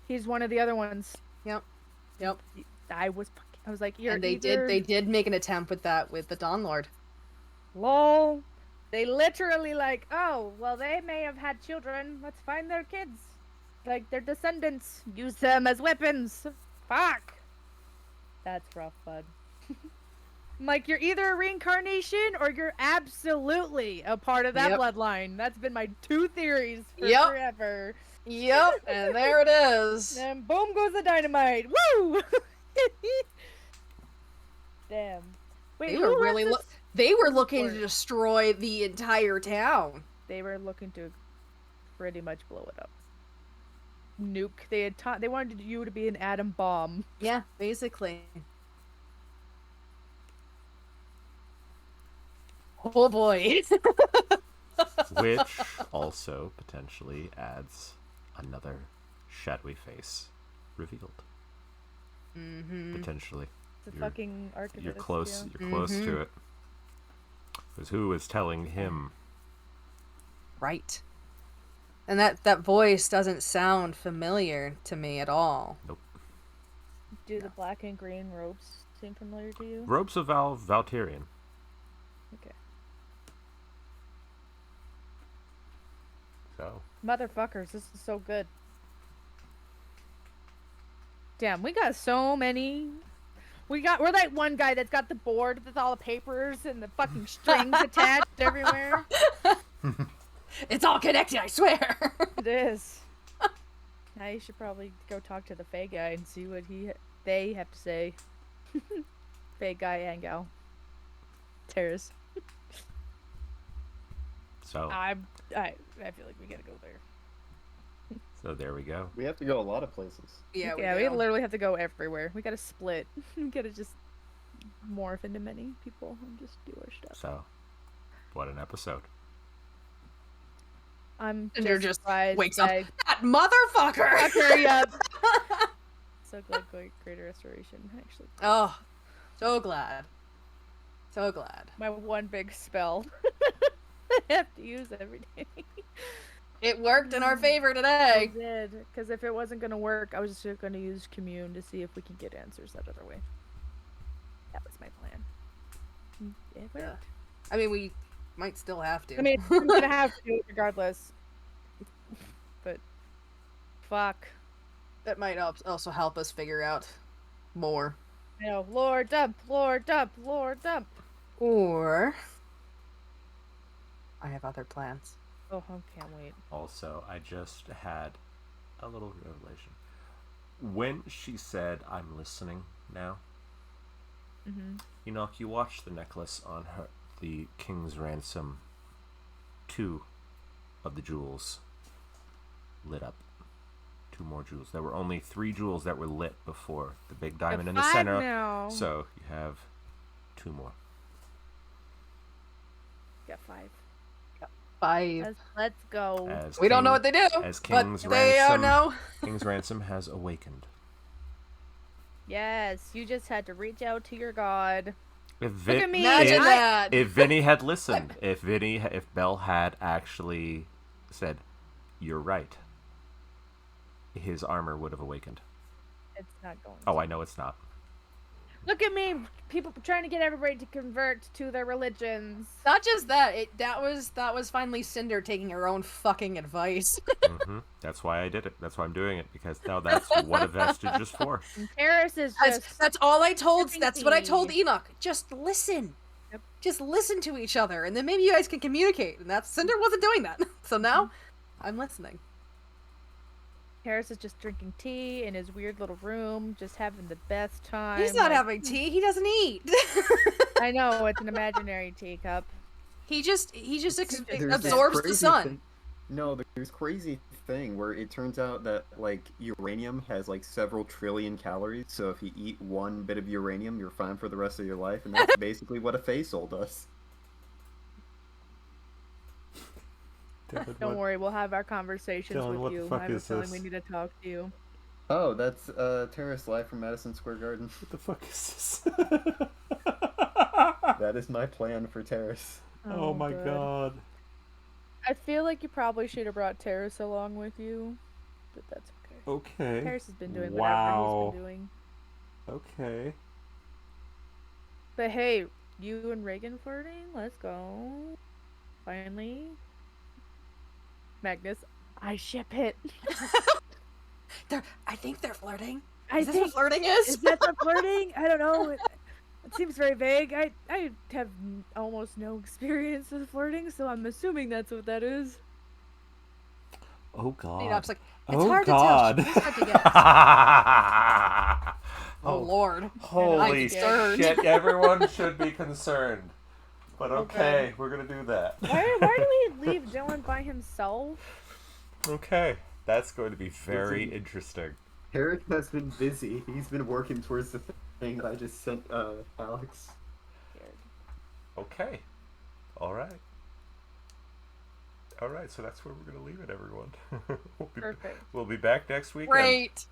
He's one of the other ones. Yep. I was like, you're And they did make an attempt with that with the Dawn Lord. Lol. They literally like, oh, well, they may have had children. Let's find their kids. Like, their descendants. Use them as weapons. Fuck. That's rough, bud. I'm like, you're either a reincarnation or you're absolutely a part of that Yep. bloodline. That's been my two theories for Yep. forever. Yep, and there it is. And boom goes the dynamite. Woo! Damn. Wait, They who were runs really this- they were looking to Fort? destroy the entire town. They were looking to pretty much blow it up. Nuke. They had they wanted you to be an atom bomb. Yeah, basically. Oh boy. Which also potentially adds another shadowy face revealed. Mm-hmm. Potentially. It's a You're- fucking archivist. You're close. yeah. You're close Mhm. to it. Because who is telling him? Right. And that voice doesn't sound familiar to me at all. Do the black and green robes seem familiar to you? Robes of Valtirian. Okay. So Motherfuckers, this is so good. Damn, we got so many. We're that one guy that's got the board with all the papers and the fucking strings attached everywhere. It's all connected, I swear. It is. Now you should probably go talk to the Fae guy and see what they have to say. Fae guy and gal. Terrace. so I feel like we gotta go there. so there we go. We have to go a lot of places. Yeah, we do. literally have to go everywhere. We gotta split. We gotta just morph into many people and just do our stuff. So what an episode. I'm And you're just surprised wakes up. I That motherfucker! Fucker, yep. So glad Greater Restoration, actually. Oh, so glad. So glad. My one big spell. I have to use every day. It worked in our favor I today. did, because if it wasn't going to work, I was just going to use Commune to see if we can get answers that other way. That was my plan. It worked. Yeah. I mean, we might still have to. I mean, I'm going to have to regardless. But, fuck. That might also help us figure out more. You know, lore dump, lore dump, lore dump. Or I have other plans. Oh, I can't wait. Also, I just had a little revelation. When she said, "I'm listening now," Mm-hmm. Enoch, you watched the necklace on her, the King's Ransom. 2 of the jewels lit up. 2 more jewels. There were only 3 jewels that were lit before the big diamond in the center. Now. So you have 2 more. Got 5. 5. Let's go. As We don't know King- what they do, as but King's they Ransom, know. King's Ransom has awakened. Yes, you just had to reach out to your god. If Look at me. Imagine that. If Vinny had listened, if Bell had actually said, "You're right," his armor would have awakened. It's not going. Oh, I know it's not. Look at me, people trying to get everybody to convert to their religions. Not just that. That was finally Cinder taking her own fucking advice. That's why I did it. That's why I'm doing it, because now that's what a vestige is for. And Paris is just That's all I told. Sipping That's what I tea. told Enoch. Just listen. Yep. Just listen to each other, and then maybe you guys can communicate. And that's Cinder wasn't doing that. So now, I'm listening. Paris is just drinking tea in his weird little room, just having the best time. He's not like- having tea. He doesn't eat. I know it's an imaginary teacup. he just There's this absorbs the crazy sun. thing- No, there's crazy thing where it turns out that like uranium has like several trillion calories. So if you eat one bit of uranium, you're fine for the rest of your life, and that's basically what a Fae sold us. Dylan, Don't worry, we'll have our conversations Dylan, with what the you. fuck I have a is feeling this? we need to talk to you. Oh, that's Terrace live from Madison Square Garden. What the fuck is this? That is my plan for Terrace. Oh my good. god. I feel like you probably should have brought Terrace along with you, but that's okay. Okay. Terrace has been doing Wow. whatever he's been doing. Okay. But hey, you and Reagan flirting? Let's go. Finally. Magnus, I ship it. I think they're flirting. I Is this think what flirting is? Is that the flirting? I don't know. It seems very vague. I have almost no experience with flirting, so I'm assuming that's what that is. Oh god. Enoch's like, it's Oh hard god. to tell. It's hard to guess. Oh Lord. Holy I'm concerned. shit, everyone should be concerned. But okay, we're gonna do that. Why do we leave Dylan by himself? Okay. That's going to be very interesting. Terrace has been busy. He's been working towards the thing that I just sent Alex. Okay. Alright. Alright, so that's where we're gonna leave it, everyone. Perfect. We'll be back next week. Great.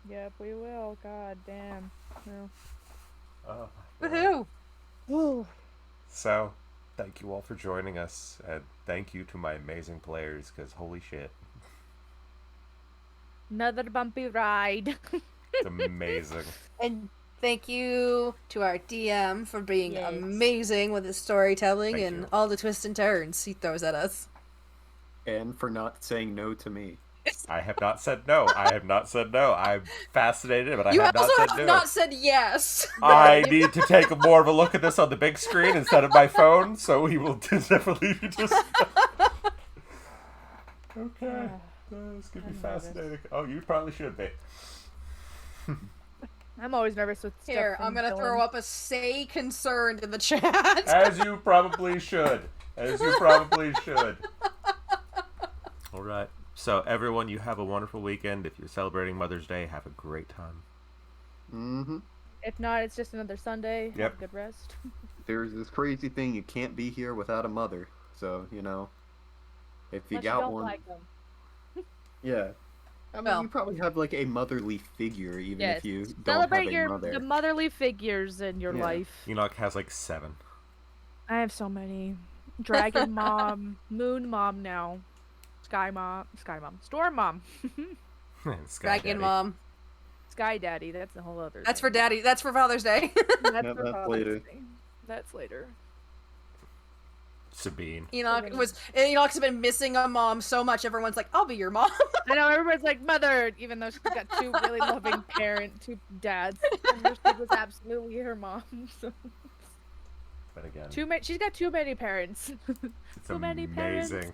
Yep, we will. God damn. No. Oh, my God. Woohoo. Ooh. So, thank you all for joining us, and thank you to my amazing players, because holy shit. Another bumpy ride. It's amazing. And thank you to our DM for being Yes. amazing with his storytelling Thank and you. all the twists and turns he throws at us. And for not saying no to me. I have not said no. I have not said no. I'm fascinated, but I You have not also said have no. not said yes. I need to take more of a look at this on the big screen instead of my phone, so we will definitely just... Okay. This could be I'm nervous. fascinating. Oh, you probably should be. I'm always nervous with stuff. Here, from I'm gonna Dylan. throw up a say concerned in the chat. As you probably should. As you probably should. All right. So, everyone, you have a wonderful weekend. If you're celebrating Mother's Day, have a great time. Mm-hmm. If not, it's just another Sunday. Have Yep. a good rest. There's this crazy thing, you can't be here without a mother. So, if you Unless got don't one. like them. Yeah. I mean, Well. you probably have like a motherly figure, even Yes. if you don't Celebrate have a mother. the motherly figures in your Yeah. life. Enoch has like 7. I have so many. Dragon Mom, Moon Mom now, Sky Mom, Storm Mom, Sky Dragon Daddy. Mom. Sky Daddy. That's a whole other. That's thing. for Daddy. That's for Father's Day. That's, Yeah, for that's Father's later. Day. That's later. Sabine. Enoch's been missing a mom so much. Everyone's like, "I'll be your mom." I know everybody's like mother, even though she's got two really loving two dads. And Richard was absolutely her mom. So. But again, She's got too many parents. it's too many parents. amazing.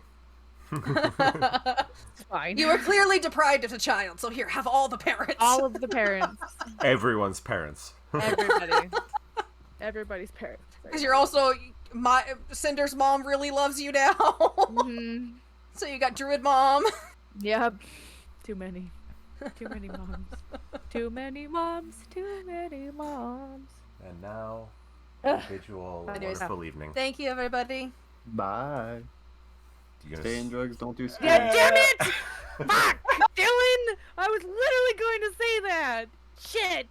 It's fine. You were clearly deprived of a child, so here, have all the parents. all of the parents. Everyone's parents. Everybody. Everybody's parents. Because you're also Cinder's mom really loves you now. Mm-hmm. So you got Druid mom. Yep. Too many. Too many moms. Too many moms. Too many moms. And now, Ugh. bid you all a Anyways. wonderful evening. Thank you, everybody. Bye. You gonna Stay in drugs, don't do God scams. damn it! Fuck! Dylan! I was literally going to say that! Shit!